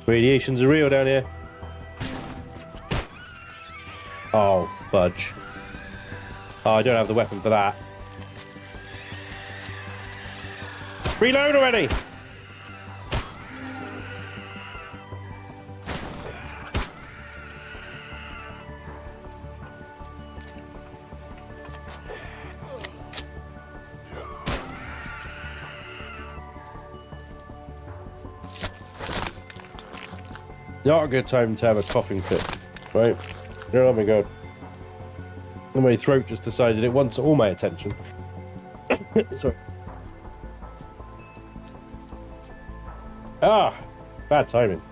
Speaker 1: Radiations are real down here. Oh, fudge. Oh, I don't have the weapon for that. Reload already! Not a good time to have a coughing fit, right? Oh my god. My throat just decided it wants all my attention. Sorry. Ah! Bad timing.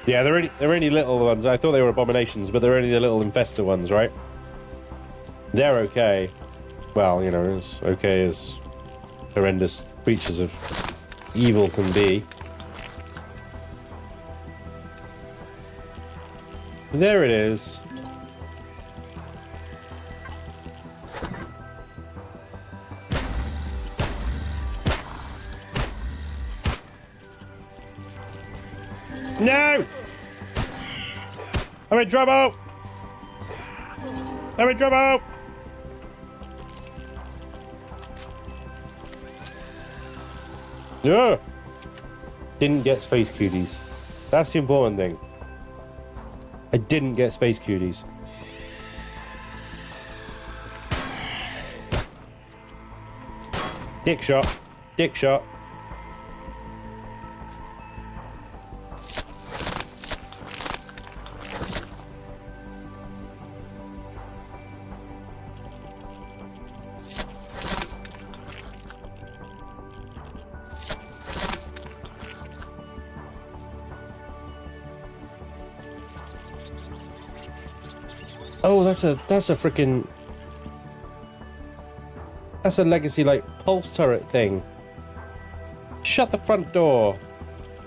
Speaker 1: Yeah, they're only little ones. I thought they were abominations, but they're only the little infestor ones, right? They're okay. Well, you know, as okay as horrendous creatures of evil can be. There it is. No! I'm in trouble! I'm in trouble! Yeah. Didn't get space cuties. That's the important thing. I didn't get space cuties. Dick shot. Dick shot. Oh, that's a freaking... That's a legacy, like, pulse turret thing. Shut the front door.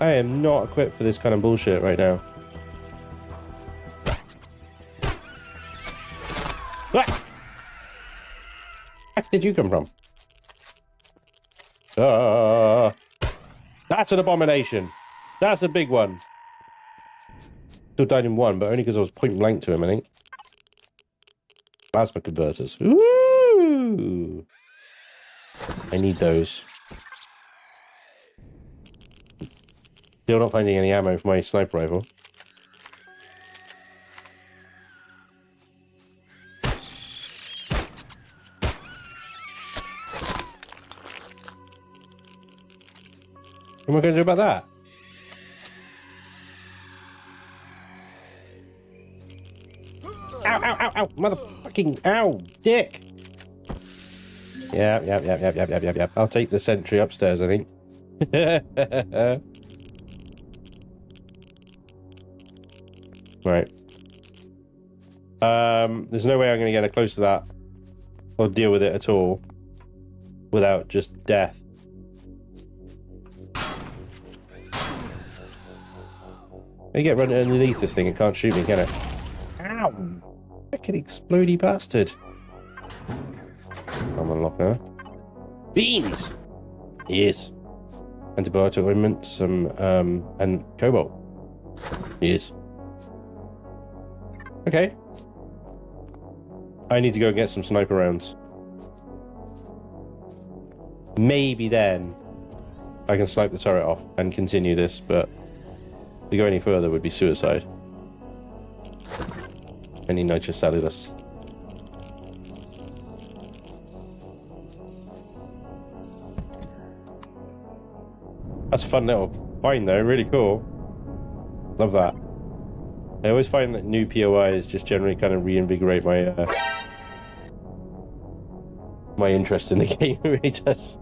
Speaker 1: I am not equipped for this kind of bullshit right now. Where did you come from? That's an abomination. That's a big one. Still died in one, but only because I was point blank to him, I think. Plasma converters. Ooh! I need those. Still not finding any ammo for my sniper rifle. What am I going to do about that? Ow, ow, ow, ow, motherfucking, ow, dick. Yep. I'll take the sentry upstairs, I think. Right. There's no way I'm going to get close to that or deal with it at all without just death. I get running underneath this thing, it can't shoot me, can it? Ow! Fucking explodey bastard. I'm unlocking her. Beans! Yes. Antibiotic ointment, some, and cobalt. Yes. Okay. I need to go and get some sniper rounds. Maybe then I can snipe the turret off and continue this, but to go any further would be suicide. I need nitrocellulose. That's a fun little find though, really cool. Love that. I always find that new POIs just generally kind of reinvigorate my my interest in the game. It really does.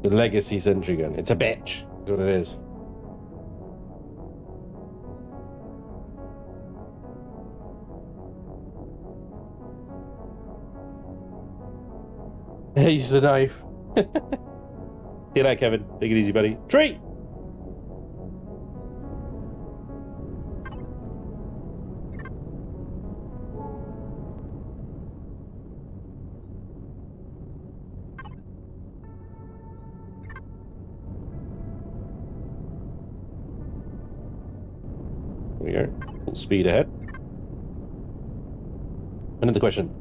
Speaker 1: The legacy sentry gun. It's a bitch. That's what it is. Use the knife. See you later, Kevin. Take it easy, buddy. Treat! There we go. Full speed ahead. Another question.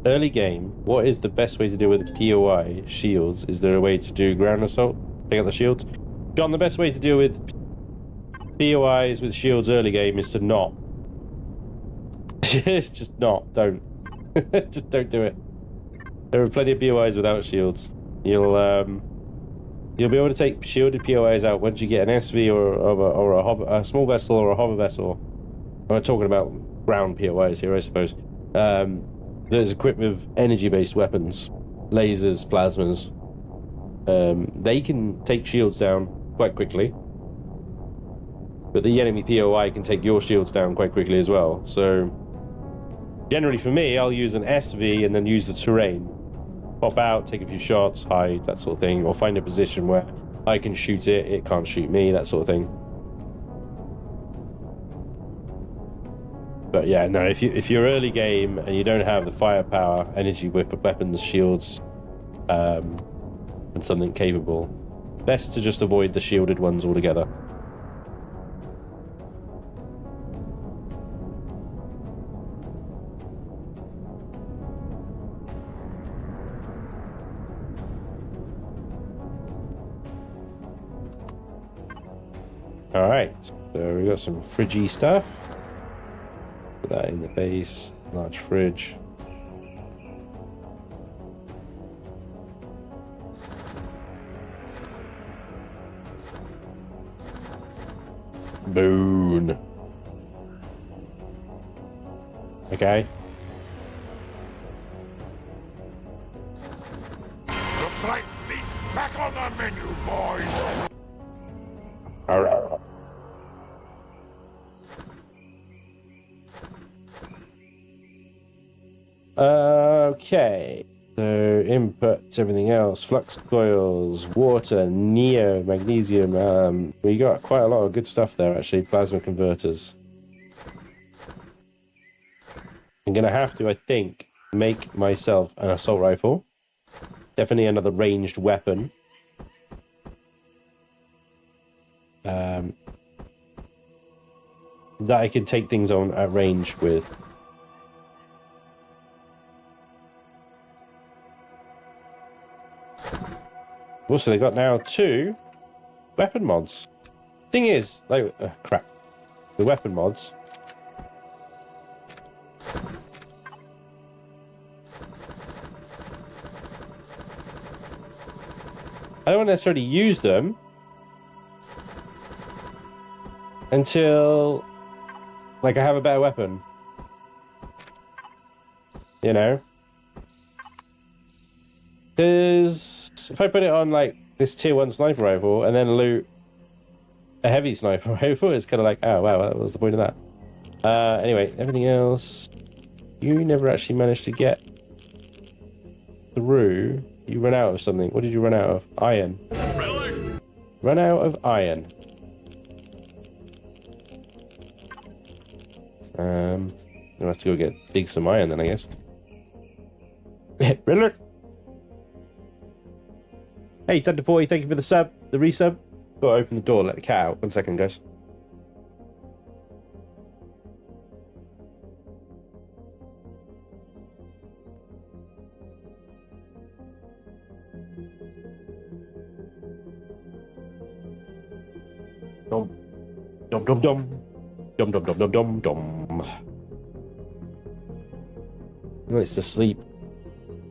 Speaker 1: Early game, what is the best way to deal with POI shields? Is there a way to do ground assault? Pick up the shields? John, the best way to deal with POIs with shields early game is to not. Just not. Don't. Just don't do it. There are plenty of POIs without shields. You'll be able to take shielded POIs out once you get an SV or a small vessel or a hover vessel. I'm talking about ground POIs here, I suppose. There's equipped with energy-based weapons, lasers, plasmas. They can take shields down quite quickly, but the enemy POI can take your shields down quite quickly as well. So, generally for me, I'll use an SV and then use the terrain. Pop out, take a few shots, hide, that sort of thing, or find a position where I can shoot it, it can't shoot me, that sort of thing. But yeah, no, if you're early game and you don't have the firepower, energy weapons, shields, and something capable, best to just avoid the shielded ones altogether. Alright, so we got some fridgy stuff. Put that in the base, large fridge. Boon. Okay.
Speaker 5: Looks like meat back on the menu, boys.
Speaker 1: Arr. Okay, so input, everything else, flux coils, water, neo, magnesium. We got quite a lot of good stuff there actually. Plasma converters. I'm gonna have to, I think, make myself an assault rifle. Definitely another ranged weapon. That I can take things on at range with. Also, they got now two weapon mods. Thing is, like, crap. The weapon mods. I don't necessarily use them until, like, I have a better weapon. You know? Because if I put it on, like, this tier 1 sniper rifle and then loot a heavy sniper rifle, it's kind of like, oh, wow, what was the point of that? Anyway, everything else, you never actually managed to get through. You run out of something. What did you run out of? Iron.
Speaker 5: Really?
Speaker 1: Run out of iron. I'll have to go dig some iron then, I guess. Really? Hey, Thunder40, thank you for the sub, the resub. Gotta open the door, let the cat out. 1 second, guys. Dum dum dum dum dum dum dum dum dum dum. He likes to sleep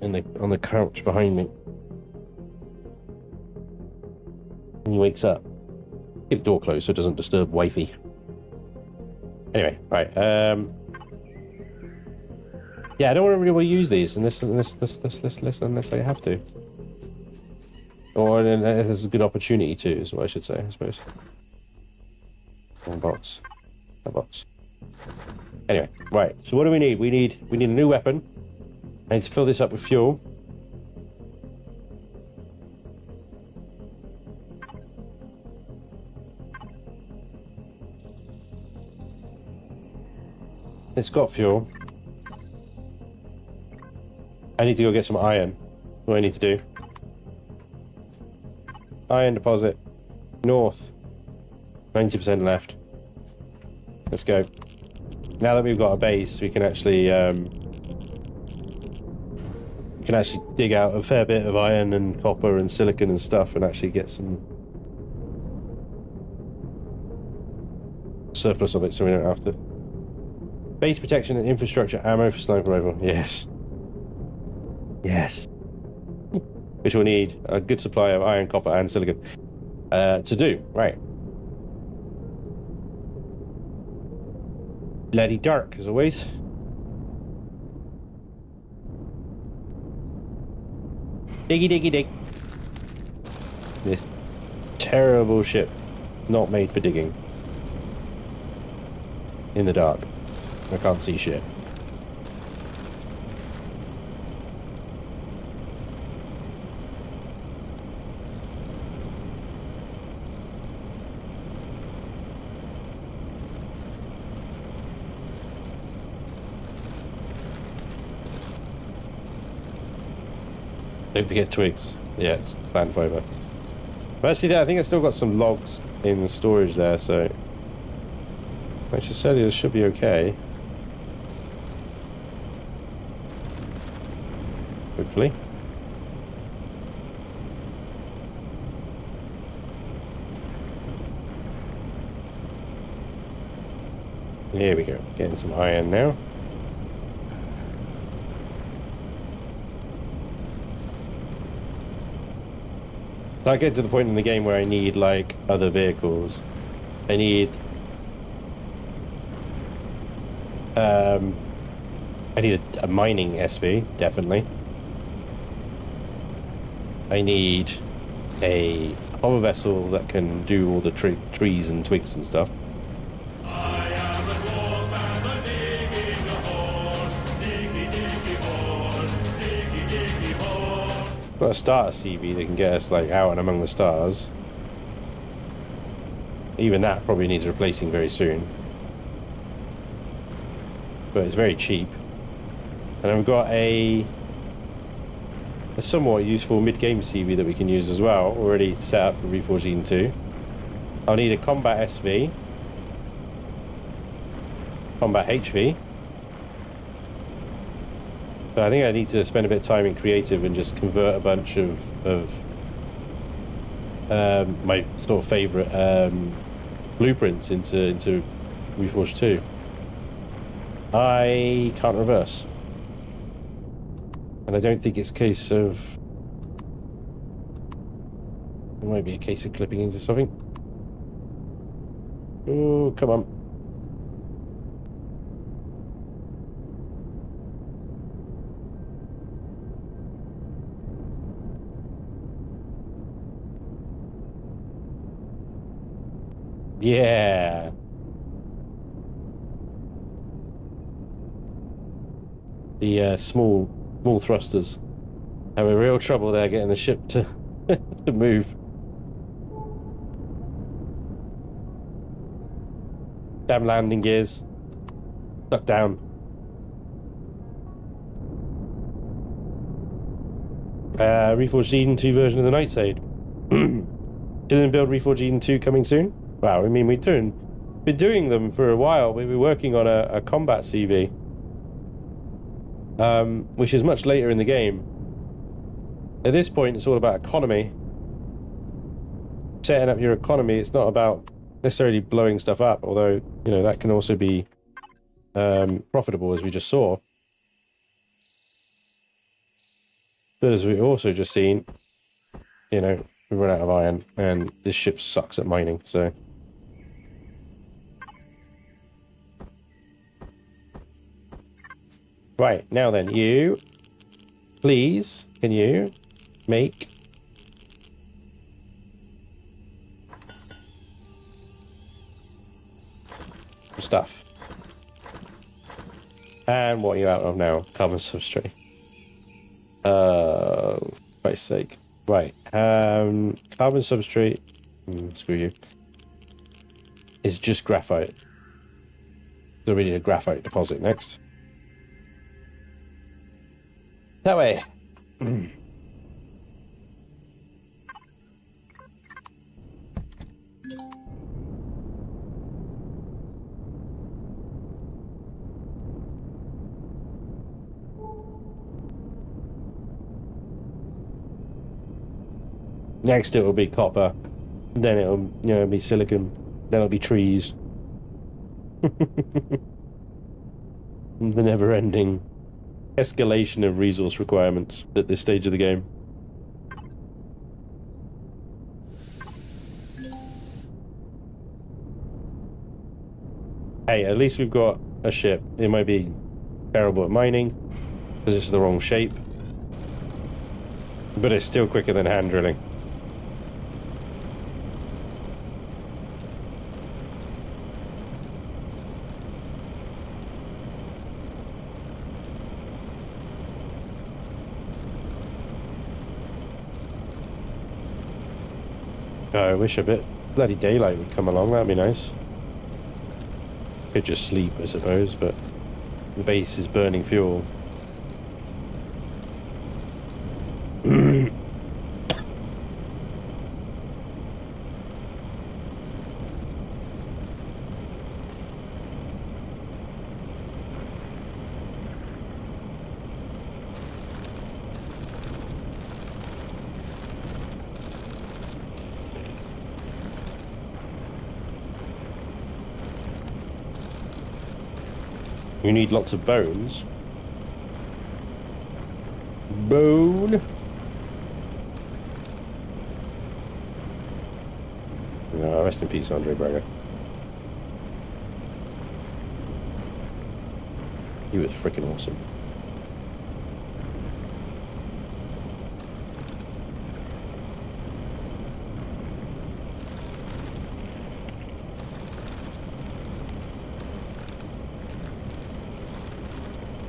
Speaker 1: on the couch behind me. When he wakes up, keep the door closed so it doesn't disturb wifey. Anyway, right. Yeah, I don't really want to use these unless I have to, or there's a good opportunity to, is what I should say, I suppose. One box, that box. Anyway, right. So what do we need? We need a new weapon. I need to fill this up with fuel. It's got fuel. I need to go get some iron. What do I need to do? Iron deposit. North. 90% left. Let's go. Now that we've got a base, we can actually dig out a fair bit of iron and copper and silicon and stuff and actually get some surplus of it so we don't have to. Base protection and infrastructure ammo for sniper rifle. Yes. Yes. Which we'll need a good supply of iron, copper, and silicon to do. Right. Bloody dark, as always. Diggy, diggy, dig. This terrible ship. Not made for digging. In the dark. I can't see shit. Don't forget twigs. Yeah, it's plant fiber. But actually, I think I still got some logs in the storage there, so actually, cellular should be okay. Hopefully. Here we go. Getting some iron now. I get to the point in the game where I need, like, other vehicles. I need a mining SV, definitely. I need a hover vessel that can do all the trees and twigs and stuff.
Speaker 3: I am a dwarf and a digging a hole, diggy diggy hole, diggy diggy hole.
Speaker 1: Got a starter CV that can get us, like, out and among the stars. Even that probably needs replacing very soon. But it's very cheap. And I've got a somewhat useful mid-game CV that we can use as well, already set up for Reforged Eden 2. I'll need a combat SV, combat HV. But I think I need to spend a bit of time in creative and just convert a bunch of my sort of favourite blueprints into Reforged 2. I can't reverse. And I don't think it's a case of... It might be a case of clipping into something. Oh, come on. Yeah. The small thrusters have a real trouble there getting the ship to to move. Damn landing gears. Stuck down. Reforged Eden 2 version of the Nightshade. Didn't build Reforged Eden 2 coming soon? Wow, I mean, been doing them for a while. We were working on a combat CV, which is much later in the game. At this point, it's all about economy. Setting up your economy, it's not about necessarily blowing stuff up, although, you know, that can also be profitable, as we just saw. But as we've also just seen, you know, we've run out of iron, and this ship sucks at mining, so... Right, now then, you... Please, can you make... stuff. And what are you out of now? Carbon substrate. For Christ's sake. Right. Carbon substrate. Screw you. It's just graphite. So we need a graphite deposit next. That way. Next it will be copper, then it'll, you know, be silicon, then it'll be trees. The never-ending escalation of resource requirements at this stage of the game. Hey, at least we've got a ship. It might be terrible at mining, because it's the wrong shape, but it's still quicker than hand drilling. I wish a bit bloody daylight would come along, that'd be nice. Could just sleep, I suppose, but the base is burning fuel. You need lots of bones. Bone. No, rest in peace, Andre Braga. He was freaking awesome.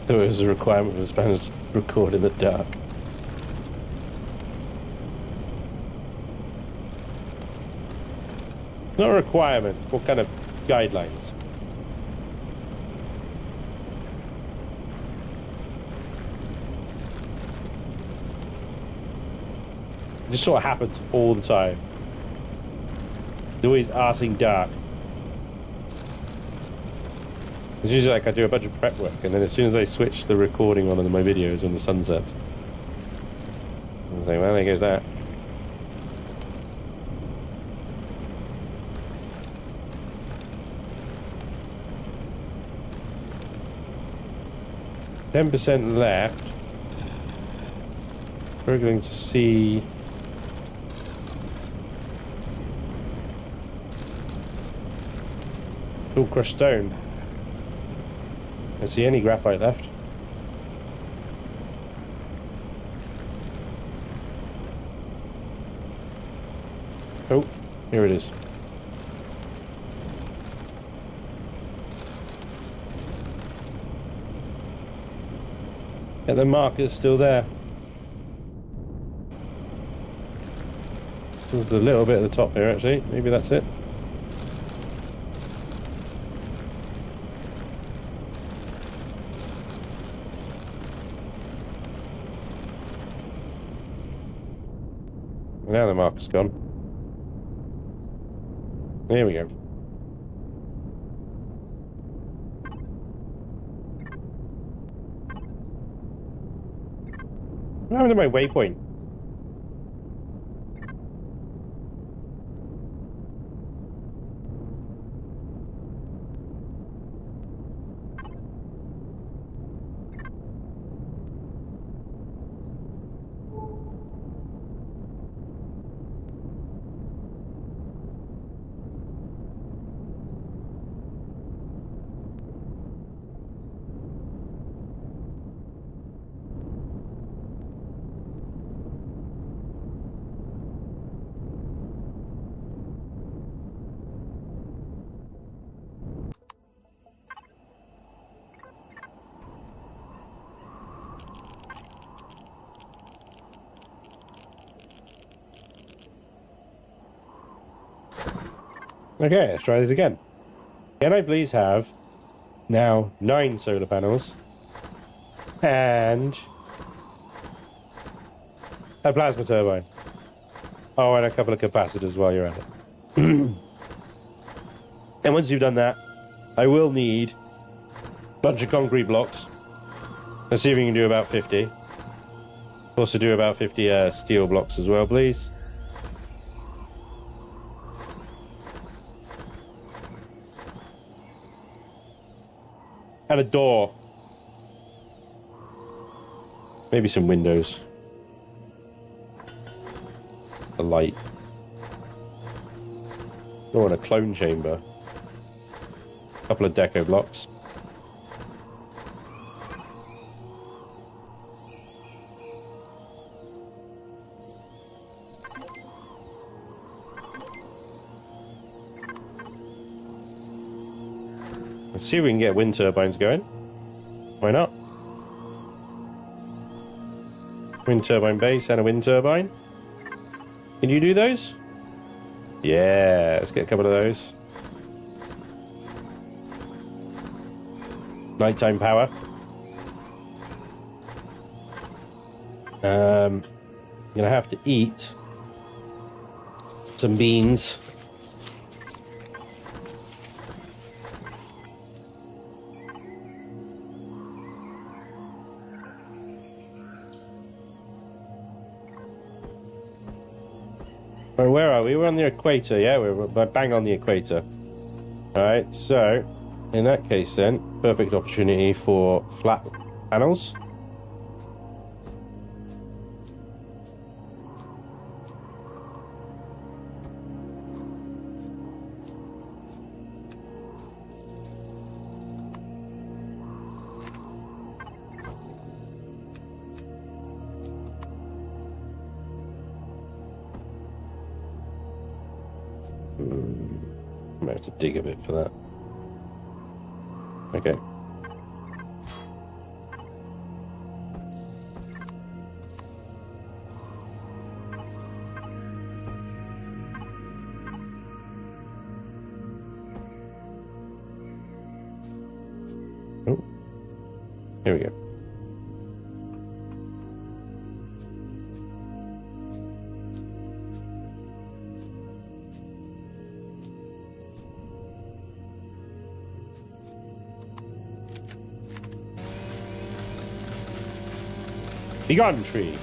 Speaker 1: So it was a requirement for Spanj to record in the dark. Not a requirement, what kind of guidelines? It just sort of happens all the time. It's always arsing dark. It's usually like I do a bunch of prep work, and then as soon as I switch the recording on in my videos when the sun sets, I was like, well, there goes that. 10% left. Struggling to see. All crushed stone. Don't see any graphite left. Oh, here it is. And the marker's still there. There's a little bit at the top here, actually. Maybe that's it. Now the marker's gone. There we go. What happened to my waypoint? Okay, let's try this again. Can I please have now 9 solar panels and a plasma turbine? Oh, and a couple of capacitors while you're at it. And once you've done that, I will need a bunch of concrete blocks. Let's see if we can do about 50. Also do about 50 steel blocks as well, please. And a door. Maybe some windows. A light. Oh, and a clone chamber. A couple of deco blocks. Let's see if we can get wind turbines going. Why not? Wind turbine base and a wind turbine. Can you do those? Yeah, let's get a couple of those. Nighttime power. I'm gonna have to eat some beans. Oh, where are we? We're on the equator, yeah? We're bang on the equator. Alright, so, in that case then, perfect opportunity for flat panels. I might have to dig a bit for that. Okay. Oh, here we go. Begone, tree.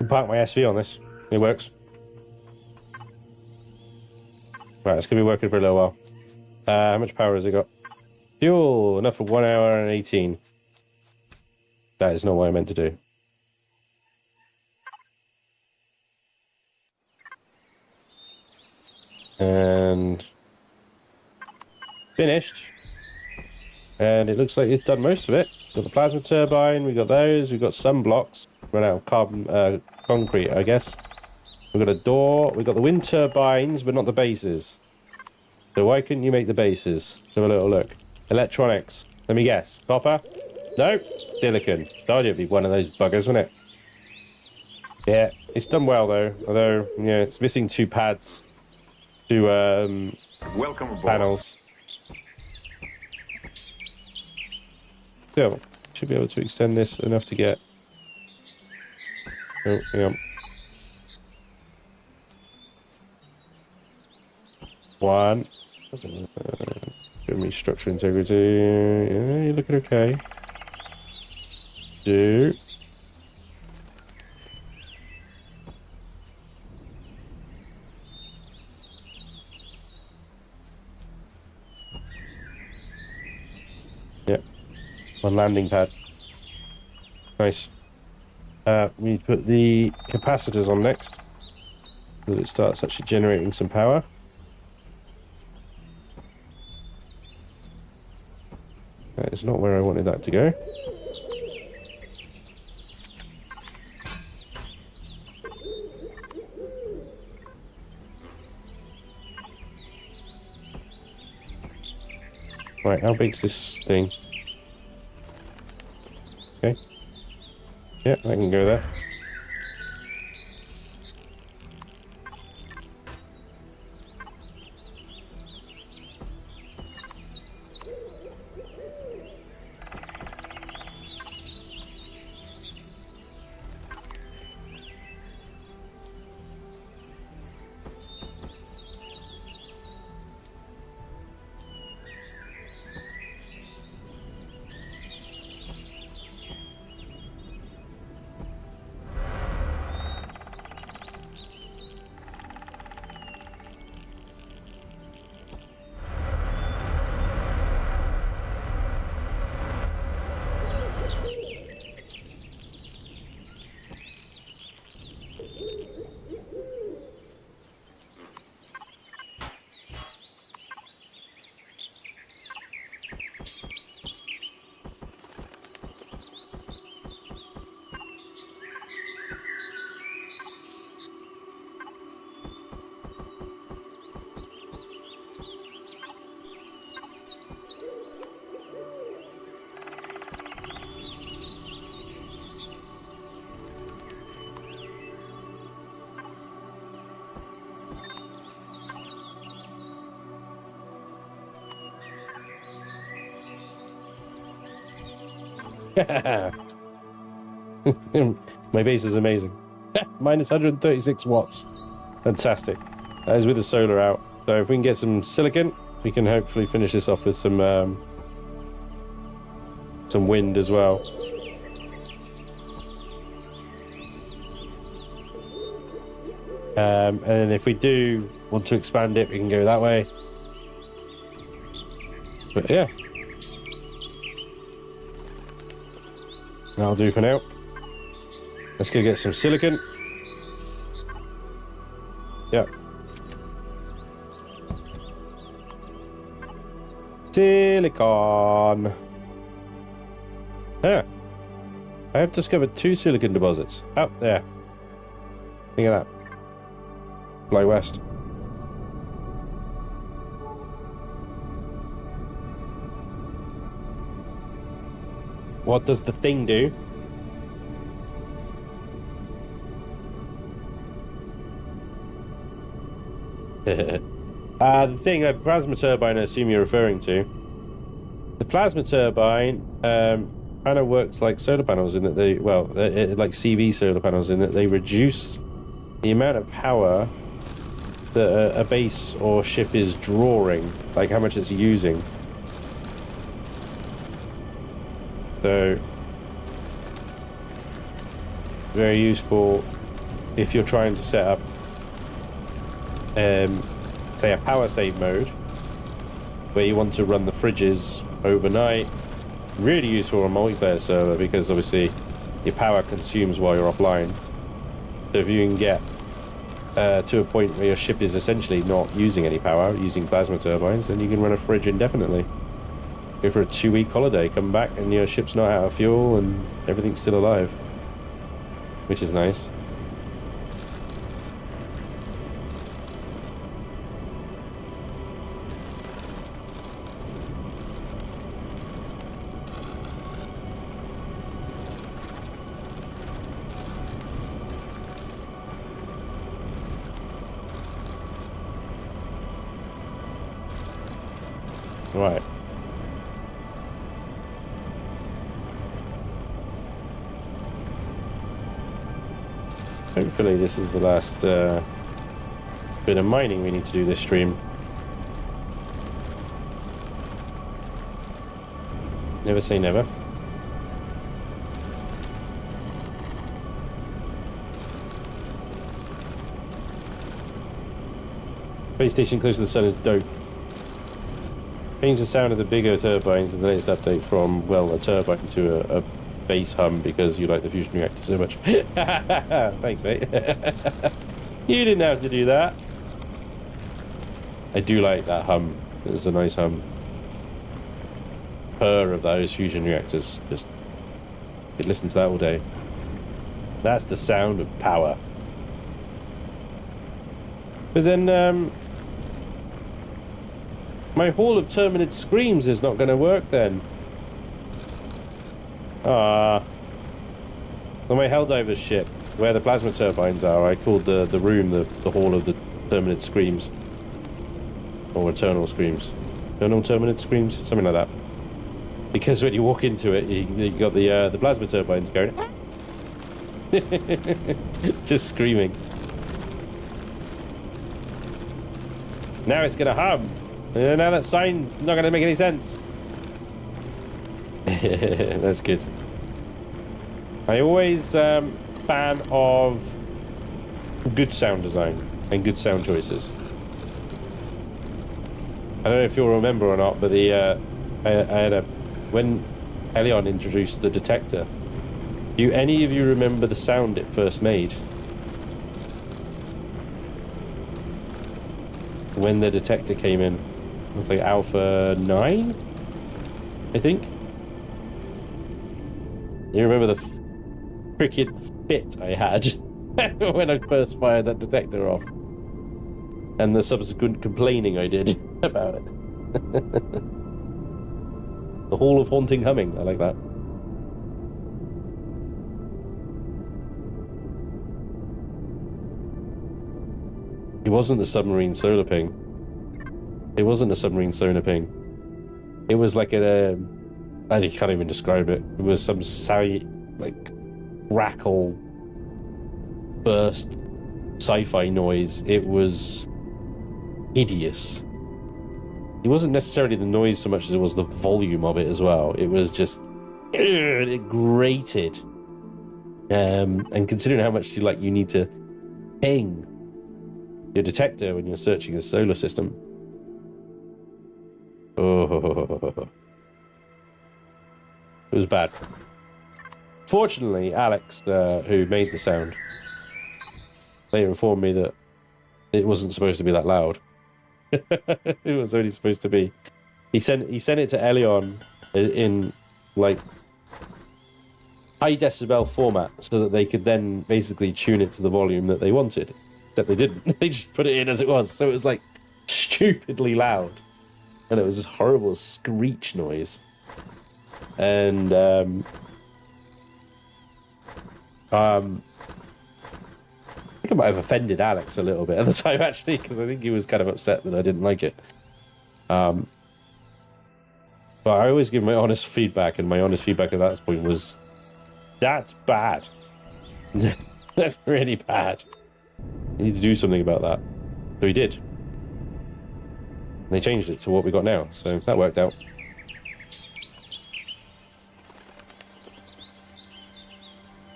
Speaker 1: park my SV on this. It works. Right, it's going to be working for a little while. How much power has it got? Fuel! Enough for 1 hour and 18. That is not what I meant to do. And... finished. And it looks like it's done most of it. Got the plasma turbine, we got those, we've got some blocks. Run out of carbon, concrete, I guess. We've got a door, we've got the wind turbines, but not the bases. So why couldn't you make the bases? Have a little look. Electronics. Let me guess. Copper? No. Silicon. Thought it'd be one of those buggers, wouldn't it? Yeah, it's done well though. Although, yeah, it's missing 2 pads. 2
Speaker 5: Welcome aboard.
Speaker 1: panels. So, should be able to extend this enough to get... Oh, hang on. 1. Give me structure integrity. Yeah, you're looking okay. 2. Yep. 1 landing pad. Nice. We put the capacitors on next, so that it starts actually generating some power. That is not where I wanted that to go. Right, how big's this thing? Okay. Yeah, I can go there. My base is amazing. Minus 136 watts. Fantastic. That is with the solar out. So if we can get some silicon, we can hopefully finish this off with some wind as well. And then if we do want to expand it, we can go that way. But yeah. That'll do for now. Let's go get some silicon. Yeah. Silicon. Yeah. I have discovered 2 silicon deposits. Out there. Think of that. Fly west. What does the thing do? The thing, a plasma turbine, I assume you're referring to. The plasma turbine kind of works like solar panels in that they, well, like CV solar panels in that they reduce the amount of power that a base or ship is drawing, like how much it's using. So, very useful if you're trying to set up, say, a power save mode, where you want to run the fridges overnight. Really useful on a multiplayer server, because obviously your power consumes while you're offline. So if you can get to a point where your ship is essentially not using any power, using plasma turbines, then you can run a fridge indefinitely. Go for a 2-week holiday, come back and your ship's not out of fuel and everything's still alive, which is nice. Right. Hopefully this is the last bit of mining we need to do this stream. Never say never. Base station close to the sun is dope. Change the sound of the bigger turbines in the latest update from, well, a turbine to a base hum because you like the fusion reactor so much. Thanks, mate. You didn't have to do that. I do like that hum. It's a nice hum. Purr of those fusion reactors. Just could listen to that all day. That's the sound of power. But then, my Hall of Terminid Screams is not going to work then. Ah. On my Helldiver's ship, where the plasma turbines are, I called the room the Hall of the Terminid Screams. Or Eternal Screams. Eternal Terminid Screams? Something like that. Because when you walk into it, you got the plasma turbines going. Just screaming. Now it's going to hum. Now that sign's not going to make any sense. That's good. I always fan of good sound design and good sound choices. I don't know if you'll remember or not, but I had when Elion introduced the Detector. Do any of you remember the sound it first made? When the Detector came in. It was like Alpha 9, I think. You remember the freaking fit I had when I first fired that Detector off, and the subsequent complaining I did about it. The Hall of Haunting Humming. I like that. It wasn't the submarine solar ping. It wasn't a submarine sonar ping. It was like I can't even describe it. It was some like crackle burst sci-fi noise. It was hideous. It wasn't necessarily the noise so much as it was the volume of it as well. It was just it grated. And considering how much you need to ping your detector when you're searching the solar system. Oh, it was bad. Fortunately, Alex, who made the sound, later informed me that it wasn't supposed to be that loud. It was only supposed to be. He sent it to Elion in like high decibel format so that they could then basically tune it to the volume that they wanted. Except they didn't. They just put it in as it was, so it was like stupidly loud. And it was this horrible screech noise. And I think I might have offended Alex a little bit at the time, actually, because I think he was kind of upset that I didn't like it. But I always give my honest feedback, and my honest feedback at that point was, that's bad. That's really bad. You need to do something about that. So he did. They changed it to what we got now, so that worked out.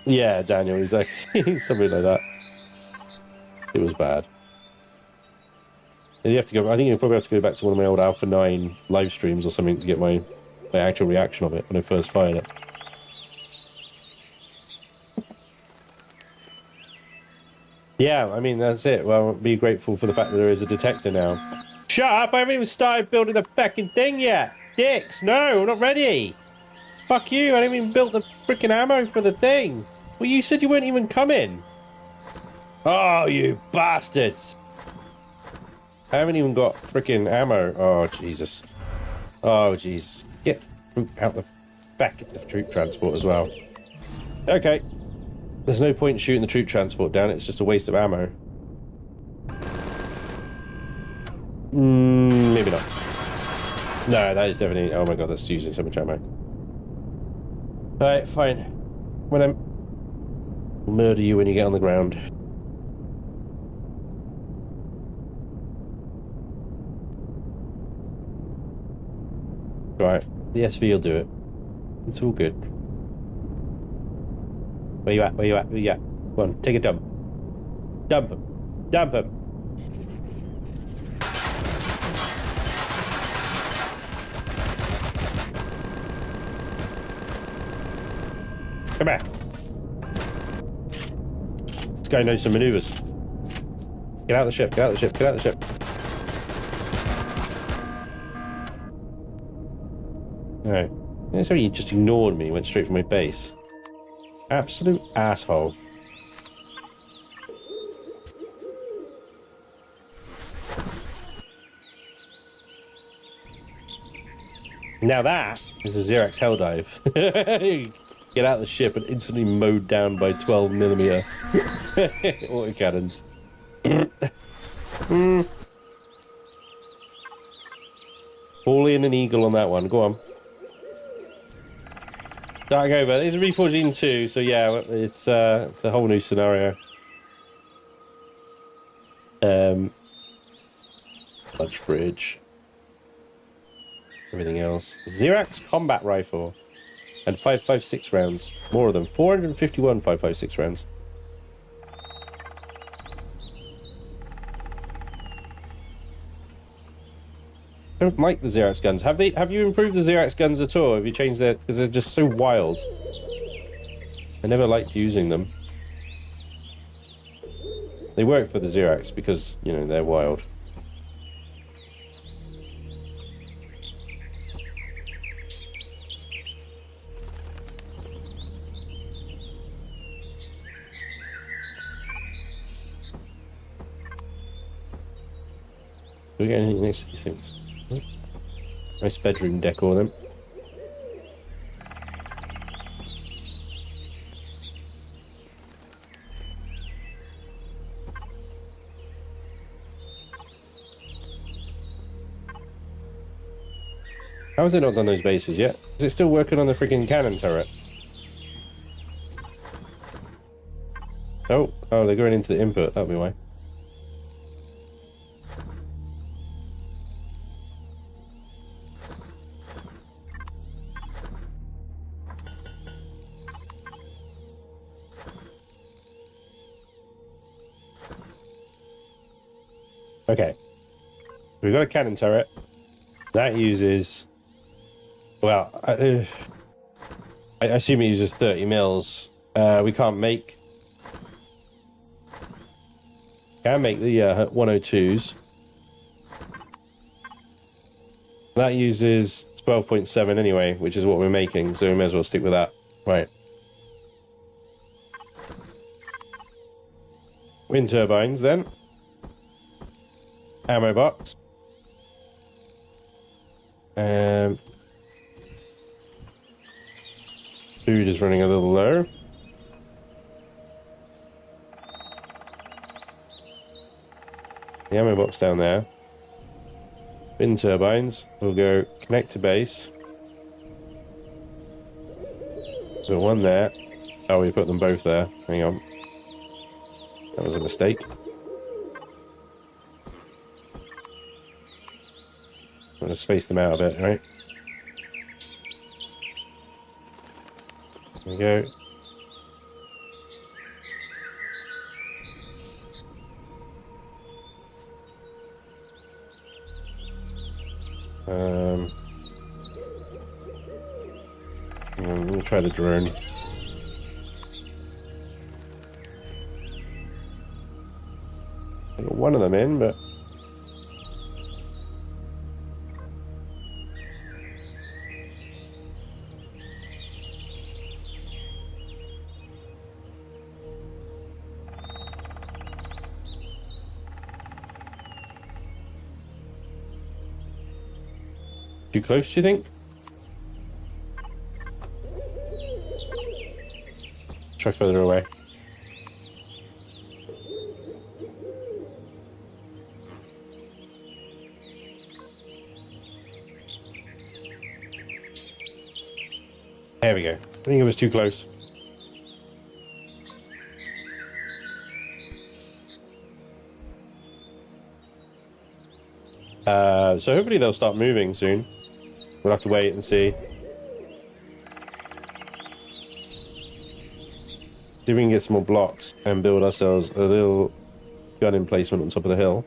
Speaker 1: Yeah, Daniel, exactly. Something like that. It was bad. And you have to go. I think you probably have to go back to one of my old Alpha 9 live streams or something to get my actual reaction of it when I first fired it. Yeah, I mean, that's it. Well, be grateful for the fact that there is a detector now. Shut up! I haven't even started building the fucking thing yet! Dicks, no, I'm not ready! Fuck you, I haven't even built the freaking ammo for the thing! Well, you said you weren't even coming! Oh, you bastards! I haven't even got freaking ammo. Oh, Jesus. Oh, Jesus. Get out the back of the troop transport as well. Okay. There's no point shooting the troop transport down, it's just a waste of ammo. Maybe not. No, that is definitely... Oh my god, that's using so much ammo. Alright, fine. When I'm... murder you when you get on the ground. Right, the SV will do it. It's all good. Where you at? Where you at? Where you at? Go on, take a dump. Dump him. Dump him. Come back. This guy knows some maneuvers. Get out of the ship, get out of the ship, get out of the ship. Alright. So he just ignored me, went straight for my base. Absolute asshole. Now that is a Xerox Helldive. Get out of the ship and instantly mowed down by 12mm autocannons. All in an eagle on that one. Go on. Starting over. It's Reforged Eden 2, so yeah, it's a whole new scenario. Lunch fridge. Everything else. Xerox combat rifle. And 5.56 rounds. More of them. 451 5.56 rounds. I don't like the Xerox guns. Have you improved the Xerox guns at all? Have you changed their... because they're just so wild. I never liked using them. They work for the Xerox because, you know, they're wild. Do we get anything next to these things? Nice bedroom decor then. How has it not done those bases yet? Is it still working on the freaking cannon turret? Oh, they're going into the input, that'll be why. Okay, we've got a cannon turret that uses, well, I assume it uses 30 mils. We can't make, can make the 102s. That uses 12.7 anyway, which is what we're making, so we may as well stick with that. Right. Wind turbines then. Ammo box. Food is running a little low. The ammo box down there. Wind turbines. We'll go connect to base. Got one there. Oh, we put them both there. Hang on. That was a mistake. I'm going to space them out a bit, right? There we go. I'm gonna try the drone. I got one of them in, but too close, do you think? Try further away. There we go. I think it was too close. So hopefully they'll start moving soon. We'll have to wait and see. See if we can get some more blocks and build ourselves a little gun emplacement on top of the hill.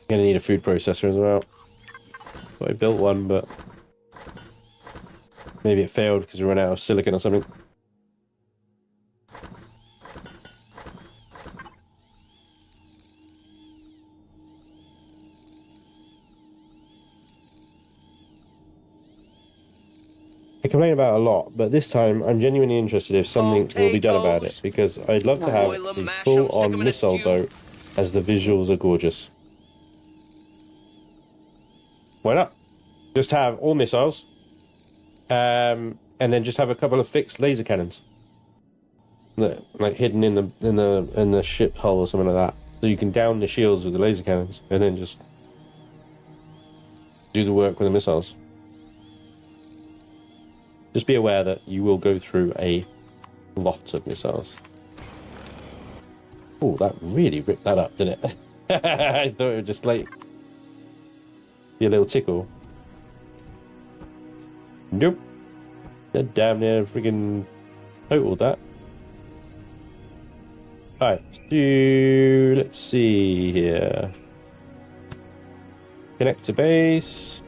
Speaker 1: Gonna need a food processor as well. Thought I built one, but maybe it failed because we ran out of silicon or something. I complain about it a lot, but this time I'm genuinely interested if something will be done about it, because I'd love to have a full-on missile boat as the visuals are gorgeous. Why not? Just have all missiles, and then just have a couple of fixed laser cannons, like hidden in the ship hull or something like that, so you can down the shields with the laser cannons, and then just do the work with the missiles. Just be aware that you will go through a lot of missiles. Oh, that really ripped that up, didn't it? I thought it would just like be a little tickle. Nope. That damn near freaking totaled that. Alright, let's see here. Connect to base.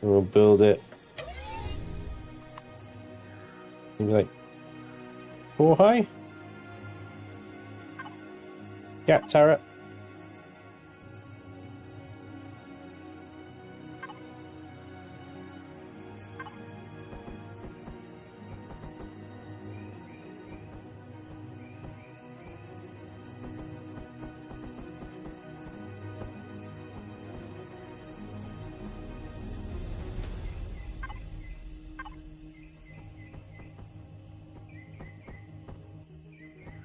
Speaker 1: And we'll build it. Maybe like 4 high. Gap turret.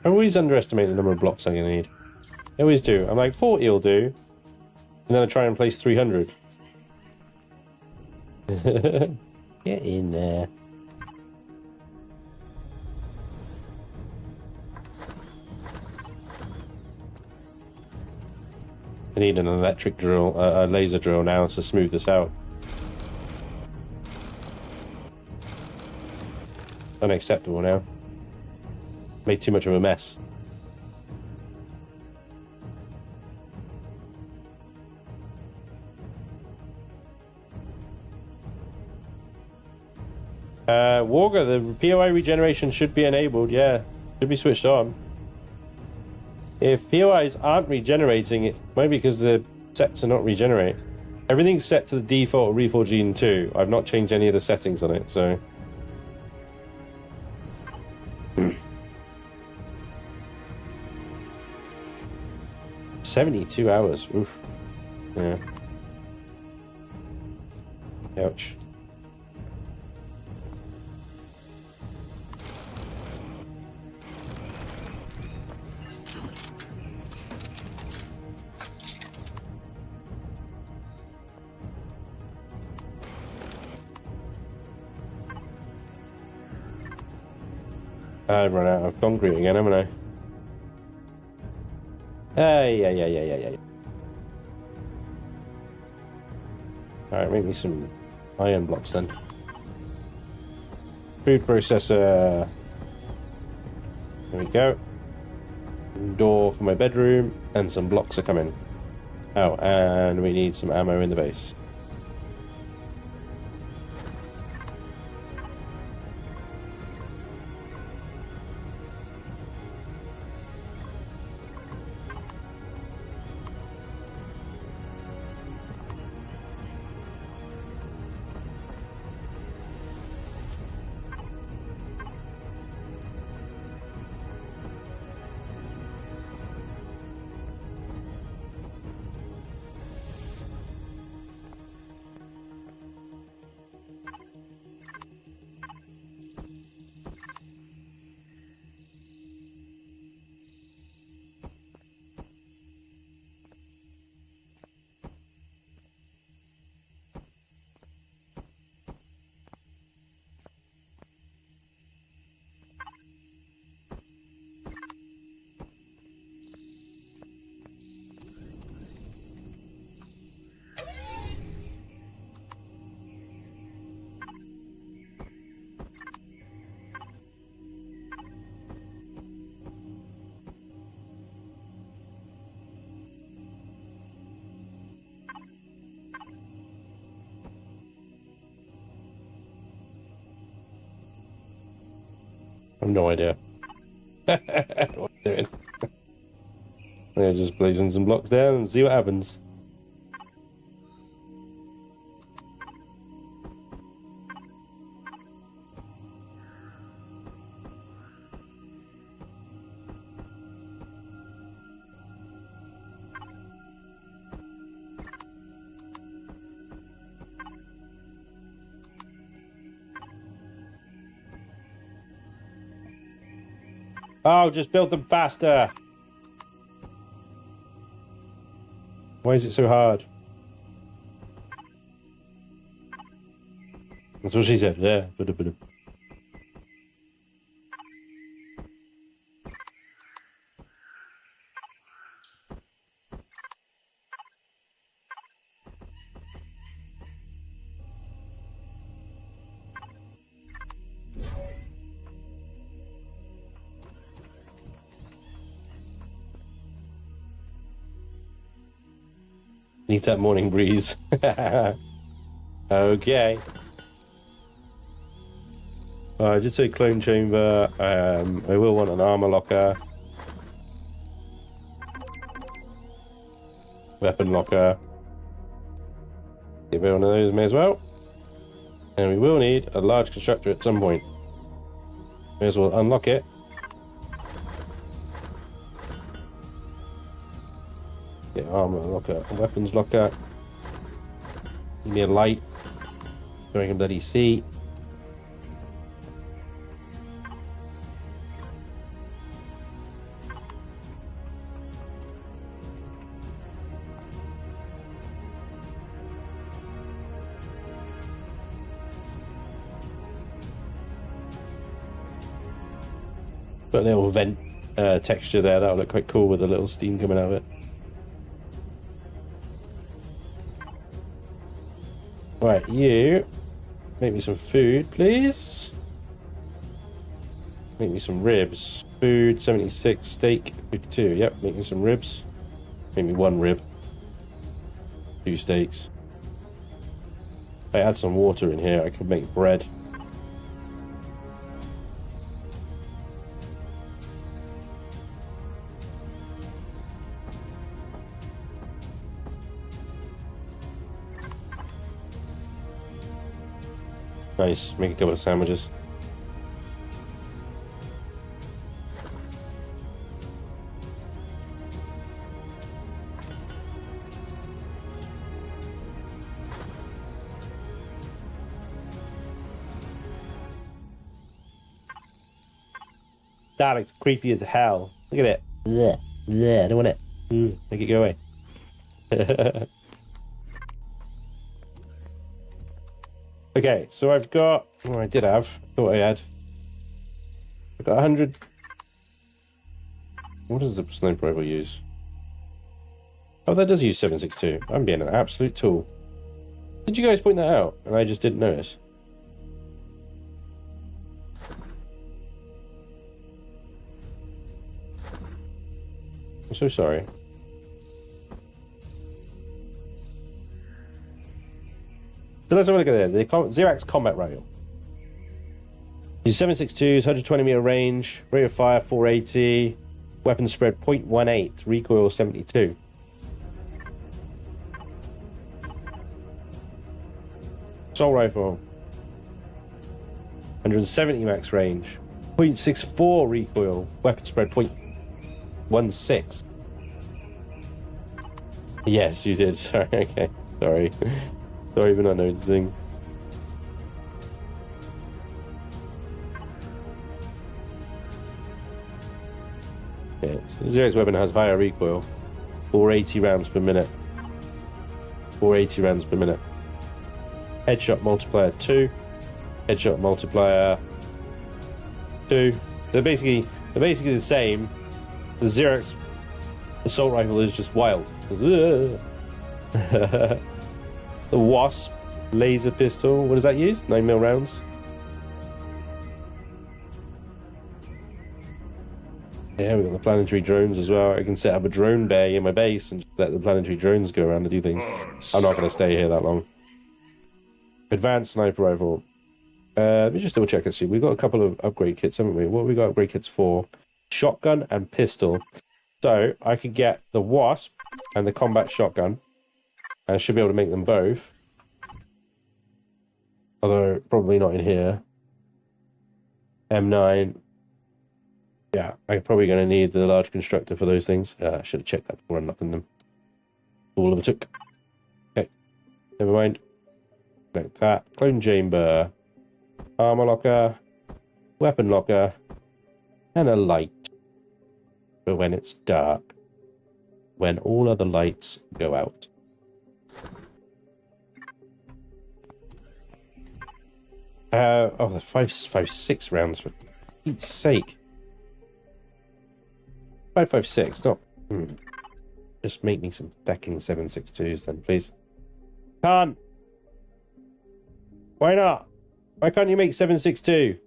Speaker 1: I always underestimate the number of blocks I'm going to need. I always do. I'm like, 40 will do. And then I try and place 300. Get in there. I need an electric drill, a laser drill now to smooth this out. Unacceptable now. Made too much of a mess. Warger, the POI regeneration should be enabled, yeah. Should be switched on. If POIs aren't regenerating, it might be because the sets are not regenerate. Everything's set to the default of Reforged Eden 2. I've not changed any of the settings on it, so... 72 hours. Oof. Yeah. Ouch. I've run out of concrete again, haven't I? Hey. Alright, make me some iron blocks then. Food processor. There we go. Door for my bedroom, and some blocks are coming. Oh, and we need some ammo in the base. I have no idea what I'm doing. I'm gonna just blazing some blocks down and see what happens. Oh, just build them faster. Why is it so hard? That's what she said. Yeah. Need that morning breeze. Okay. I did say clone chamber. I will want an armor locker. Weapon locker. Give it one of those, may as well. And we will need a large constructor at some point. May as well unlock it. Get armor locker, weapons locker. Give me a light so I can bloody see. Got a little vent texture there, that'll look quite cool with a little steam coming out of it. Right, you make me some food, please. Make me some ribs. Food 76, steak 52. Yep, make me some ribs. Make me one rib. 2 steaks. If I add some water in here, I could make bread. Nice, make a couple of sandwiches. That looks creepy as hell. Look at it. Blech, blech, I don't want it. Make it go away. Okay, so I've got... Well, I did have. Thought I had. I've got 100. What does the sniper rifle use? Oh, that does use 7.62. I'm being an absolute tool. Did you guys point that out? And I just didn't notice. I'm so sorry. So let's have a look at it. The Xerax combat rifle. Use 7.62s, 120 meter range, rate of fire 480, weapon spread 0.18, recoil 72. Assault rifle, 170 max range, 0.64 recoil, weapon spread 0.16. Yes, you did. Sorry. Okay. Sorry. Sorry for not noticing. Yeah, so the Xerax weapon has higher recoil. 480 rounds per minute. 480 rounds per minute. Headshot multiplier 2. Headshot multiplier 2. They're basically the same. The Xerax assault rifle is just wild. The Wasp laser pistol. What does that use? 9mm rounds. Yeah, we've got the planetary drones as well. I can set up a drone bay in my base and just let the planetary drones go around and do things. I'm not going to stay here that long. Advanced sniper rifle. Let me just double check and see. We've got a couple of upgrade kits, haven't we? What have we got upgrade kits for? Shotgun and pistol. So I could get the Wasp and the combat shotgun. And I should be able to make them both. Although probably not in here. M9. Yeah, I'm probably going to need the large constructor for those things. I should have checked that before I unlocking them. All of it took. Okay, never mind. Like that. Clone chamber. Armor locker. Weapon locker. And a light. For when it's dark. When all other lights go out. Oh, the 5.56 rounds, for Pete's sake. 5.56, not. Just make me some fucking 7.62s then, please. Can't. Why not? Why can't you make 7.62?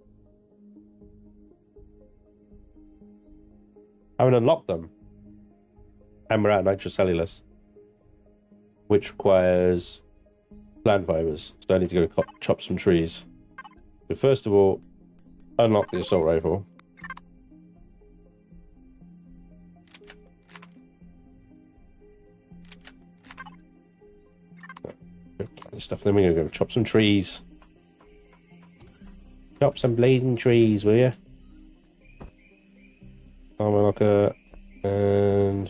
Speaker 1: I haven't unlocked them. And we're at nitrocellulose, which requires plant fibers. So I need to go chop some trees. So first of all, unlock the assault rifle. Stuff. Then we're gonna go chop some trees. Chop some blazing trees, will you? Armor locker and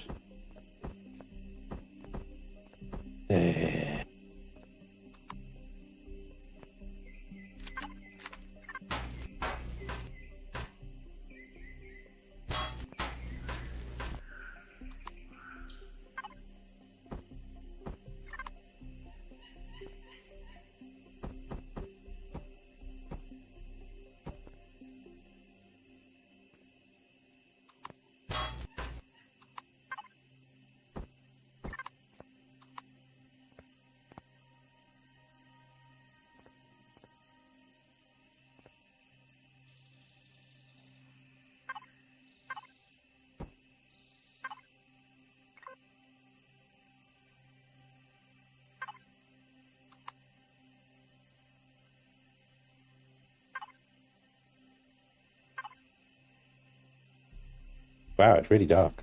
Speaker 1: wow, it's really dark.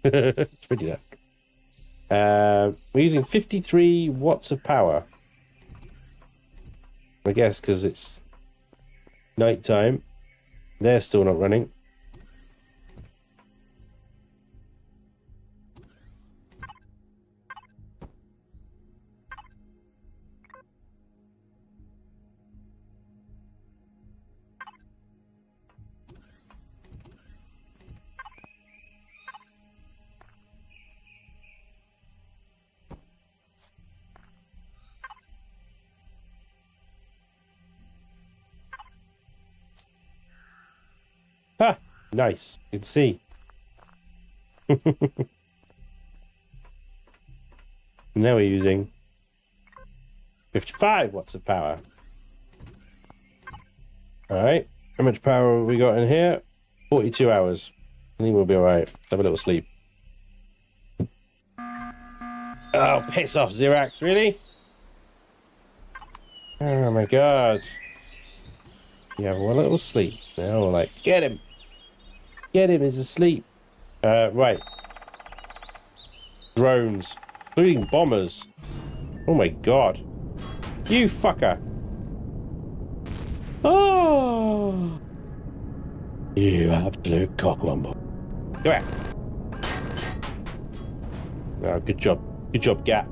Speaker 1: It's really dark. We're using 53 watts of power. I guess because it's night time. They're still not running. Nice. Good to see. Now we're using 55 watts of power. Alright. How much power have we got in here? 42 hours. I think we'll be alright. Have a little sleep. Oh, piss off, Xerax. Really? Oh my god. Yeah, one little sleep. Now we're like, get him! Get him, he's asleep. Right. Drones. Including bombers. Oh my god. You fucker. Oh! You absolute cockwomble. Come back. Oh, good job. Good job, Gat.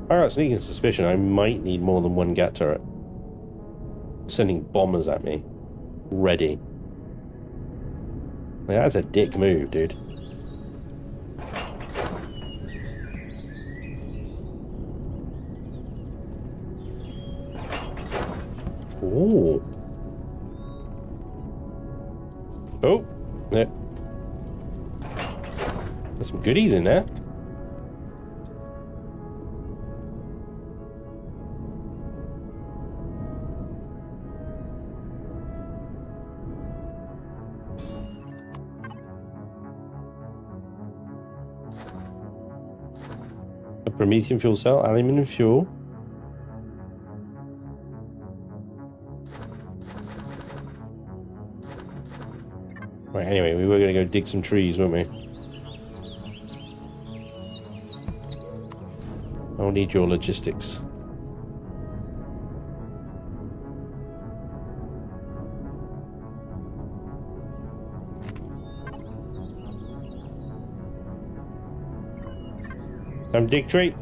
Speaker 1: I got a sneaking suspicion I might need more than one Gat turret. Sending bombers at me. Ready. Like, that's a dick move, dude. Ooh. Oh. Yeah. There's some goodies in there. Promethium fuel cell, aluminium fuel. Right, anyway, we were going to go dig some trees, weren't we? I'll need your logistics. Dig tree.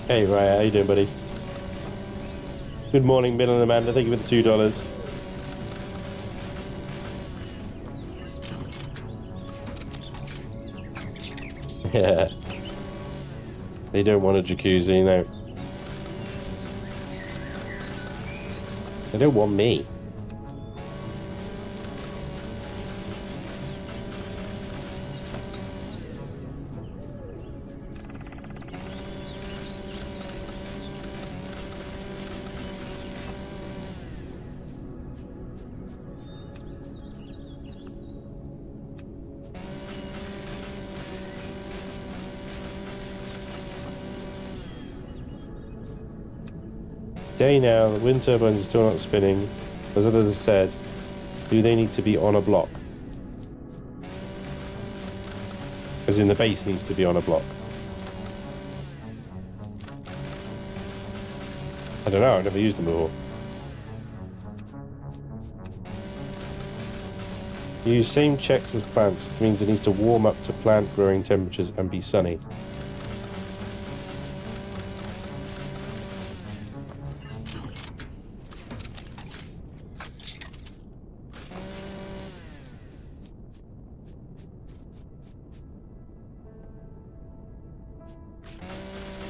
Speaker 1: Hey, Ryan, how you doing, buddy? Good morning, Bill and Amanda. Thank you for the $2. Yeah. They don't want a jacuzzi, no. They don't want me. Day now, the wind turbines are still not spinning. As others said, do they need to be on a block? As in the base needs to be on a block. I don't know, I've never used them before. Use same checks as plants, which means it needs to warm up to plant growing temperatures and be sunny.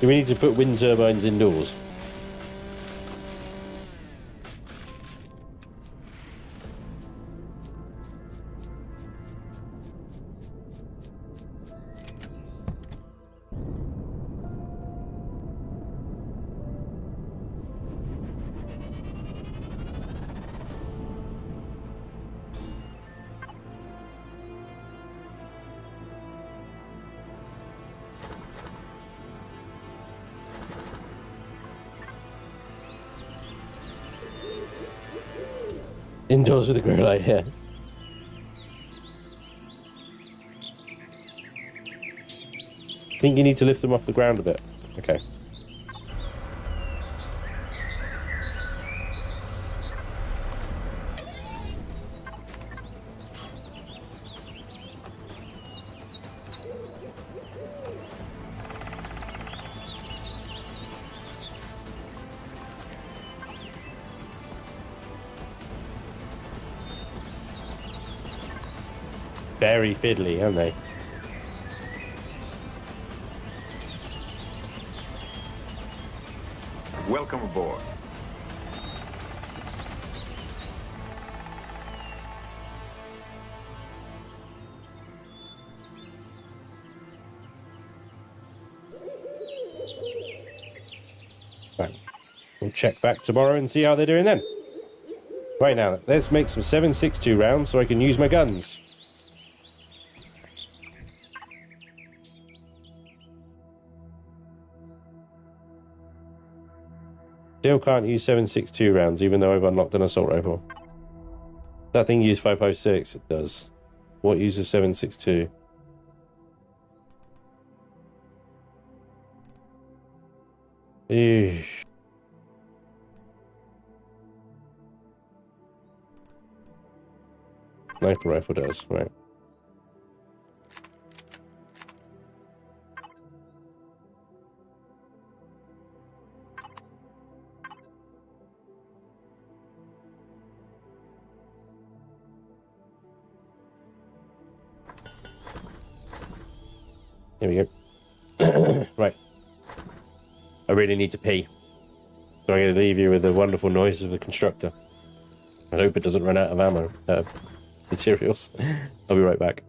Speaker 1: Do we need to put wind turbines indoors? Indoors with a grow light, yeah. I think you need to lift them off the ground a bit. Okay. very fiddly, aren't they?
Speaker 5: Welcome aboard.
Speaker 1: Right. We'll check back tomorrow and see how they're doing then. Right now, let's make some 7.62 rounds so I can use my guns. Still can't use 7.62 rounds, even though I've unlocked an assault rifle. That thing used 5.56, it does. What uses 7.62? Eesh. Sniper rifle does, right. Here we go. Right. I really need to pee. So I'm going to leave you with the wonderful noise of the constructor. I hope it doesn't run out of ammo. Materials. I'll be right back.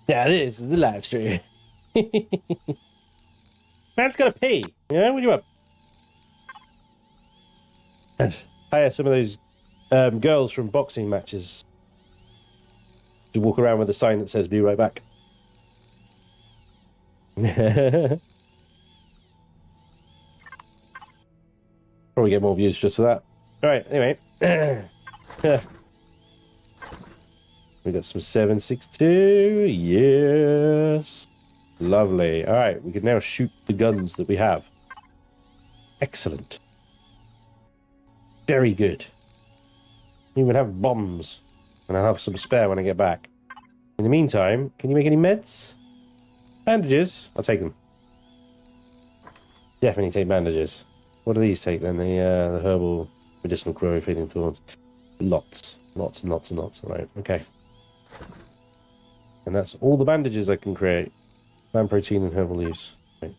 Speaker 1: Yeah, this is the live stream. Man's got to pee. You know, what do you want? And hire some of those girls from boxing matches to walk around with a sign that says "Be right back." Probably get more views just for that. All right, anyway. We got some 7.62. Yes. Lovely. All right, we can now shoot the guns that we have. Excellent. Very good. We even have bombs. And I'll have some spare when I get back. In the meantime, can you make any meds? Bandages? I'll take them. Definitely take bandages. What do these take then? The herbal medicinal grow feeding thorns. Lots. Lots and lots and lots. All right, okay. And that's all the bandages I can create. Plant protein and herbal leaves. Right.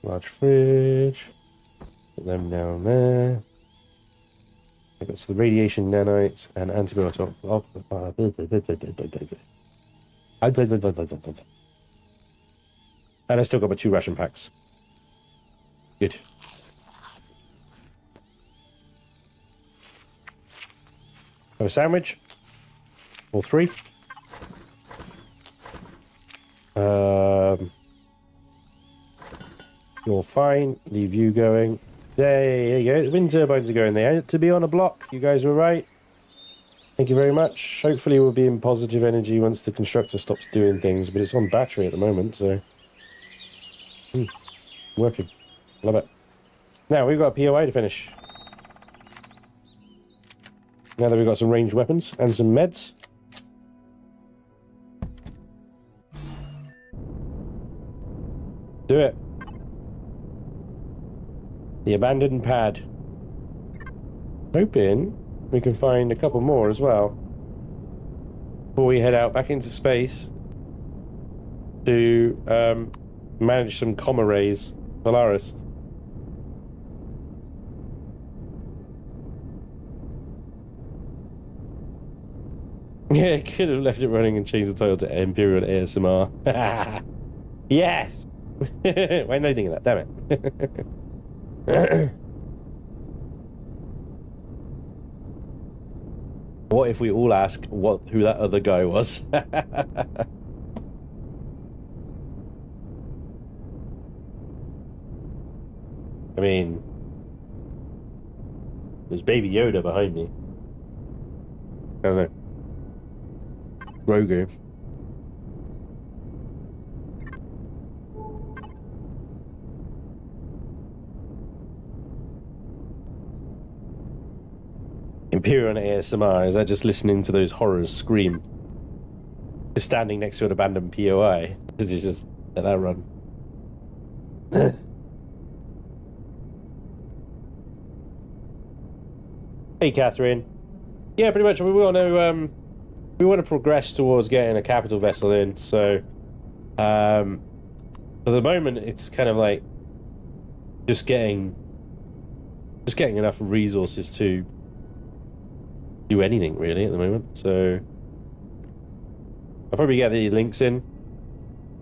Speaker 1: Large fridge. Put them down there. I've got some radiation nanites and antibiotic. And I still got my 2 ration packs. Good. Have a sandwich. Or 3. You're fine. Leave you going. There you go. The wind turbines are going there. To be on a block. You guys were right. Thank you very much. Hopefully we'll be in positive energy once the constructor stops doing things, but it's on battery at the moment, so... working. Love it. Now, we've got a POI to finish. Now that we've got some ranged weapons and some meds. Do it. The abandoned pad. Hoping we can find a couple more as well before we head out back into space to manage some comma rays. Polaris. Yeah, could have left it running and changed the title to Empyrion ASMR. Yes! Why didn't I think of that? Damn it. What if we all ask who that other guy was? I mean, there's Baby Yoda behind me. I don't know. Grogu. Empyrion ASMR, is that just listening to those horrors scream? Just standing next to an abandoned POI. Does it just let that run? Hey, Catherine. Yeah, pretty much. We want to progress towards getting a capital vessel in. So, for the moment, it's kind of like just getting enough resources to do anything really at the moment. So, I'll probably get the links in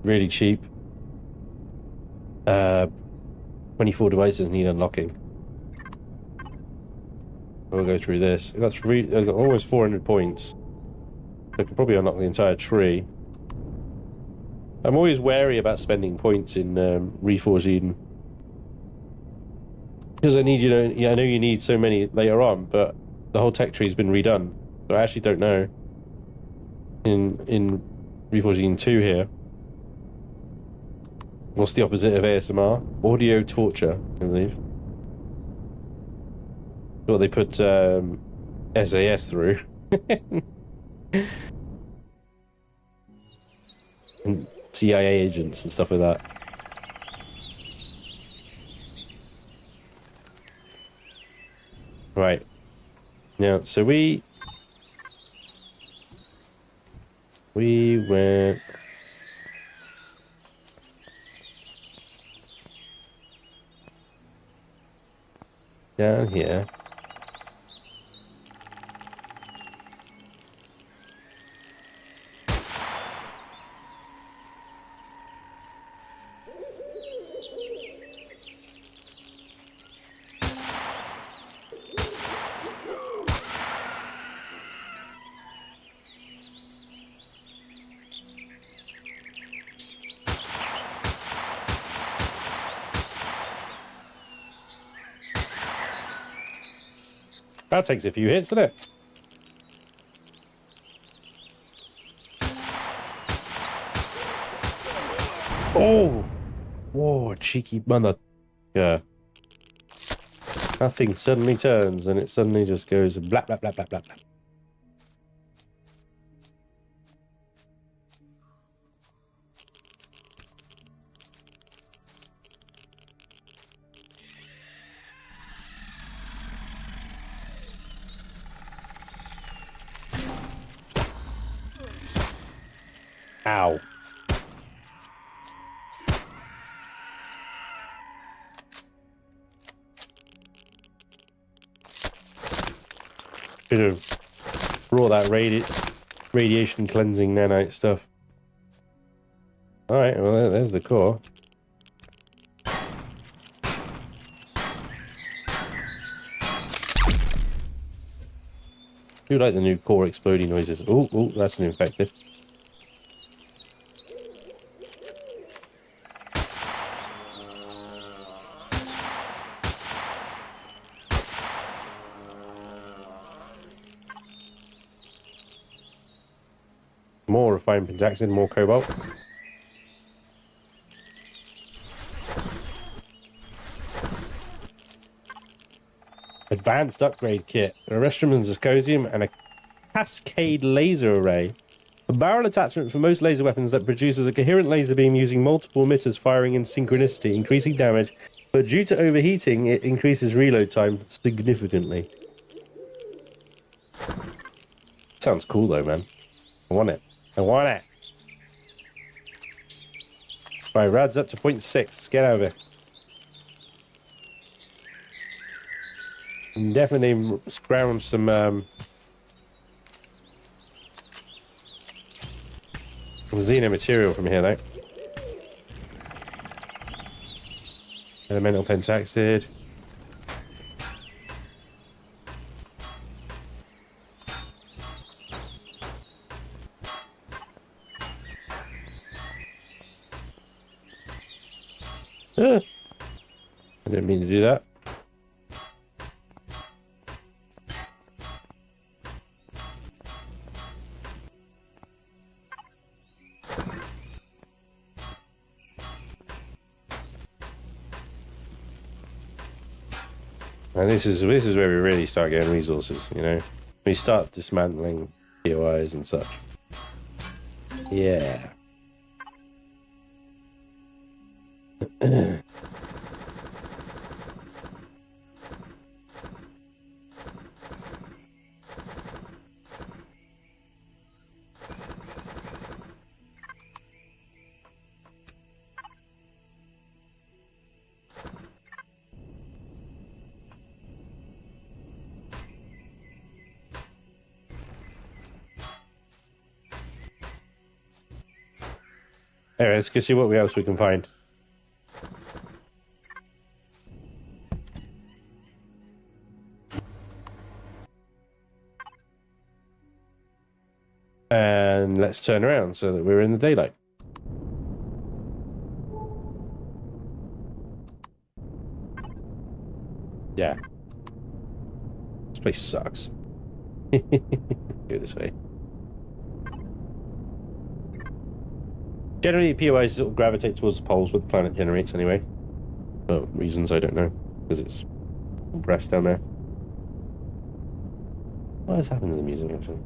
Speaker 1: really cheap. 24 devices need unlocking. We'll go through this. I've got almost 400 points. I could probably unlock the entire tree. I'm always wary about spending points in Reforged Eden, because I need, I know you need so many later on, but the whole tech tree's been redone, so I actually don't know. In Reforged Eden 2 here, what's the opposite of ASMR? Audio torture, I believe. What they put SAS through. And CIA agents and stuff like that. Right. Now, so we went down here. That takes a few hits, doesn't it? Oh! Whoa, cheeky mother. Yeah. That thing suddenly turns and it suddenly just goes blah, blah, blah, blah, blah, blah. Ow. Should have brought that radiation cleansing nanite stuff. Alright, well there's the core. Do like the new core exploding noises. Oh, oh, that's an infected. More refined pentaxid, more cobalt. Advanced upgrade kit. A restroom and zirconium and a cascade laser array. A barrel attachment for most laser weapons that produces a coherent laser beam using multiple emitters firing in synchronicity, increasing damage, but due to overheating, it increases reload time significantly. Sounds cool though, man. I want it. I want it. Right, rad's up to 0.6. Get over. Definitely scrounge some Xeno material from here, though. Elemental pentaxid. I didn't mean to do that. And this is where we really start getting resources, you know. We start dismantling POIs and such. Yeah. Anyway, let's go see what else we can find. And let's turn around so that we're in the daylight. Yeah. This place sucks. Go this way. Generally, POIs sort of gravitate towards the poles where the planet generates anyway. For reasons I don't know. Because it's compressed down there. What has happened to the music, actually?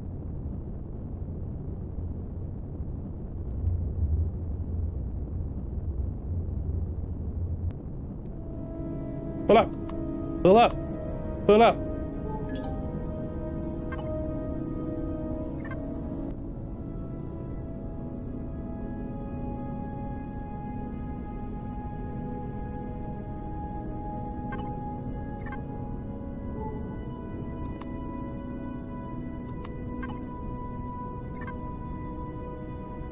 Speaker 1: Pull up! Pull up! Pull up!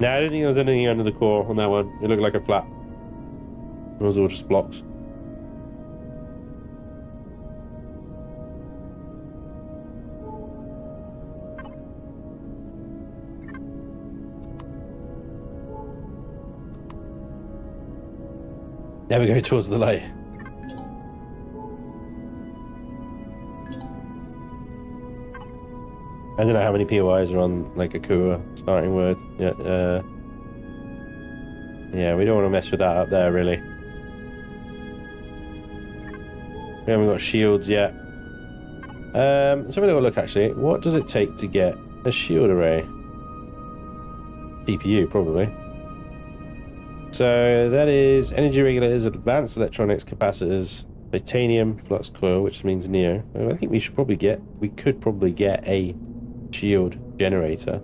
Speaker 1: Nah, I don't think there was anything under the core on that one. It looked like a flat. It was all just blocks. Now we're going towards the light. I don't know how many POIs are on like Akua starting word. Yeah, yeah, we don't want to mess with that up there, really. We haven't got shields yet. Let's have a little look actually. What does it take to get a shield array? CPU, probably. So that is energy regulators, advanced electronics, capacitors, titanium, flux coil, which means neo. I think we could probably get a shield generator.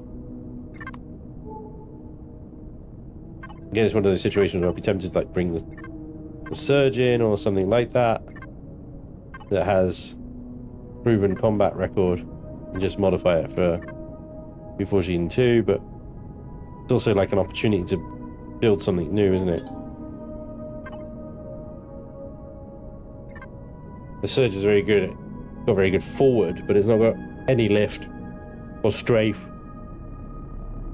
Speaker 1: Again, it's one of those situations where I'll be tempted to like bring the surge in or something like that has proven combat record and just modify it for Reforged Eden 2, but it's also like an opportunity to build something new, isn't it? The surge is very good. It's got very good forward, but it's not got any lift or strafe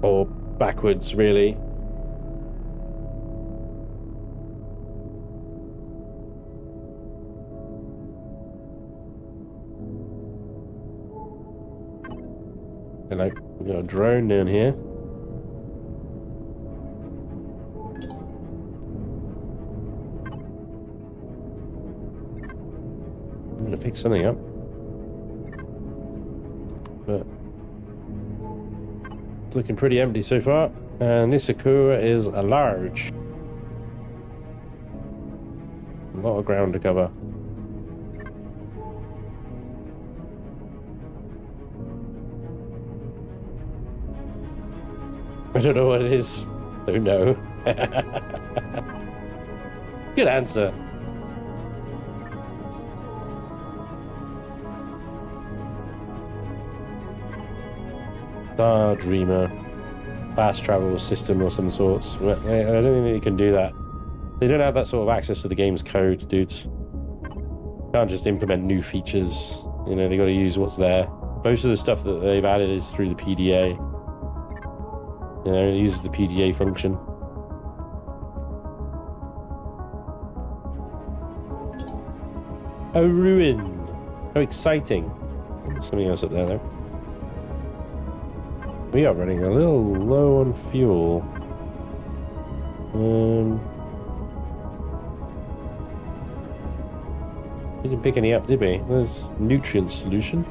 Speaker 1: or backwards, really. And like, we got a drone down here. pick something up. But it's looking pretty empty so far. And this Sakura is a large. A lot of ground to cover. I don't know what it is. Don't know. Good answer. Star Dreamer. Fast travel system or some sorts. I don't think they can do that. They don't have that sort of access to the game's code, dudes. Can't just implement new features. You know, they got to use what's there. Most of the stuff that they've added is through the PDA. You know, it uses the PDA function. A ruin. How exciting. Something else up there, though. We are running a little low on fuel. We didn't pick any up, did we? There's nutrient solution.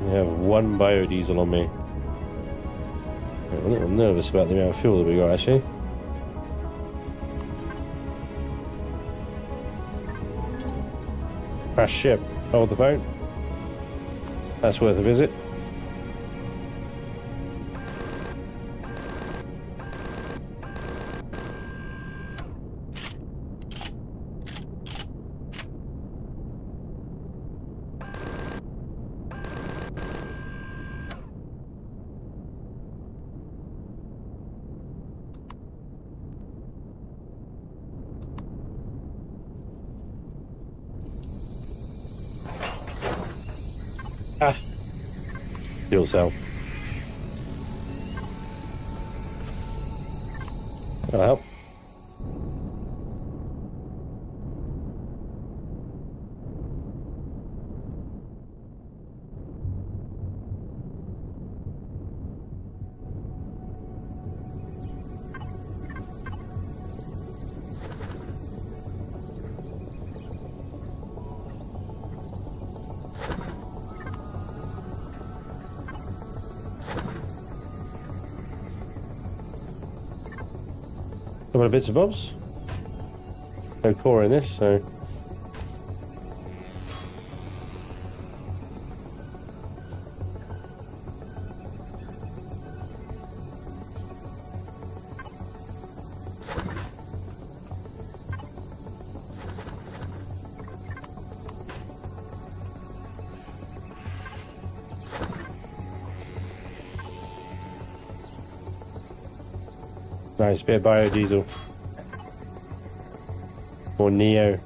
Speaker 1: I have 1 biodiesel on me. I'm a little nervous about the amount of fuel that we got, actually. Crash ship. Hold the phone. That's worth a visit. Ah, fuel cell. That'll help. Couple of bits and bobs. No core in this, so. Nice bit of biodiesel. Or Neo.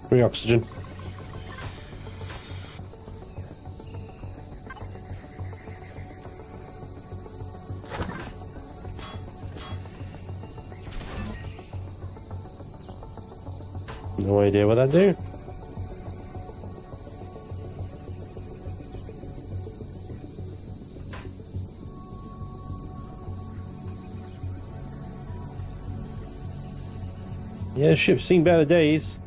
Speaker 1: Free oxygen. No idea what that do. Yeah, ship's seen better days.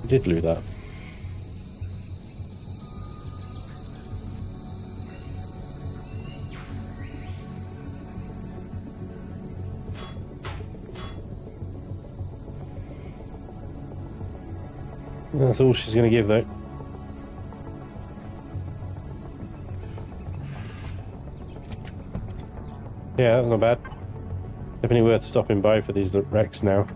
Speaker 1: Did loot that. That's all she's going to give, though. Yeah, that was not bad. Definitely worth stopping by for these wrecks now.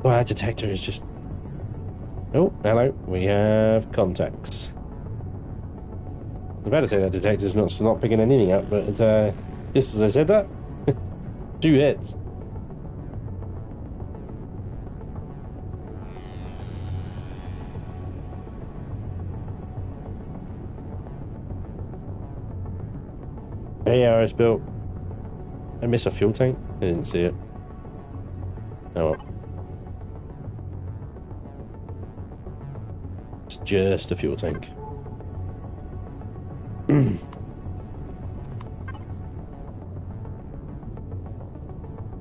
Speaker 1: Well, that detector is just... Oh, hello. We have contacts. was about to say that detector's not picking anything up, but just as I said that, 2 hits. Hey, RS built. I miss a fuel tank. I didn't see it. Oh well. It's just a fuel tank. 2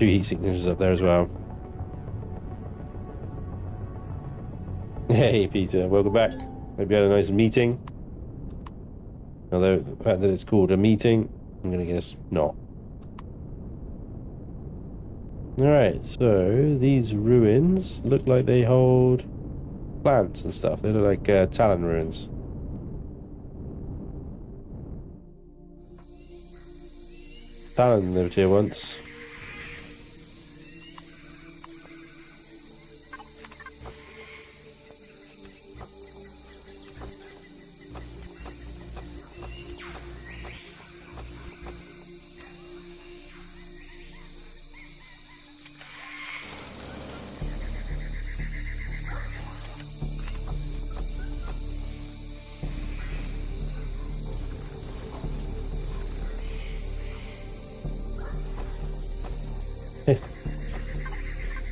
Speaker 1: heat signatures up there as well. Hey Peter, welcome back. Hope you had a nice meeting. Although the fact that it's called a meeting, I'm gonna guess not. Alright, so these ruins look like they hold plants and stuff. They look like Talon ruins. Talon lived here once.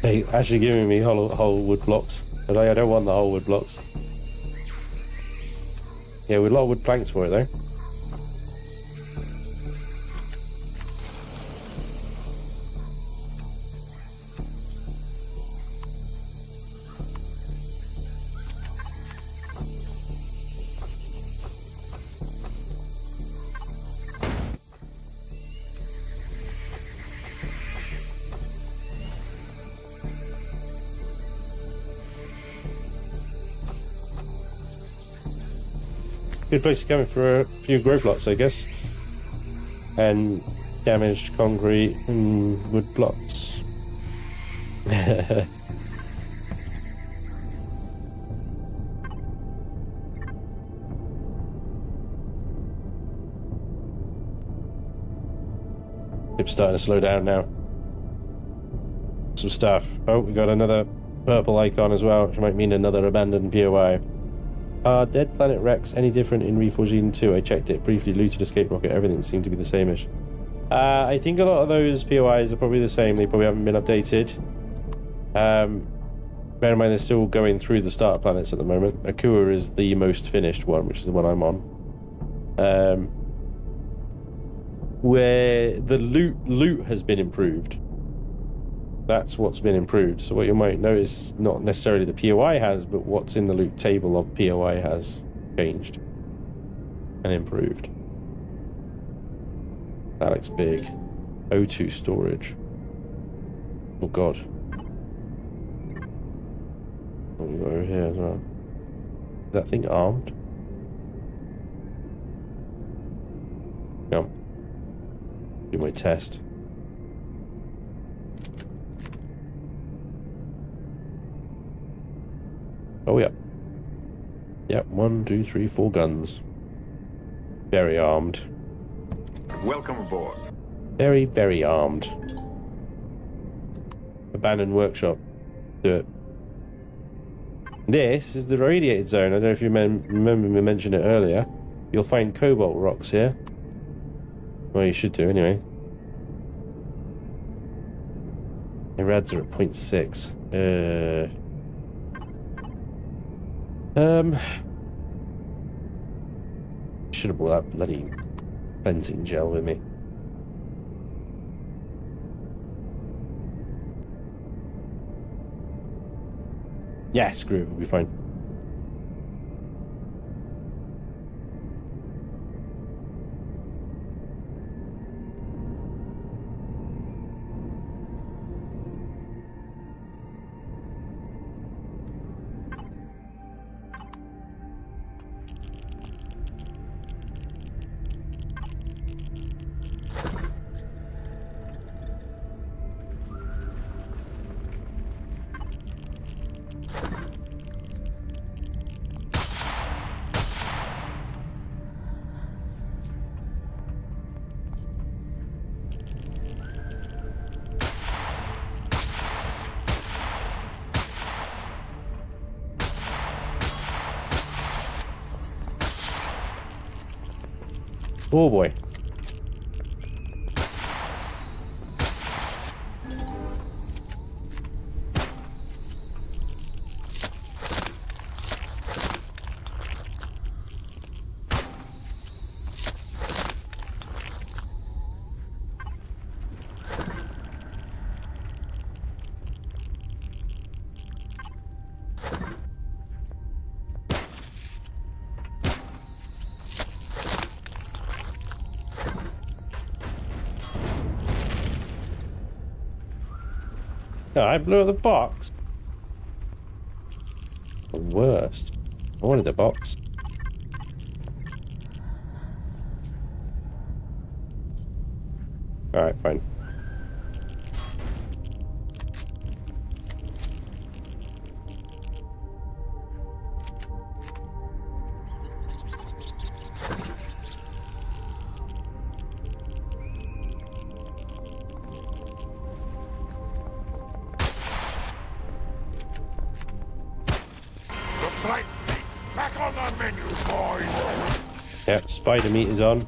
Speaker 1: They actually giving me whole wood blocks, but I don't want the whole wood blocks. Yeah, with a lot of wood planks for it though. Good place to come in for a few grow plots, I guess. And damaged concrete and wood blocks. It's starting to slow down now. Some stuff. Oh, we got another purple icon as well, which might mean another abandoned POI. Are Dead Planet Rex any different in Reforged Eden 2? I checked it, briefly looted escape rocket, everything seemed to be the same-ish. I think a lot of those POIs are probably the same, they probably haven't been updated. Bear in mind they're still going through the starter planets at the moment. Akua is the most finished one, which is the one I'm on. Where the loot has been improved. That's what's been improved. So what you might notice, not necessarily the POI has, but what's in the loot table of POI has changed and improved. That looks big. O2 storage. Oh god. What we got over here as well? Is that thing armed? Come. Do my test. Oh, yeah. Yep, 1, 2, 3, 4 guns. Very armed.
Speaker 5: Welcome aboard.
Speaker 1: Very, very armed. Abandoned workshop. Do it. This is the radiated zone. I don't know if you remember me mentioning it earlier. You'll find cobalt rocks here. Well, you should do anyway. The rads are at 0.6. Should have brought that bloody cleansing gel with me. Yeah, screw it, we'll be fine. Oh boy. No, I blew up the box. The worst. I wanted the box. Alright, fine.
Speaker 5: Looks like meat back on the menu, boys.
Speaker 1: Yep, spider meat is on.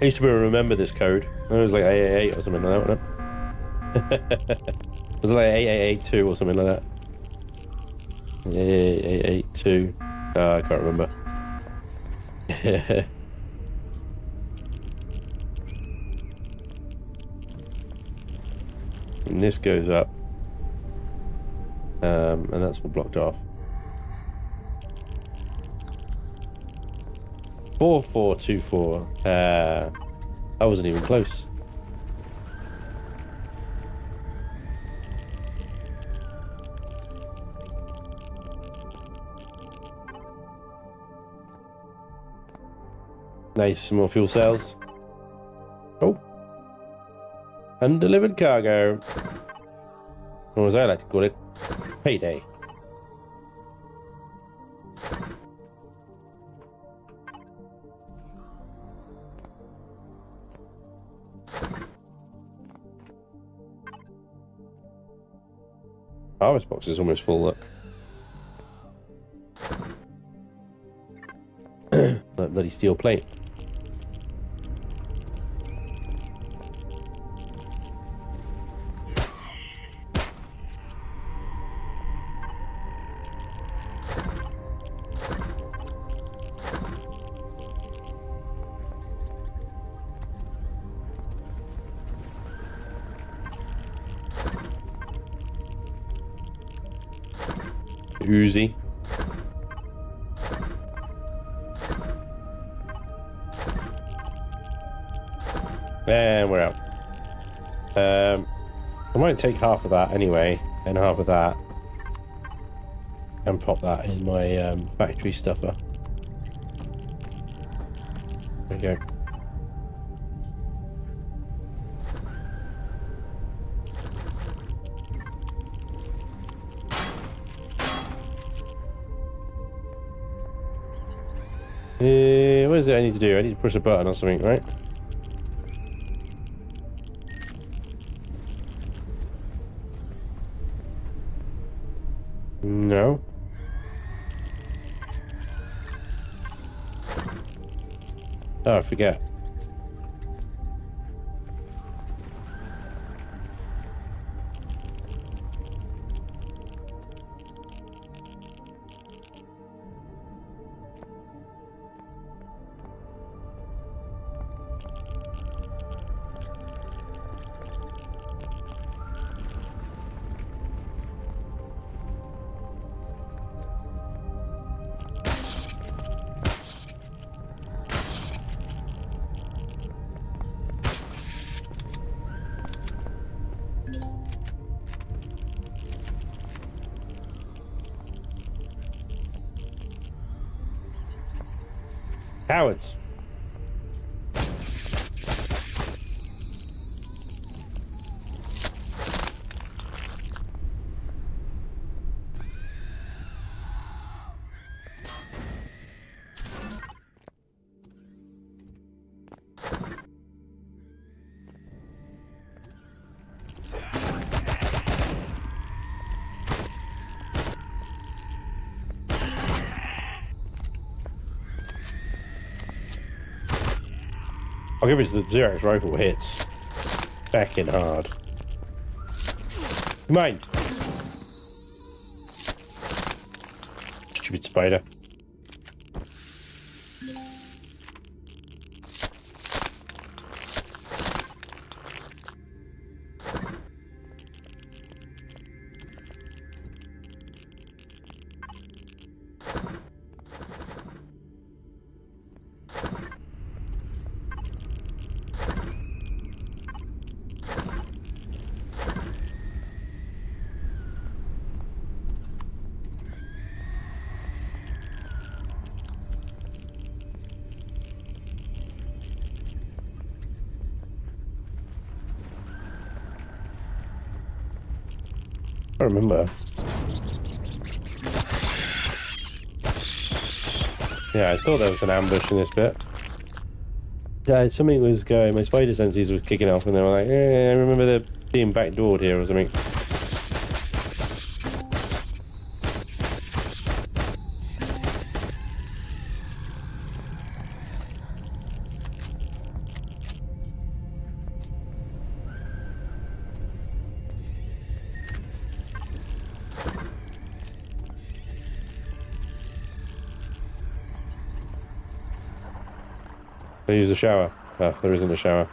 Speaker 1: I used to be able to remember this code. It was like 888 or something like that, wasn't it? It was like 8882 or something like that. 8882. Oh, I can't remember. And this goes up. And that's all blocked off. 4424. I wasn't even close. Nice, some more fuel cells. Oh. Undelivered cargo. Or as I like to call it, payday. Harvest box is almost full, look. That bloody steel plate. Uzi. And we're out. I might take half of that anyway, and half of that, and pop that in my factory stuffer. There we go. What is it I need to do? I need to push a button or something, right? No. Oh, I forget. Cowards. I'll give it to the Xerox rifle hits. Back in hard. Come on. Stupid spider. I remember. Yeah, I thought there was an ambush in this bit. Yeah, something was going, my spider senses were kicking off and they were like, I remember there being backdoored here or something. They use the shower. Ah, there isn't a shower.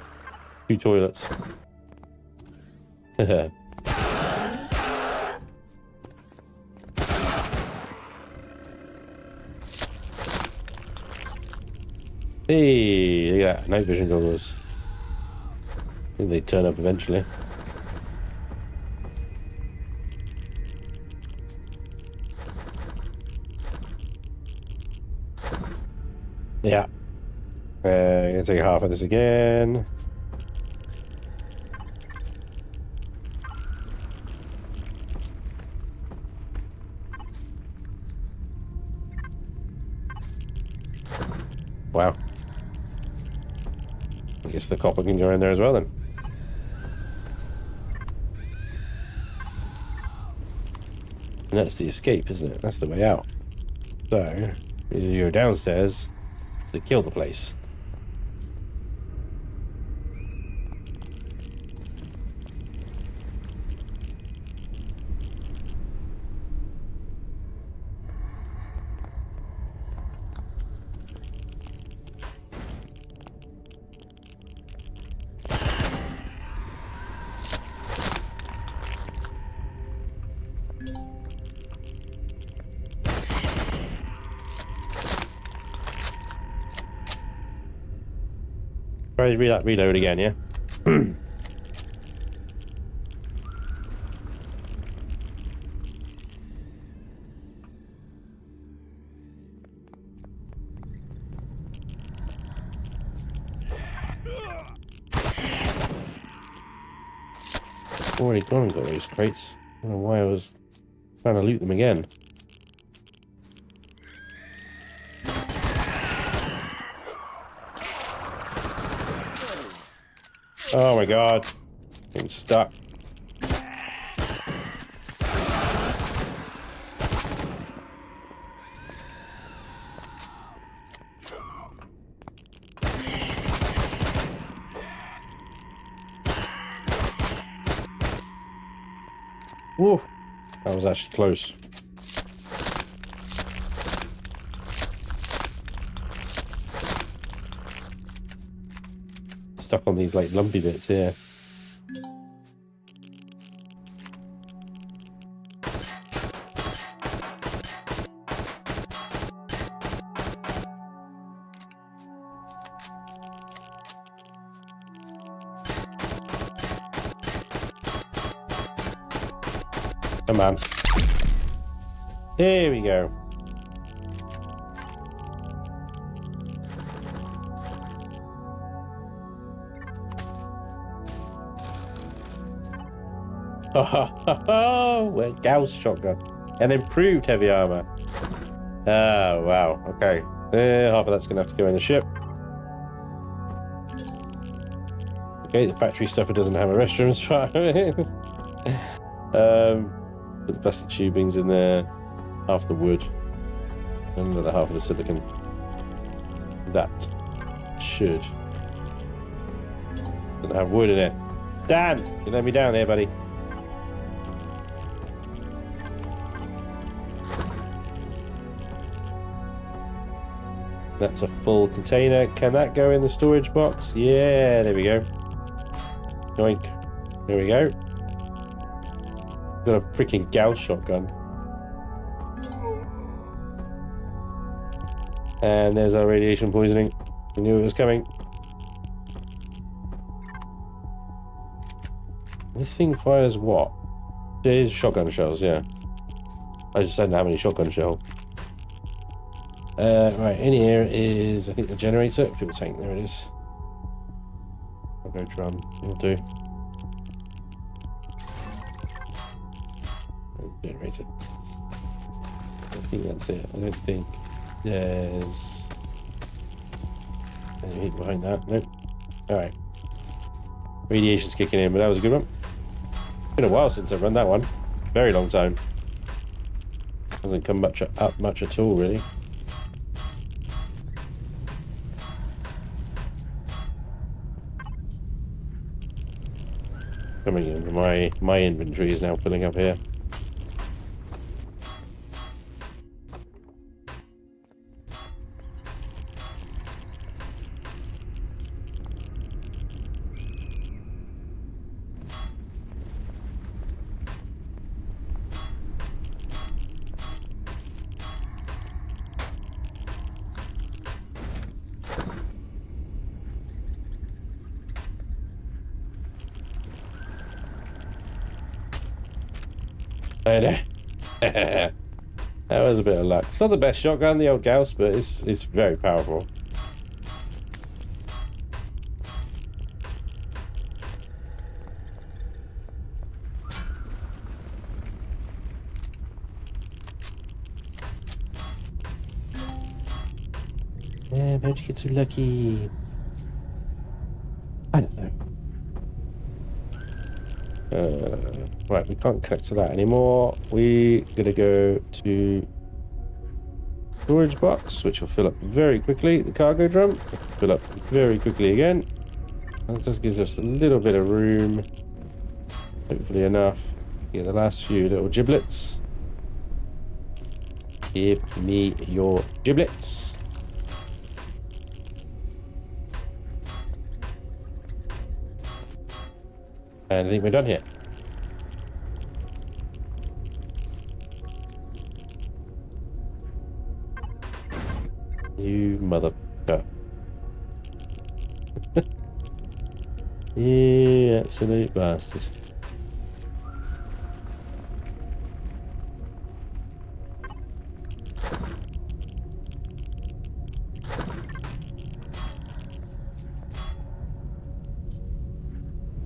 Speaker 1: 2 toilets. Hey, look at that. Night vision goggles. I think they turn up eventually. Yeah. Gonna take half of this again. Wow. I guess the copper can go in there as well then. And that's the escape, isn't it? That's the way out. So, you go downstairs to kill the place. Try to reload again, yeah? Already gone and got those crates. I don't know why I was trying to loot them again. Oh my god. Getting stuck. Woo! That was actually close. Stuck on these like lumpy bits here. Come on. Here we go. Oh, well, Gauss shotgun. An improved heavy armor. Oh, wow. Okay. Half of that's going to have to go in the ship. Okay, the factory stuffer doesn't have a restroom as far put the plastic tubings in there. Half the wood. And another half of the silicon. That should Doesn't have wood in it. Dan, you let me down here, buddy. That's a full container. Can that go in the storage box? Yeah, there we go. Yoink. There we go. Got a freaking Gauss shotgun. And there's our radiation poisoning. We knew it was coming. This thing fires what? There's shotgun shells, yeah. I just didn't have any shotgun shell. Right, in here is, I think, the generator. Fuel tank, there it is. I'll go drum, it'll do. Generator. I think that's it. I don't think there's any heat behind that. Nope. Alright. Radiation's kicking in, but that was a good one. It's been a while since I've run that one. Very long time. Hasn't come up much at all, really. Coming in, my inventory is now filling up here. I know. That was a bit of luck. It's not the best shotgun, the old Gauss, but it's very powerful. Yeah, how'd you get so lucky? I don't know. Right, we can't connect to that anymore. We're gonna go to storage box, which will fill up very quickly. The cargo drum will fill up very quickly again. That just gives us a little bit of room, hopefully enough. Get the last few little giblets. Give me your giblets. And I think we're done here. You motherfucker. Yeah, absolute bastard.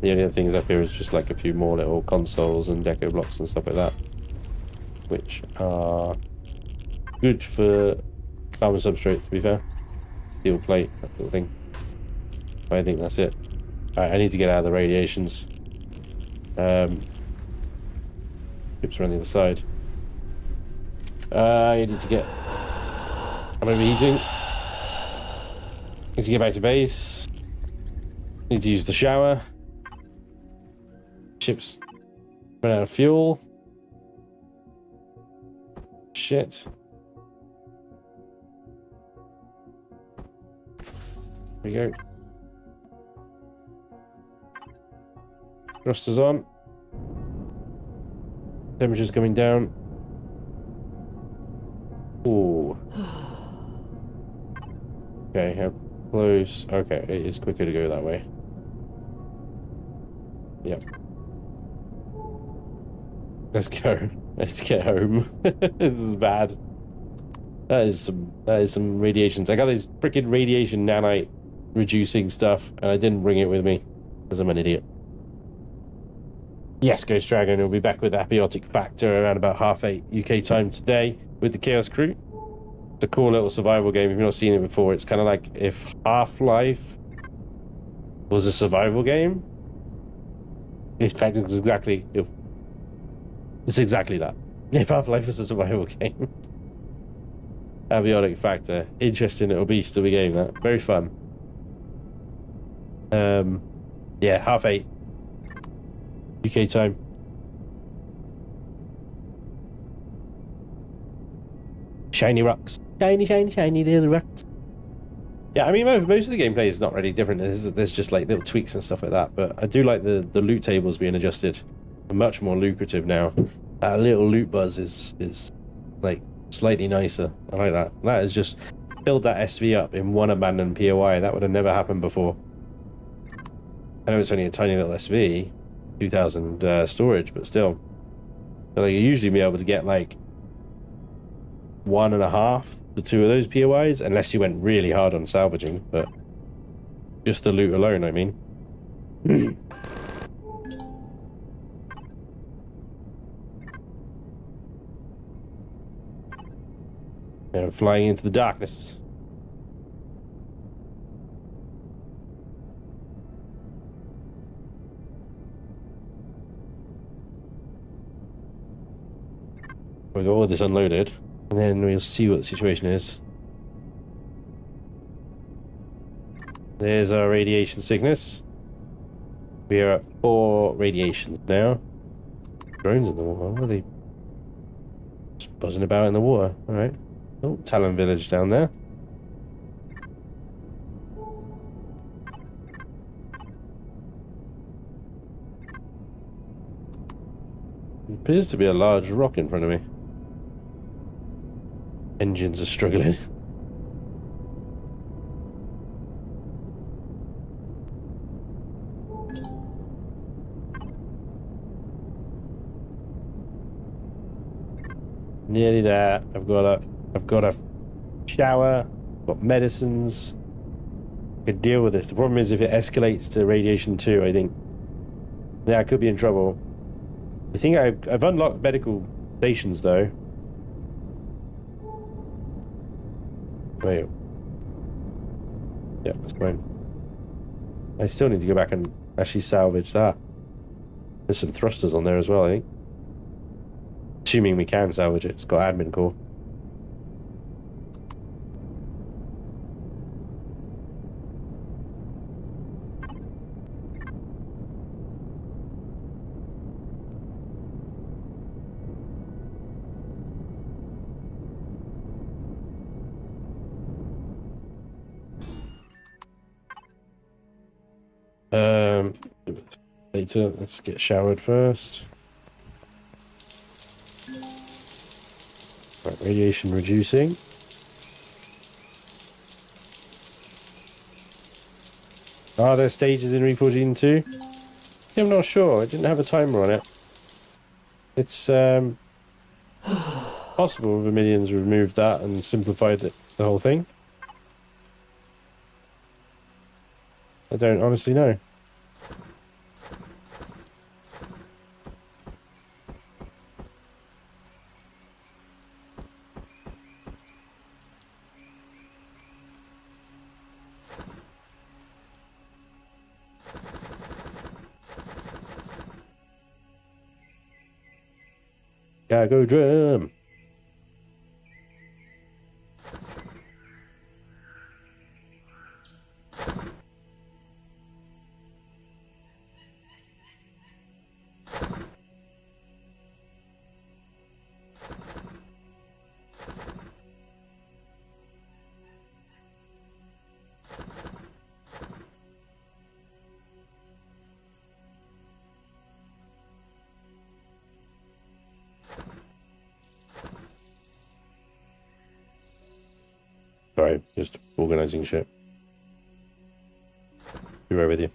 Speaker 1: The only other things up here is just like a few more little consoles and deco blocks and stuff like that, which are good for carbon substrate, to be fair. Steel plate, that sort of thing. But I think that's it. Alright, I need to get out of the radiations. Ships are on the other side. I need to get... I'm overheating. Need to get back to base. Need to use the shower. Ships run out of fuel. Shit. There we go. Thrusters on. Temperature's coming down. Ooh. Okay, how close? Okay, it is quicker to go that way. Yep. Let's go. Let's get home. This is bad. That is some radiations. I got this freaking radiation nanite reducing stuff, and I didn't bring it with me because I'm an idiot. Yes, Ghost Dragon will be back with Apiotic Factor around about 8:30 UK time today with the Chaos Crew. It's a cool little survival game. If you've not seen it before, it's kind of like if Half-Life was a survival game. In fact, it's exactly that. If Half-Life was a survival game. Apiotic Factor. Interesting little beast of a game, that. Very fun. Yeah, 8:30 UK time. Shiny rocks. Shiny, shiny, shiny little rocks. Yeah, I mean, most of the gameplay is not really different. There's just like little tweaks and stuff like that. But I do like the loot tables being adjusted. They're much more lucrative now. That little loot buzz is like slightly nicer. I like that. That is just build that SV up in one abandoned POI. That would have never happened before. I know it's only a tiny little SV, 2,000 storage, but still. So like, you usually be able to get like 1.5 to 2 of those POIs, unless you went really hard on salvaging, but just the loot alone, I mean. And flying into the darkness. We've got all this unloaded, and then we'll see what the situation is. There's our radiation sickness. We are at 4 radiations now. Drones in the water. What are they? Just buzzing about in the water. Alright. Oh, Talon village down there. Appears to be a large rock in front of me. Engines are struggling. Nearly there. I've got a shower, got medicines. I could deal with this. The problem is if it escalates to radiation 2, I think, yeah, I could be in trouble. I think I've unlocked medical stations though. Wait. Yeah, that's fine. I still need to go back and actually salvage that. There's some thrusters on there as well, I think. Assuming we can salvage it. It's got admin core. Later, let's get showered first. Right, radiation reducing. Are there stages in Reforged Eden 2? I'm not sure. I didn't have a timer on it. It's possible Vermillion's removed that and simplified the whole thing. I don't honestly know. Go drum. Sorry, just organising shit. Be right with you.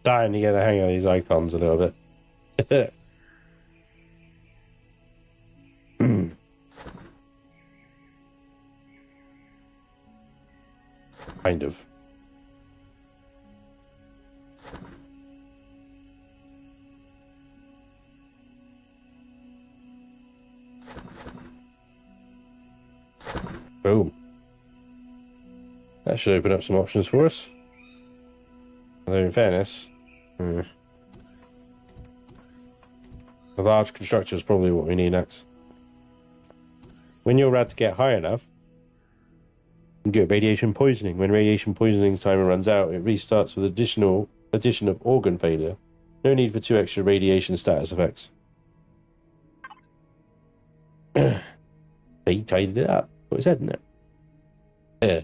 Speaker 1: Starting to get the hang of these icons a little bit. Kind of. Boom. That should open up some options for us. Although in fairness... A large constructor is probably what we need next. When your rad to get high enough, you get radiation poisoning. When radiation poisoning timer runs out, it restarts with addition of organ failure. No need for 2 extra radiation status effects. They tidied it up. What is that, isn't it? Yeah.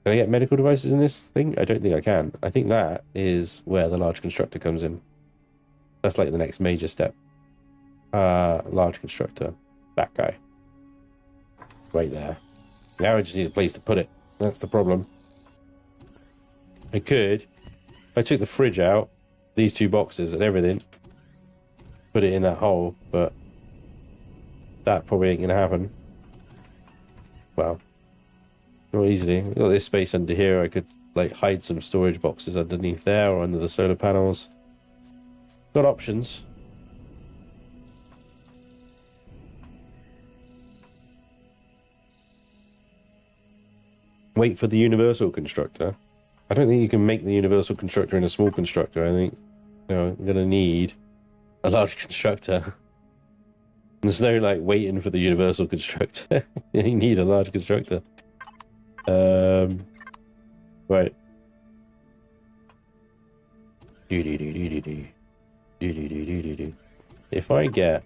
Speaker 1: Can I get medical devices in this thing? I don't think I can. I think that is where the large constructor comes in. That's like the next major step. Large constructor. That guy. Right there. Now I just need a place to put it. That's the problem. I could. I took the fridge out, these 2 boxes and everything, put it in that hole, but that probably ain't gonna happen. Well, not easily. I've got this space under here. I could like hide some storage boxes underneath there or under the solar panels. Got options. Wait for the universal constructor. I don't think you can make the universal constructor in a small constructor. I think, you know, I'm gonna need a large constructor. There's no like waiting for the universal constructor. You need a large constructor. Right. If I get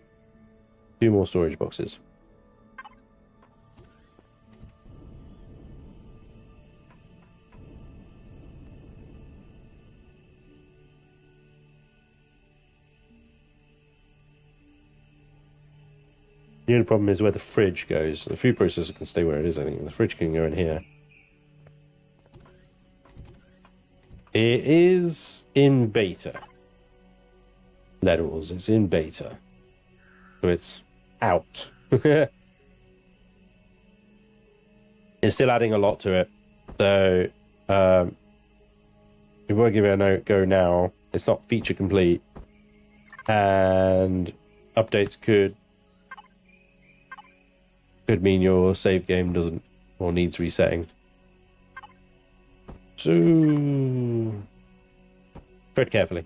Speaker 1: 2 more storage boxes. The only problem is where the fridge goes. The food processor can stay where it is, I think. The fridge can go in here. It is in beta. Levels, it's in beta. So it's out. It's still adding a lot to it. So, we won't give it a go now. It's not feature complete. And updates could mean your save game doesn't or needs resetting. So tread carefully.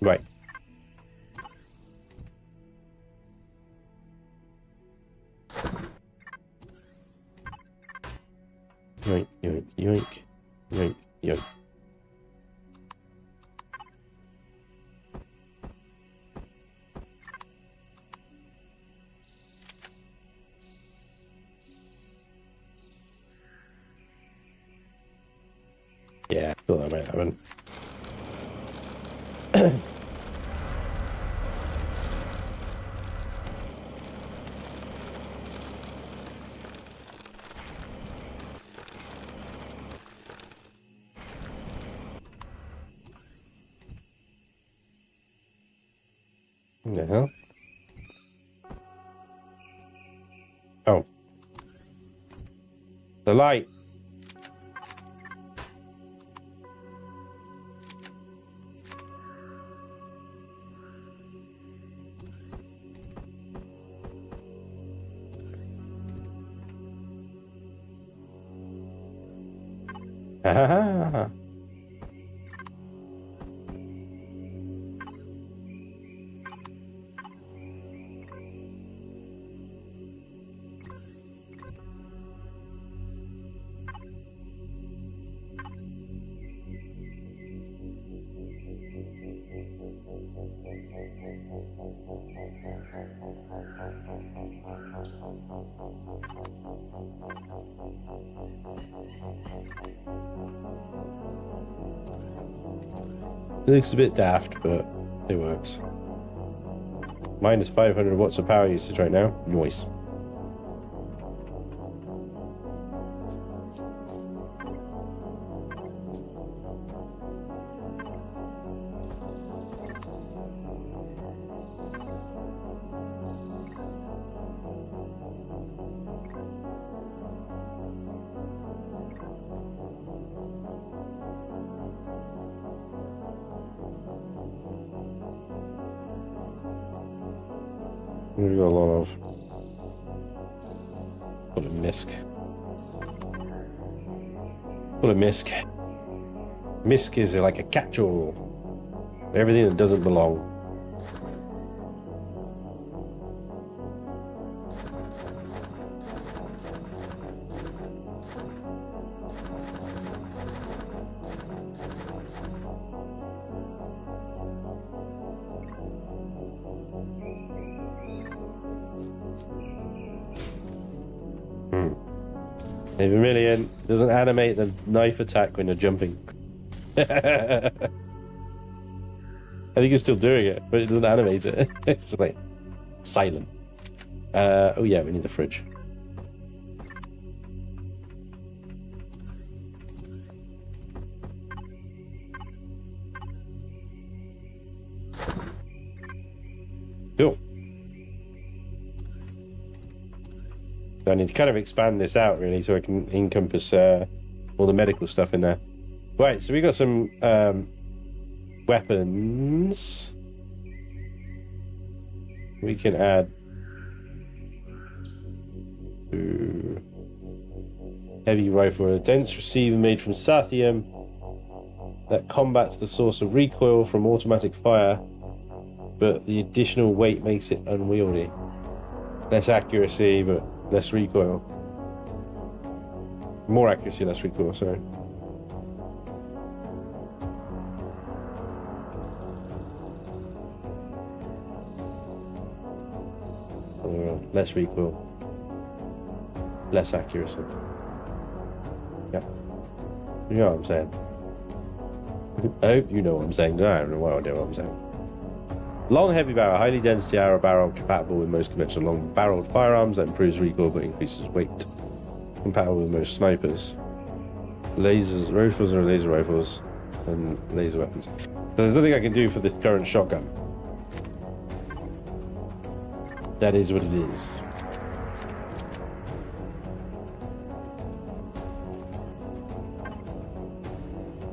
Speaker 1: Right. Yoink, yoink, yoink, yoink, yoink. Yeah, thought that might happen. What the hell? Oh. The light. Ha ha ha. It looks a bit daft, but it works. Minus 500 watts of power usage right now. Noise. We've got a lot of. What a misc. What a misc. Misc is like a catch-all. Everything that doesn't belong. Vermillion doesn't animate the knife attack when you're jumping. I think it's still doing it, but it doesn't animate it. It's just like silent. Oh yeah, we need the fridge. Cool. I need to kind of expand this out really so I can encompass all the medical stuff in there. Right, so we got some weapons. We can add to heavy rifle, a dense receiver made from sathium that combats the source of recoil from automatic fire, but the additional weight makes it unwieldy. Less accuracy, but less recoil. More accuracy, less recoil, sorry. Less recoil. Less accuracy. Yeah. You know what I'm saying. I hope you know what I'm saying. I don't know why I do what I'm saying. Long heavy barrel, highly density arrow barrel, compatible with most conventional long barreled firearms that improves recoil but increases weight. Compatible with most snipers. Lasers, rifles are laser rifles, and laser weapons. So there's nothing I can do for this current shotgun. That is what it is.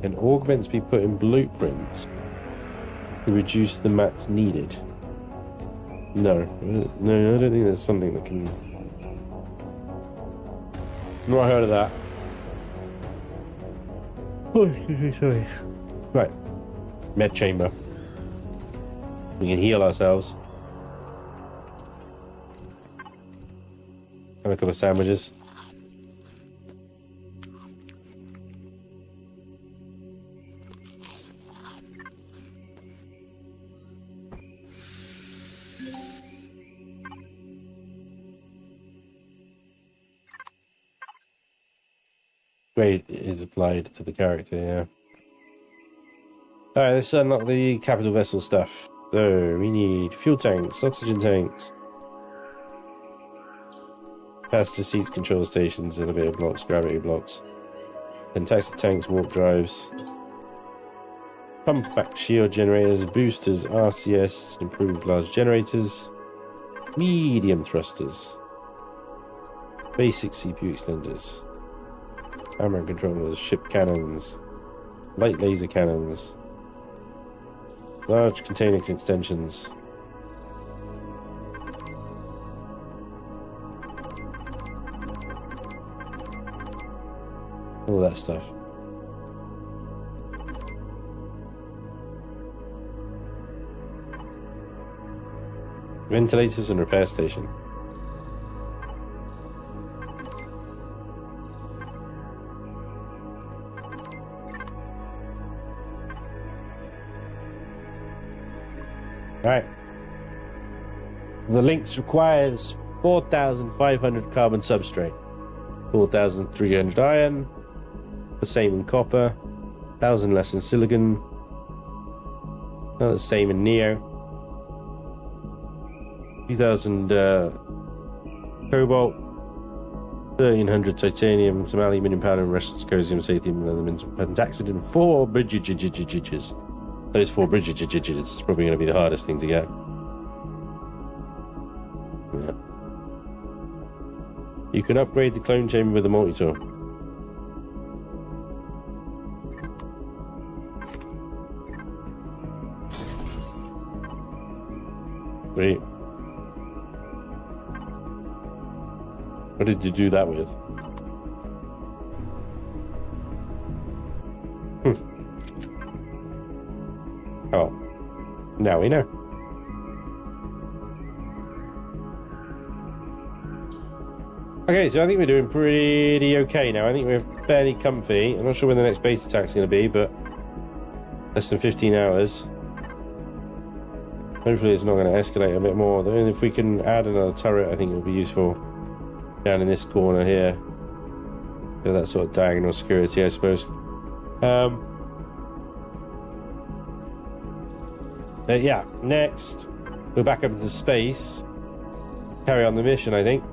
Speaker 1: Can augments be put in blueprints to reduce the mats needed? No, I don't think there's something that can. Not heard of that. Oh, sorry. Right, med chamber. We can heal ourselves. Have a couple of sandwiches. Grade is applied to the character, yeah. Alright, let's unlock the capital vessel stuff. So, we need fuel tanks, oxygen tanks, passenger seats, control stations, elevator blocks, gravity blocks, fantastic tanks, warp drives, pump back shield generators, boosters, RCS, improved large generators, medium thrusters, basic CPU extenders, camera and controllers, ship cannons, light laser cannons, large container extensions, all that stuff. Ventilators and repair station. Alright. The Lynx requires 4,500 carbon substrate, 4,300 iron, the same in copper, 1,000 less in silicon, not the same in neo, 2,000 cobalt, 1,300 titanium, some aluminium powder, and rest cosium, sathium, elements, pentaxidin, 4 bridges. Those 4 bridges is probably going to be the hardest thing to get. Yeah. You can upgrade the clone chamber with a multi-tool. Sweet. What did you do that with? Oh, now we know. Okay, so I think we're doing pretty okay now. I think we're fairly comfy. I'm not sure when the next base attack's going to be, but less than 15 hours. Hopefully it's not going to escalate a bit more. Then if we can add another turret, I think it'll be useful down in this corner here. So that sort of diagonal security, I suppose. Yeah, next we're back up into space. Carry on the mission, I think.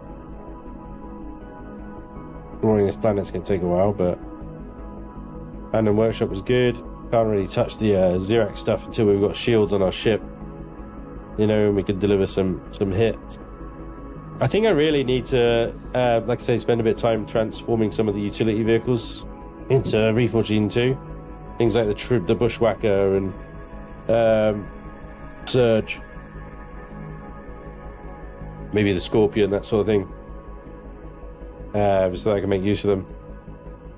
Speaker 1: Exploring this planet's going to take a while, but Random Workshop was good. Can't really touch the Xerax stuff until we've got shields on our ship. You know, and we can deliver some hits. I think I really need to, like I say, spend a bit of time transforming some of the utility vehicles into Reforged Eden 2. Things like the Bushwhacker and Surge. Maybe the Scorpion, that sort of thing. So that I can make use of them.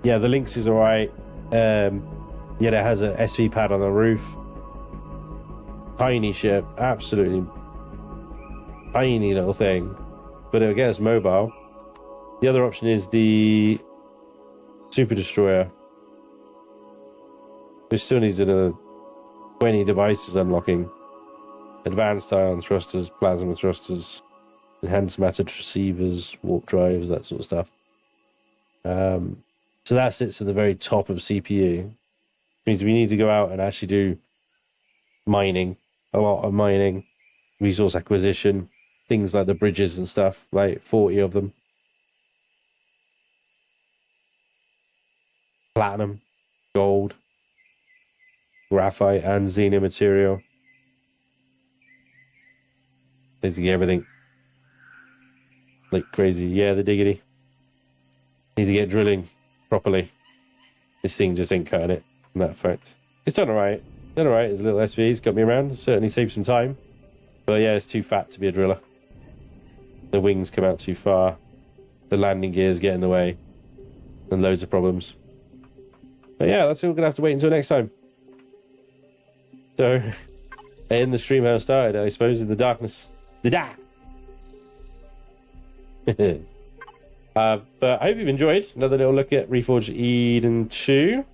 Speaker 1: Yeah, the Lynx is alright. Yeah, it has a SV pad on the roof. Tiny ship, absolutely tiny little thing, but it'll get us mobile. The other option is the Super Destroyer, which still needs another 20 devices unlocking. Advanced ion thrusters, plasma thrusters, enhanced matter receivers, warp drives, that sort of stuff. So that sits at the very top of CPU. Which means we need to go out and actually do mining, a lot of mining, resource acquisition, things like the bridges and stuff, like 40 of them. Platinum, gold, graphite, and xenon material. Basically everything. Like crazy. Yeah, the diggity. Need to get drilling properly. This thing just ain't cutting it, in that fact. It's done alright. Done alright. There's a little SV. It's got me around. It's certainly saved some time. But yeah, it's too fat to be a driller. The wings come out too far. The landing gears get in the way. And loads of problems. But yeah, that's what we're going to have to wait until next time. So, in the stream how it started, I suppose, in the darkness. The dark! But I hope you've enjoyed another little look at Reforged Eden 2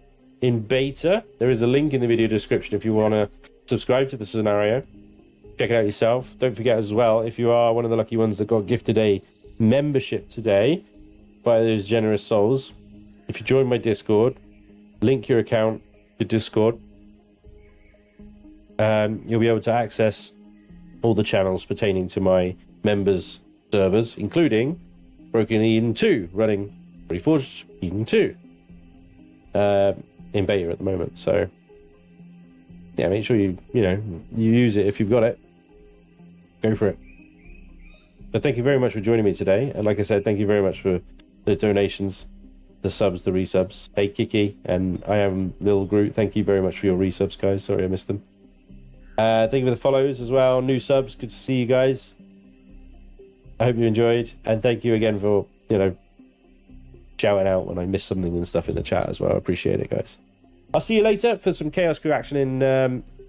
Speaker 1: in beta. There is a link in the video description if you want to subscribe to the scenario. Check it out yourself. Don't forget as well, if you are one of the lucky ones that got gifted a membership today by those generous souls, if you join my Discord, link your account to Discord, you'll be able to access all the channels pertaining to my members servers, including Broken Eden 2, running Reforged Eden 2 in beta at the moment. So yeah, make sure you use it if you've got it. Go for it. But thank you very much for joining me today, and like I said, thank you very much for the donations, the subs, the resubs. Hey Kiki and I am Lil Groot, thank you very much for your resubs, guys. Sorry I missed them. Thank you for the follows as well, new subs. Good to see you guys. I hope you enjoyed, and thank you again for shouting out when I missed something and stuff in the chat as well. I appreciate it, guys. I'll see you later for some Chaos Crew action in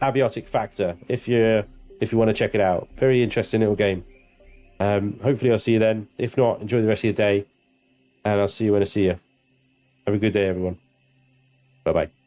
Speaker 1: Abiotic Factor if you want to check it out. Very interesting little game. Hopefully I'll see you then. If not, enjoy the rest of your day, and I'll see you when I see you. Have a good day, everyone. Bye bye.